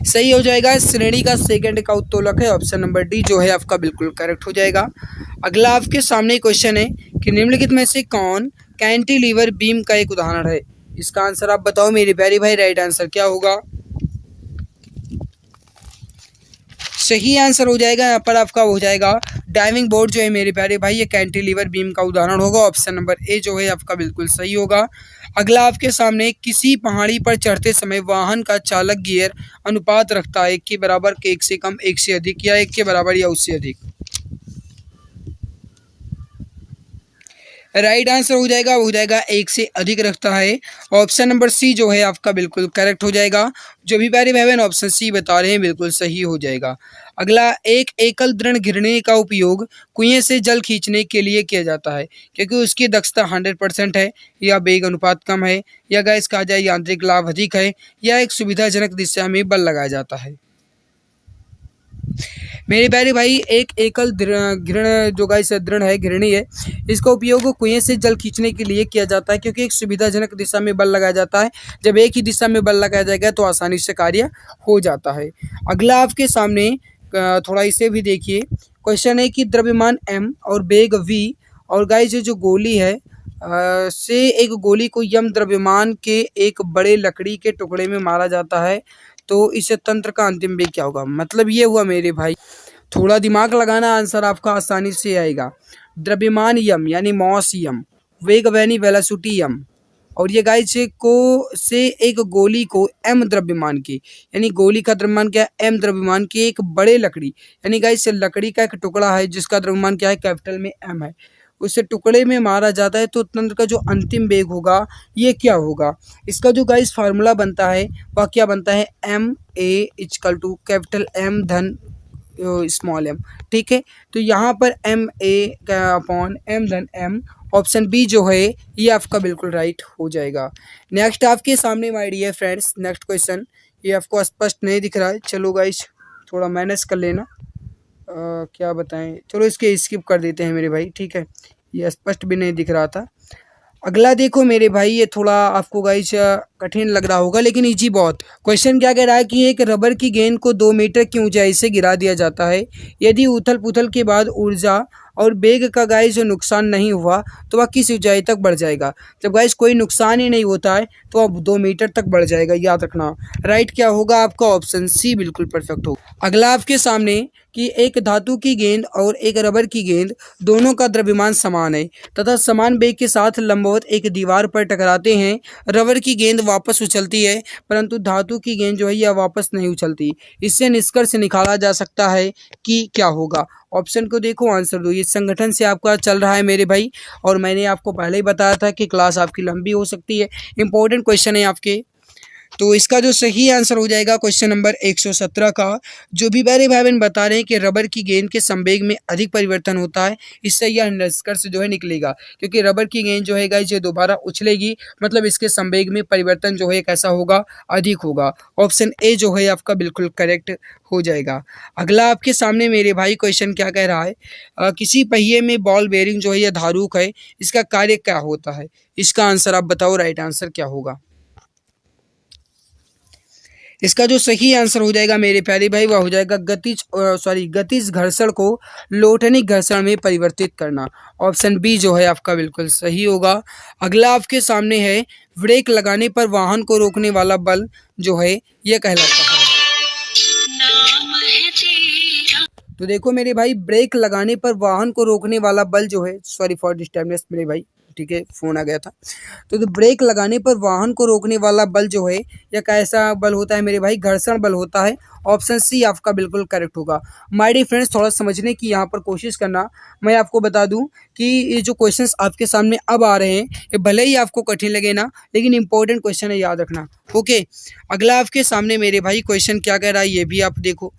सही हो जाएगा, श्रेणी का सेकंड का उत्तोलक है। ऑप्शन नंबर डी जो है आपका बिल्कुल करेक्ट हो जाएगा। अगला आपके सामने क्वेश्चन है कि निम्नलिखित में से कौन कैंटिलीवर बीम का एक उदाहरण है? इसका आंसर आप बताओ मेरे प्यारे भाई, राइट आंसर क्या होगा? सही आंसर हो जाएगा यहाँ पर आपका हो जाएगा डाइविंग बोर्ड जो है मेरे प्यारे भाई ये कैंटिलीवर बीम का उदाहरण होगा। ऑप्शन नंबर ए जो है आपका बिल्कुल सही होगा। अगला आपके सामने किसी पहाड़ी पर चढ़ते समय वाहन का चालक गियर अनुपात रखता है 1 के बराबर, के 1 से कम, 1 से अधिक या 1 के बराबर या उससे अधिक? राइट आंसर हो जाएगा वो हो जाएगा 1 से अधिक रखता है। ऑप्शन नंबर सी जो है आपका बिल्कुल करेक्ट हो जाएगा। जो भी प्यारे भाई बहन ऑप्शन सी बता रहे हैं बिल्कुल सही हो जाएगा। अगला एक एकल दृढ़ घिरनी का उपयोग कुएं से जल खींचने के लिए किया जाता है क्योंकि उसकी दक्षता 100% है, या वेग अनुपात कम है, या गैस कहा जाए यांत्रिक लाभ अधिक है, या एक सुविधाजनक दिशा में बल लगाया जाता है? मेरे प्यारे भाई एक एकल घृण जो गाइस दृढ़ है घिरनी है, इसका उपयोग कुएं से जल खींचने के लिए किया जाता है क्योंकि एक सुविधाजनक दिशा में बल लगाया जाता है। जब एक ही दिशा में बल लगाया जाएगा तो आसानी से कार्य हो जाता है। अगला आपके सामने थोड़ा इसे भी देखिए। क्वेश्चन है कि द्रव्यमान m और वेग v और गाइस जो गोली है से एक गोली को यम द्रव्यमान के एक बड़े लकड़ी के टुकड़े में मारा जाता है तो इस तंत्र का अंतिम वेग क्या होगा? मतलब ये हुआ मेरे भाई, थोड़ा दिमाग लगाना आंसर आपका आसानी से आएगा। द्रव्यमान यम यानी मॉस यम, वेग यानी वेलोसिटी यम, और ये गाइस को से एक गोली को एम द्रव्यमान की यानी गोली का द्रव्यमान क्या है? एम द्रव्यमान की एक बड़े लकड़ी यानी गाइस लकड़ी का एक टुकड़ा है जिसका द्रव्यमान क्या है? कैपिटल में एम है, उसे टुकड़े में मारा जाता है तो तंत्र का जो अंतिम वेग होगा ये क्या होगा? इसका जो गाइस फार्मूला बनता है वह क्या बनता है? M A equal to capital M धन स्मॉल एम, ठीक है। तो यहाँ पर एम ए अपॉन एम धन एम, ऑप्शन बी जो है ये आपका बिल्कुल राइट हो जाएगा। नेक्स्ट आपके सामने my dear friends next question, ये आपको स्पष्ट नहीं दिख रहा है, चलो गाइस थोड़ा मैनेज कर लेना। क्या बताएं, चलो इसके स्किप कर देते हैं मेरे भाई, ठीक है, ये स्पष्ट भी नहीं दिख रहा था। अगला देखो मेरे भाई ये थोड़ा आपको गाइस कठिन लग रहा होगा लेकिन इजी बहुत। क्वेश्चन क्या कह रहा है कि एक रबर की गेंद को 2 मीटर की ऊंचाई से गिरा दिया जाता है, यदि उथल पुथल के बाद ऊर्जा और वेग का गाइस जो नुकसान नहीं हुआ तो वह किस ऊंचाई तक बढ़ जाएगा? जब गाइस कोई नुकसान ही नहीं होता है तो वह 2 मीटर तक बढ़ जाएगा, याद रखना। राइट क्या होगा आपका? ऑप्शन सी बिल्कुल परफेक्ट होगा। अगला आपके सामने कि एक धातु की गेंद और एक रबर की गेंद दोनों का द्रव्यमान समान है तथा समान वेग के साथ लंबवत एक दीवार पर टकराते हैं। रबर की गेंद वापस उछलती है परंतु धातु की गेंद जो है यह वापस नहीं उछलती। इससे निष्कर्ष निकाला जा सकता है कि क्या होगा? ऑप्शन को देखो, आंसर दो। ये संगठन से आपका चल रहा है मेरे भाई और मैंने आपको पहले ही बताया था कि क्लास आपकी लंबी हो सकती है, इंपॉर्टेंट क्वेश्चन है आपके। तो इसका जो सही आंसर हो जाएगा क्वेश्चन नंबर 117 का। जो भी मेरे भाई बहन बता रहे हैं कि रबर की गेंद के संवेग में अधिक परिवर्तन होता है, इससे यह निष्कर्ष जो है निकलेगा क्योंकि रबर की गेंद जो है गाइस ये दोबारा उछलेगी, मतलब इसके संवेग में परिवर्तन जो है कैसा होगा? अधिक होगा। ऑप्शन ए जो है आपका बिल्कुल करेक्ट हो जाएगा। अगला आपके सामने मेरे भाई क्वेश्चन क्या कह रहा है, किसी पहिए में बॉल बेरिंग जो है यह धारुक है, इसका कार्य क्या होता है? इसका आंसर आप बताओ, राइट आंसर क्या होगा? इसका जो सही आंसर हो जाएगा मेरे प्यारे भाई वह हो जाएगा गतिज घर्षण को लोटनिक घर्षण में परिवर्तित करना। ऑप्शन बी जो है आपका बिल्कुल सही होगा। अगला आपके सामने है ब्रेक लगाने पर वाहन को रोकने वाला बल जो है यह कहलाता है। तो देखो मेरे भाई, ब्रेक लगाने पर वाहन को रोकने वाला बल जो है, सॉरी फॉर डिस्टर्बेंस मेरे भाई, ठीक है, फोन आ गया था। तो ब्रेक लगाने पर वाहन को रोकने वाला बल जो है यह कैसा बल होता है मेरे भाई? घर्षण बल होता है। ऑप्शन सी आपका बिल्कुल करेक्ट होगा। माय डियर फ्रेंड्स, थोड़ा समझने की यहाँ पर कोशिश करना। मैं आपको बता दूं कि ये जो क्वेश्चंस आपके सामने अब आ रहे हैं ये भले ही आपको कठिन लगे ना, लेकिन इंपॉर्टेंट क्वेश्चन है, याद रखना। ओके, अगला आपके सामने मेरे भाई क्वेश्चन क्या कह रहा है ये भी आप देखो।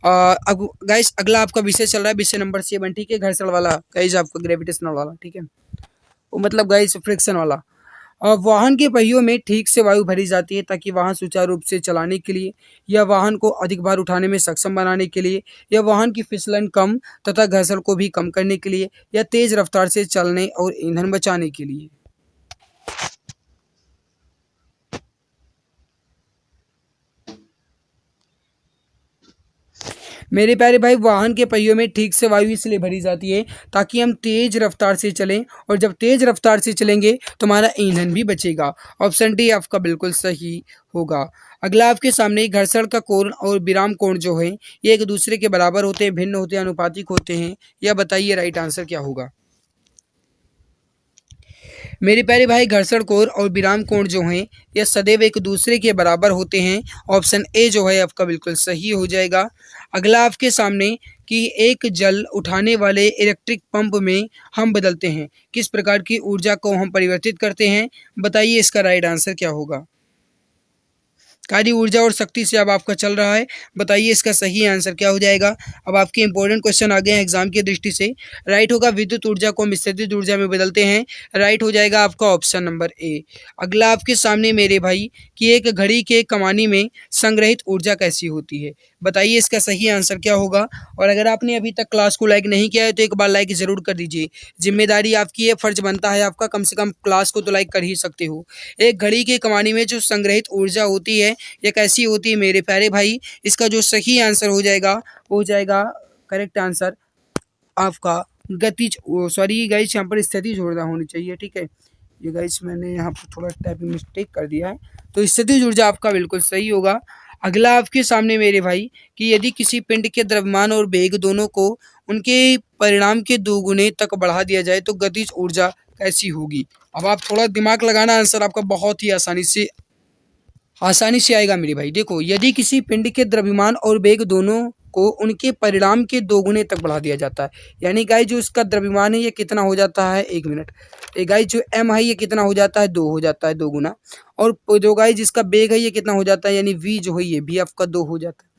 अब गाइस अगला आपका विषय चल रहा है विषय नंबर 7, ठीक है, घर्षण वाला गाइस, आपका ग्रेविटेशनल वाला, ठीक है, वो मतलब गाइस फ्रिक्शन वाला। वाहन के पहियों में ठीक से वायु भरी जाती है ताकि वाहन सुचारू रूप से चलाने के लिए, या वाहन को अधिक भार उठाने में सक्षम बनाने के लिए, या वाहन की फिसलन कम तथा घर्षण को भी कम करने के लिए, या तेज रफ्तार से चलने और ईंधन बचाने के लिए। मेरे प्यारे भाई, वाहन के पहियों में ठीक से वायु इसलिए भरी जाती है ताकि हम तेज रफ्तार से चलें, और जब तेज रफ्तार से चलेंगे तो हमारा ईंधन भी बचेगा। ऑप्शन डी आपका बिल्कुल सही होगा। अगला आपके सामने घर्षण का कोण और विराम कोण जो है ये एक दूसरे के बराबर होते हैं, भिन्न होते हैं, अनुपातिक होते हैं। यह बताइए राइट आंसर क्या होगा? मेरे प्यारे भाई, घर्षण कोण और विराम कोण जो हैं यह सदैव एक दूसरे के बराबर होते हैं। ऑप्शन ए जो है आपका बिल्कुल सही हो जाएगा। अगला आपके सामने कि एक जल उठाने वाले इलेक्ट्रिक पंप में हम बदलते हैं, किस प्रकार की ऊर्जा को हम परिवर्तित करते हैं? बताइए इसका राइट आंसर क्या होगा? कार्य ऊर्जा और शक्ति से अब आपका चल रहा है, बताइए इसका सही आंसर क्या हो जाएगा? अब आपके इंपॉर्टेंट क्वेश्चन आ गए हैं एग्जाम की दृष्टि से। राइट होगा विद्युत ऊर्जा को हम स्थितिज ऊर्जा में बदलते हैं। राइट हो जाएगा आपका ऑप्शन नंबर ए। अगला आपके सामने मेरे भाई कि एक घड़ी के कमानी में संग्रहित ऊर्जा कैसी होती है? बताइए इसका सही आंसर क्या होगा? और अगर आपने अभी तक क्लास को लाइक नहीं किया है तो एक बार लाइक जरूर कर दीजिए। जिम्मेदारी आपकी है, फर्ज बनता है आपका, कम से कम क्लास को तो लाइक कर ही सकते हो। एक घड़ी के कमानी में जो संग्रहित ऊर्जा होती है ये कैसी होती है मेरे प्यारे भाई? इसका जो सही आंसर हो जाएगा वो हो जाएगा करेक्ट आंसर आपका गतिज, सॉरी गाइस यहाँ पर स्थितिज ऊर्जा होनी चाहिए, ठीक है, ये गाइस मैंने यहाँ पर थोड़ा टाइपिंग मिस्टेक कर दिया है, तो स्थितिज ऊर्जा आपका बिल्कुल सही होगा। अगला आपके सामने मेरे भाई कि यदि किसी पिंड के द्रव्यमान और वेग दोनों को उनके परिणाम के दोगुने तक बढ़ा दिया जाए तो गतिज ऊर्जा कैसी होगी? अब आप थोड़ा दिमाग लगाना, आंसर आपका बहुत ही आसानी से आएगा मेरे भाई। देखो, यदि किसी पिंड के द्रव्यमान और वेग दोनों को उनके परिणाम के दोगुने तक बढ़ा दिया जाता है, यानी गाइस जो इसका द्रव्यमान है ये कितना हो जाता है, एक मिनट, ये गाइस जो m है ये कितना हो जाता है, 2 हो जाता है, 2 गुना। और जो गाइस जिसका वेग है ये कितना हो जाता है, यानी v जो है ये भी आपका 2 हो जाता है।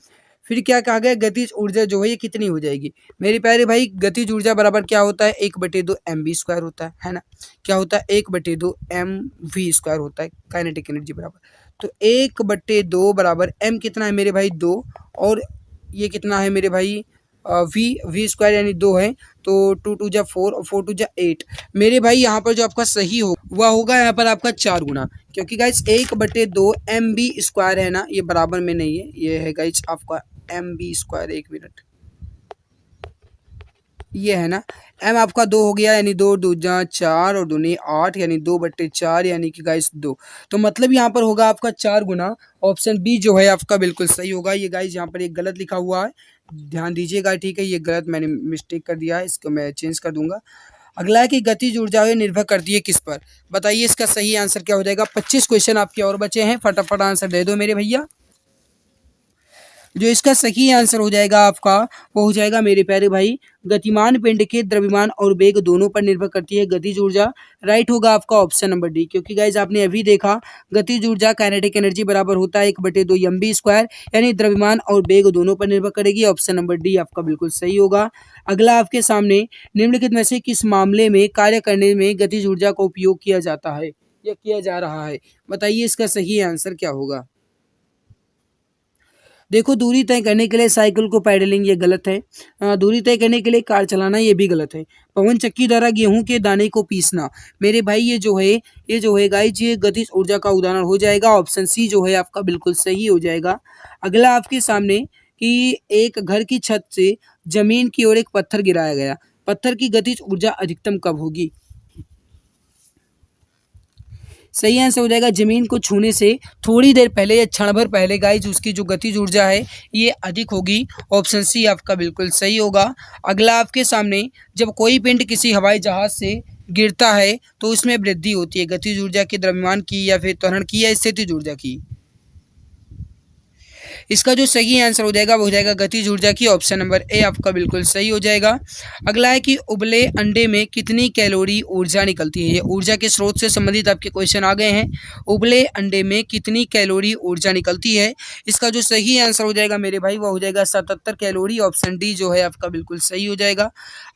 फिर क्या कहा गया, गतिज ऊर्जा जो है ये कितनी हो जाएगी मेरे प्यारे भाई? गतिज ऊर्जा बराबर क्या होता है, 1/2 mv² होता है ना? क्या होता है, 1/2 mv² होता है काइनेटिक एनर्जी बराबर। तो 1/2 बराबर m कितना है मेरे भाई, 2, और ये कितना है मेरे भाई, v² यानी 2 है, तो 2 2 जा 4 और 4 2 जा 8। मेरे भाई यहाँ पर जो आपका सही हो वह होगा यहाँ पर आपका 4 गुना, क्योंकि गाइस 1/2 mv² है ना, ये बराबर में नहीं है, ये है गाइस आपका mv²। एक मिनट, ये है ना, m आपका 2 हो गया, यानी 2 2 जा 4 और 2 8, यानी 2/4, यानी कि गाइस 2। तो मतलब यहाँ पर होगा आपका 4 गुना। ऑप्शन बी जो है आपका बिल्कुल सही होगा। ये गाइस यहाँ पर एक गलत लिखा हुआ है, ध्यान दीजिएगा, ठीक है, ये गलत मैंने मिस्टेक कर दिया है, इसको मैं चेंज कर दूंगा। अगला है कि गतिज ऊर्जा है निर्भर करती है किस पर? बताइए इसका सही आंसर क्या हो जाएगा? 25 क्वेश्चन आपके और बचे हैं, फटाफट आंसर दे दो मेरे भैया। जो इसका सही आंसर हो जाएगा आपका वो हो जाएगा मेरे प्यारे भाई, गतिमान पिंड के द्रव्यमान और वेग दोनों पर निर्भर करती है गतिज ऊर्जा। राइट होगा आपका ऑप्शन नंबर डी, क्योंकि गाइज आपने अभी देखा गतिज ऊर्जा काइनेटिक एनर्जी बराबर होता है 1/2 mv², यानी द्रव्यमान और वेग दोनों पर निर्भर करेगी। ऑप्शन नंबर डी आपका बिल्कुल सही होगा। अगला आपके सामने निम्नलिखित में से किस मामले में कार्य करने में गतिज ऊर्जा का उपयोग किया जाता है या किया जा रहा है? बताइए इसका सही आंसर क्या होगा? देखो, दूरी तय करने के लिए साइकिल को पैडलिंग ये गलत है। दूरी तय करने के लिए कार चलाना ये भी गलत है। पवन चक्की द्वारा गेहूं के दाने को पीसना, मेरे भाई ये जो है गाइस, ये गतिज ऊर्जा का उदाहरण हो जाएगा। ऑप्शन सी जो है आपका बिल्कुल सही हो जाएगा। अगला आपके सामने कि एक घर की छत से जमीन की ओर एक पत्थर गिराया गया, पत्थर की गतिज ऊर्जा अधिकतम कब होगी? सही आंसर हो जाएगा जमीन को छूने से थोड़ी देर पहले या क्षण भर पहले गाइज उसकी जो गतिज ऊर्जा है ये अधिक होगी। ऑप्शन सी आपका बिल्कुल सही होगा। अगला आपके सामने, जब कोई पिंड किसी हवाई जहाज से गिरता है तो उसमें वृद्धि होती है, गतिज ऊर्जा की, द्रव्यमान की, या फिर त्वरण की, या स्थितिज ऊर्जा की? इसका जो सही आंसर हो जाएगा वो हो जाएगा गतिज ऊर्जा की। ऑप्शन नंबर ए आपका बिल्कुल सही हो जाएगा। अगला है कि उबले अंडे में कितनी कैलोरी ऊर्जा निकलती है? ये ऊर्जा के स्रोत से संबंधित आपके क्वेश्चन आ गए हैं। उबले अंडे में कितनी कैलोरी ऊर्जा निकलती है? इसका जो सही आंसर हो जाएगा मेरे भाई वो हो जाएगा 77 कैलोरी। ऑप्शन डी जो है आपका बिल्कुल सही हो जाएगा।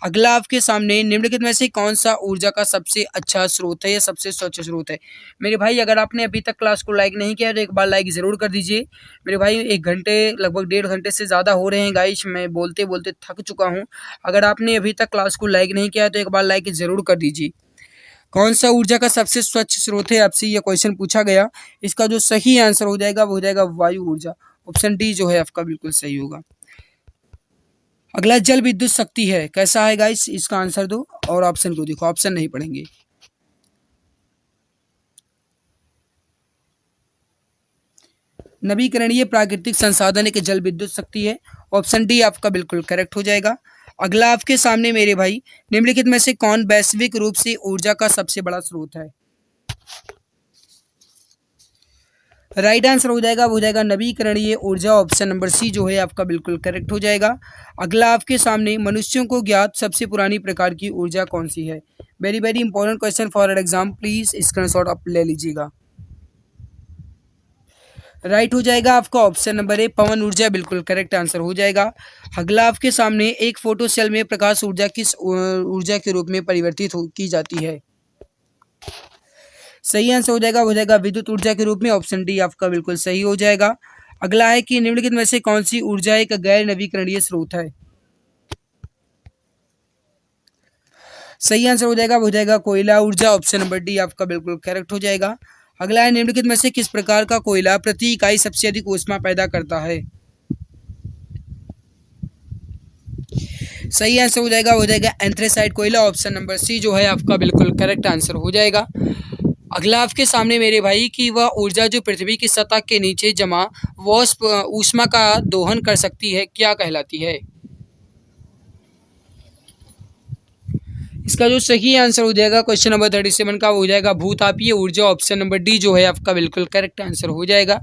अगला आपके सामने, निम्नलिखित में से कौन सा ऊर्जा का सबसे अच्छा स्रोत है या सबसे स्वच्छ स्रोत है? मेरे भाई अगर आपने अभी तक क्लास को लाइक नहीं किया तो एक बार लाइक ज़रूर कर दीजिए। मेरे भाई 1 घंटे, लगभग 1.5 घंटे से ज़्यादा हो रहे हैं गाइस, मैं बोलते-बोलते थक चुका हूँ। अगर आपने अभी तक क्लास को लाइक नहीं किया तो एक बार लाइक ज़रूर कर दीजिए। कौन सा ऊर्जा का सबसे स्वच्छ स्रोत है, आपसे ये क्वेश्चन पूछा गया। इसका जो सही आंसर हो जाएगा वो हो जाएगा वायु ऊर्जा। ऑप्शन डी जो है आपका बिल्कुल सही होगा। अगला जल विद्युत शक्ति है, कैसा है गाइस? इसका आंसर दो और ऑप्शन को देखो, ऑप्शन नहीं पढ़ेंगे। नवीकरणीय प्राकृतिक संसाधन एक जल विद्युत शक्ति है। ऑप्शन डी आपका बिल्कुल करेक्ट हो जाएगा। अगला आपके सामने मेरे भाई, निम्नलिखित में से कौन वैश्विक रूप से ऊर्जा का सबसे बड़ा स्रोत है? राइट आंसर हो जाएगा वो हो जाएगा नवीकरणीय ऊर्जा। ऑप्शन नंबर सी जो है आपका बिल्कुल करेक्ट हो जाएगा। अगला आपके सामने, मनुष्यों को ज्ञात सबसे पुरानी प्रकार की ऊर्जा कौन सी है? Very very important question for exam, please screenshot आप ले लीजिएगा। राइट हो जाएगा आपका ऑप्शन नंबर ए, पवन ऊर्जा बिल्कुल करेक्ट आंसर हो जाएगा। अगला आपके सामने, एक फोटो सेल में प्रकाश ऊर्जा किस ऊर्जा के रूप में परिवर्तित की जाती है? सही आंसर हो जाएगा, हो जाएगा विद्युत ऊर्जा के रूप में। ऑप्शन डी आपका बिल्कुल सही हो जाएगा। अगला है कि निम्नलिखित में से कौन सी ऊर्जा एक गैर नवीकरणीय स्रोत है? सही आंसर हो जाएगा, हो जाएगा कोयला ऊर्जा। ऑप्शन नंबर डी आपका बिल्कुल करेक्ट हो जाएगा। अगला है, निम्नलिखित में से किस प्रकार का कोयला प्रति इकाई सबसे अधिक ऊष्मा पैदा करता है? सही आंसर हो जाएगा एंथ्रेसाइट कोयला। ऑप्शन नंबर सी जो है आपका बिल्कुल करेक्ट आंसर हो जाएगा। अगला आपके सामने मेरे भाई, कि वह ऊर्जा जो पृथ्वी की सतह के नीचे जमा वाष्प ऊष्मा का दोहन कर सकती है, क्या कहलाती है? इसका जो सही आंसर हो जाएगा क्वेश्चन नंबर 37 का, वो हो जाएगा भूतापीय ऊर्जा। ऑप्शन नंबर डी जो है आपका बिल्कुल करेक्ट आंसर हो जाएगा।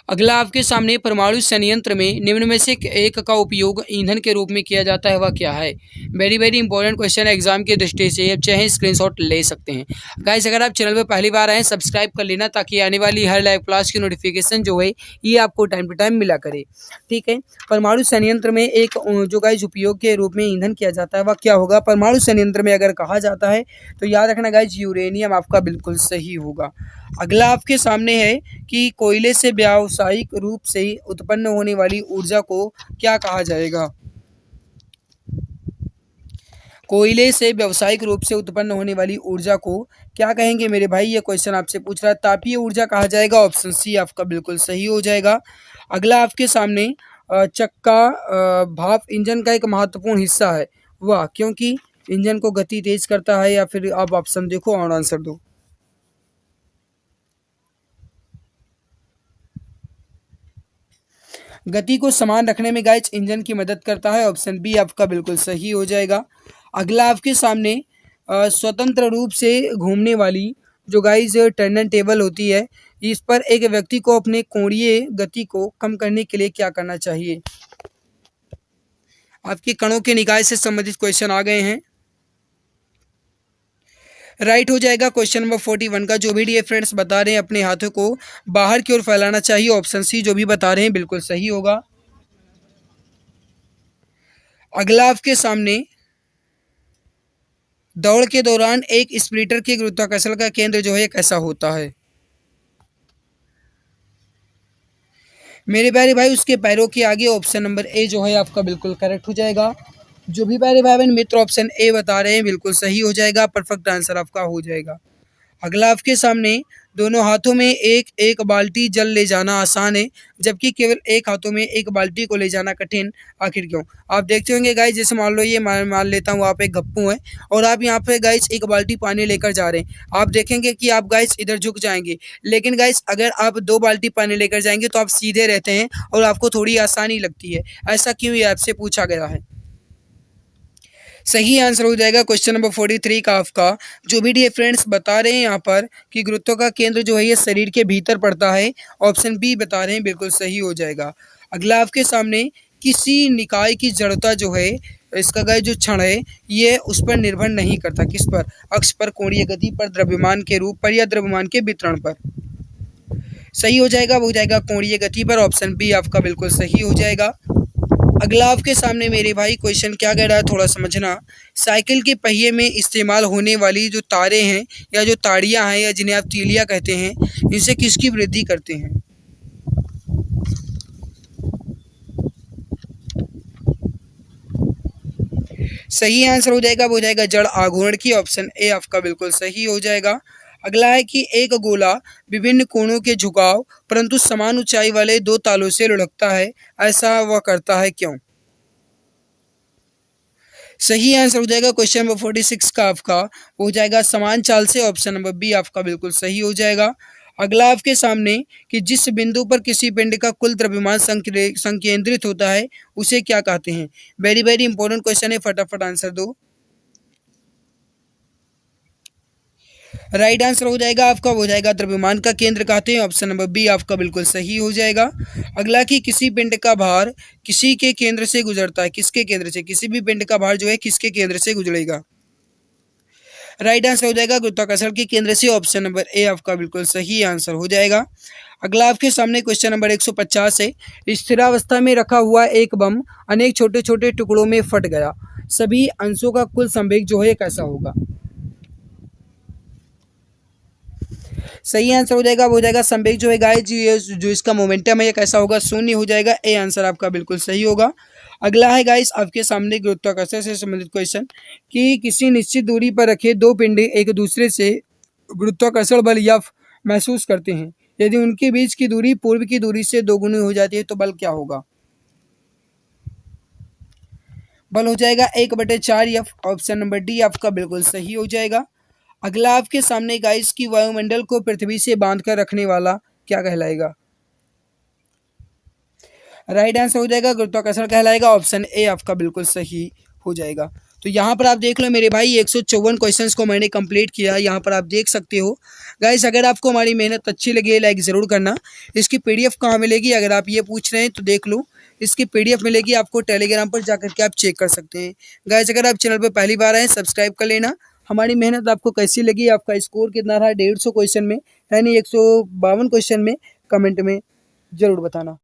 अगला आपके सामने, परमाणु संयंत्र में निम्न में से एक का उपयोग ईंधन के रूप में किया जाता है, वह क्या है? वेरी वेरी इंपॉर्टेंट क्वेश्चन है एग्जाम की दृष्टि से, आप चाहे स्क्रीनशॉट ले सकते हैं। गाइस अगर आप चैनल पर पहली बार आए, सब्सक्राइब कर लेना ताकि आने वाली हर लाइव क्लास की नोटिफिकेशन जो है ये आपको टाइम टू टाइम मिला करे। ठीक है, परमाणु संयंत्र में एक जो गाइस उपयोग के रूप में ईंधन किया जाता है वह क्या होगा? परमाणु संयंत्र में अगर कहा जाता है तो याद रखना गाइस, यूरेनियम आपका बिल्कुल सही होगा। अगला आपके सामने है कि कोयले से व्यावसायिक रूप से उत्पन्न होने वाली ऊर्जा को क्या कहा जाएगा? कोयले से व्यावसायिक रूप से उत्पन्न होने वाली ऊर्जा को क्या कहेंगे मेरे भाई? ये क्वेश्चन आपसे पूछ रहा है। तापीय ऊर्जा कहा जाएगा। ऑप्शन सी आपका बिल्कुल सही हो जाएगा। अगला आपके सामने, चक्का भाप इंजन का एक महत्वपूर्ण हिस्सा है, वह क्योंकि इंजन को गति तेज करता है, या फिर आप ऑप्शन देखो और आंसर दो। गति को समान रखने में गाइस इंजन की मदद करता है। ऑप्शन बी आपका बिल्कुल सही हो जाएगा। अगला आपके सामने, स्वतंत्र रूप से घूमने वाली जो गाइस टर्न टेबल होती है, इस पर एक व्यक्ति को अपने कोणीय गति को कम करने के लिए क्या करना चाहिए? आपके कणों के निकाय से संबंधित क्वेश्चन आ गए हैं। राइट हो जाएगा क्वेश्चन नंबर 41 का। जो भी डियर फ्रेंड्स बता रहे हैं अपने हाथों को बाहर की ओर फैलाना चाहिए। ऑप्शन सी जो भी बता रहे हैं बिल्कुल सही होगा। अगला आपके सामने, दौड़ के दौरान एक स्प्रिंटर के गुरुत्वाकर्षण का केंद्र जो है कैसा होता है? मेरे प्यारे भाई उसके पैरों के आगे ऑप्शन नंबर ए जो है आपका बिल्कुल करेक्ट हो जाएगा। जो भी प्यारे भाई बहन मित्र ऑप्शन ए बता रहे हैं बिल्कुल सही हो जाएगा, परफेक्ट आंसर आपका हो जाएगा। अगला आपके सामने, दोनों हाथों में एक एक बाल्टी जल ले जाना आसान है, जबकि केवल एक हाथों में एक बाल्टी को ले जाना कठिन, आखिर क्यों? आप देखते होंगे गाइस, जैसे मान लो ये मान लेता हूँ आप एक गप्पू हैं और आप यहाँ पे गाइस एक बाल्टी पानी लेकर जा रहे हैं। आप देखेंगे कि आप गाइस इधर झुक जाएंगे, लेकिन गाइस अगर आप 2 बाल्टी पानी लेकर जाएंगे तो आप सीधे रहते हैं और आपको थोड़ी आसानी लगती है। ऐसा क्यों, ये आपसे पूछा गया है। सही आंसर हो जाएगा क्वेश्चन नंबर 43 का आपका। जो भी डियर फ्रेंड्स बता रहे हैं यहाँ पर कि गुरुत्व का केंद्र जो है ये शरीर के भीतर पड़ता है, ऑप्शन बी बता रहे हैं, बिल्कुल सही हो जाएगा। अगला आपके सामने, किसी निकाय की जड़ता जो है, इसका गाय जो क्षण है ये उस पर निर्भर नहीं करता, किस पर? अक्ष पर, कोणीय गति पर, द्रव्यमान के रूप पर या द्रव्यमान के वितरण पर। सही हो जाएगा, वो हो जाएगा कोणीय गति पर, ऑप्शन बी आपका बिल्कुल सही हो जाएगा। अगला आपके सामने मेरे भाई क्वेश्चन क्या कह रहा है थोड़ा समझना। साइकिल के पहिए में इस्तेमाल होने वाली जो तारें हैं या जो ताड़ियां हैं या जिन्हें आप तीलियां कहते हैं, इनसे किसकी वृद्धि करते हैं? सही आंसर हो जाएगा, वो हो जाएगा जड़ आघूर्ण की, ऑप्शन ए आपका बिल्कुल सही हो जाएगा। अगला है कि एक गोला विभिन्न कोणों के झुकाव परंतु समान ऊंचाई वाले 2 तालों से लुढ़कता है, ऐसा वह करता है क्यों? सही आंसर हो जाएगा क्वेश्चन नंबर 46 का आपका, वो हो जाएगा समान चाल से, ऑप्शन नंबर बी आपका बिल्कुल सही हो जाएगा। अगला आपके सामने कि जिस बिंदु पर किसी पिंड का कुल द्रव्यमान संकेंद्रित होता है उसे क्या कहते हैं? वेरी वेरी इंपॉर्टेंट क्वेश्चन है, फटाफट आंसर दो। राइट आंसर हो जाएगा आपका, वो हो जाएगा द्रव्यमान का केंद्र कहते हैं, ऑप्शन नंबर बी आपका बिल्कुल सही हो जाएगा। अगला कि किसी पिंड का भार किसी के केंद्र से गुजरता है, किसके केंद्र से? किसी भी पिंड का भार जो है किसके केंद्र से गुजरेगा? राइट आंसर हो जाएगा गुरुत्वाकर्षण के केंद्र से, ऑप्शन नंबर ए आपका बिल्कुल सही आंसर हो जाएगा। अगला आपके सामने क्वेश्चन नंबर 150 है। स्थिरावस्था में रखा हुआ एक बम अनेक छोटे छोटे टुकड़ों में फट गया, सभी अंशों का कुल संवेग जो है कैसा होगा? सही आंसर हो जाएगा, वो हो जाएगा संवेग जो है गाइस जो इसका मोमेंटम है ये कैसा होगा? शून्य हो जाएगा। ए आंसर आपका बिल्कुल सही होगा। अगला है गाइस आपके सामने गुरुत्वाकर्षण से संबंधित क्वेश्चन कि किसी निश्चित दूरी पर रखे 2 पिंडे एक दूसरे से गुरुत्वाकर्षण बल या महसूस करते हैं, यदि उनके बीच की दूरी पूर्व की दूरी से 2 गुनी हो जाती है तो बल क्या होगा? बल हो जाएगा 1/4 एफ, ऑप्शन नंबर डी आपका बिल्कुल सही हो जाएगा। अगला आपके सामने गाइस की वायुमंडल को पृथ्वी से बांध कर रखने वाला क्या कहलाएगा? राइट आंसर हो जाएगा गुरुत्वाकर्षण कहलाएगा, ऑप्शन ए आपका बिल्कुल सही हो जाएगा। तो यहाँ पर आप देख लो मेरे भाई 154 क्वेश्चंस को मैंने कंप्लीट किया, यहाँ पर आप देख सकते हो। गाइस अगर आपको हमारी मेहनत अच्छी लगी है लाइक ज़रूर करना। इसकी पीडीएफ कहाँ मिलेगी अगर आप ये पूछ रहे हैं तो देख लो, इसकी पीडीएफ मिलेगी आपको टेलीग्राम पर जाकर के आप चेक कर सकते हैं। गाइस अगर आप चैनल पर पहली बार आए सब्सक्राइब कर लेना। हमारी मेहनत आपको कैसी लगी, आपका स्कोर कितना रहा 150 क्वेश्चन में यानी 152 क्वेश्चन में, कमेंट में ज़रूर बताना।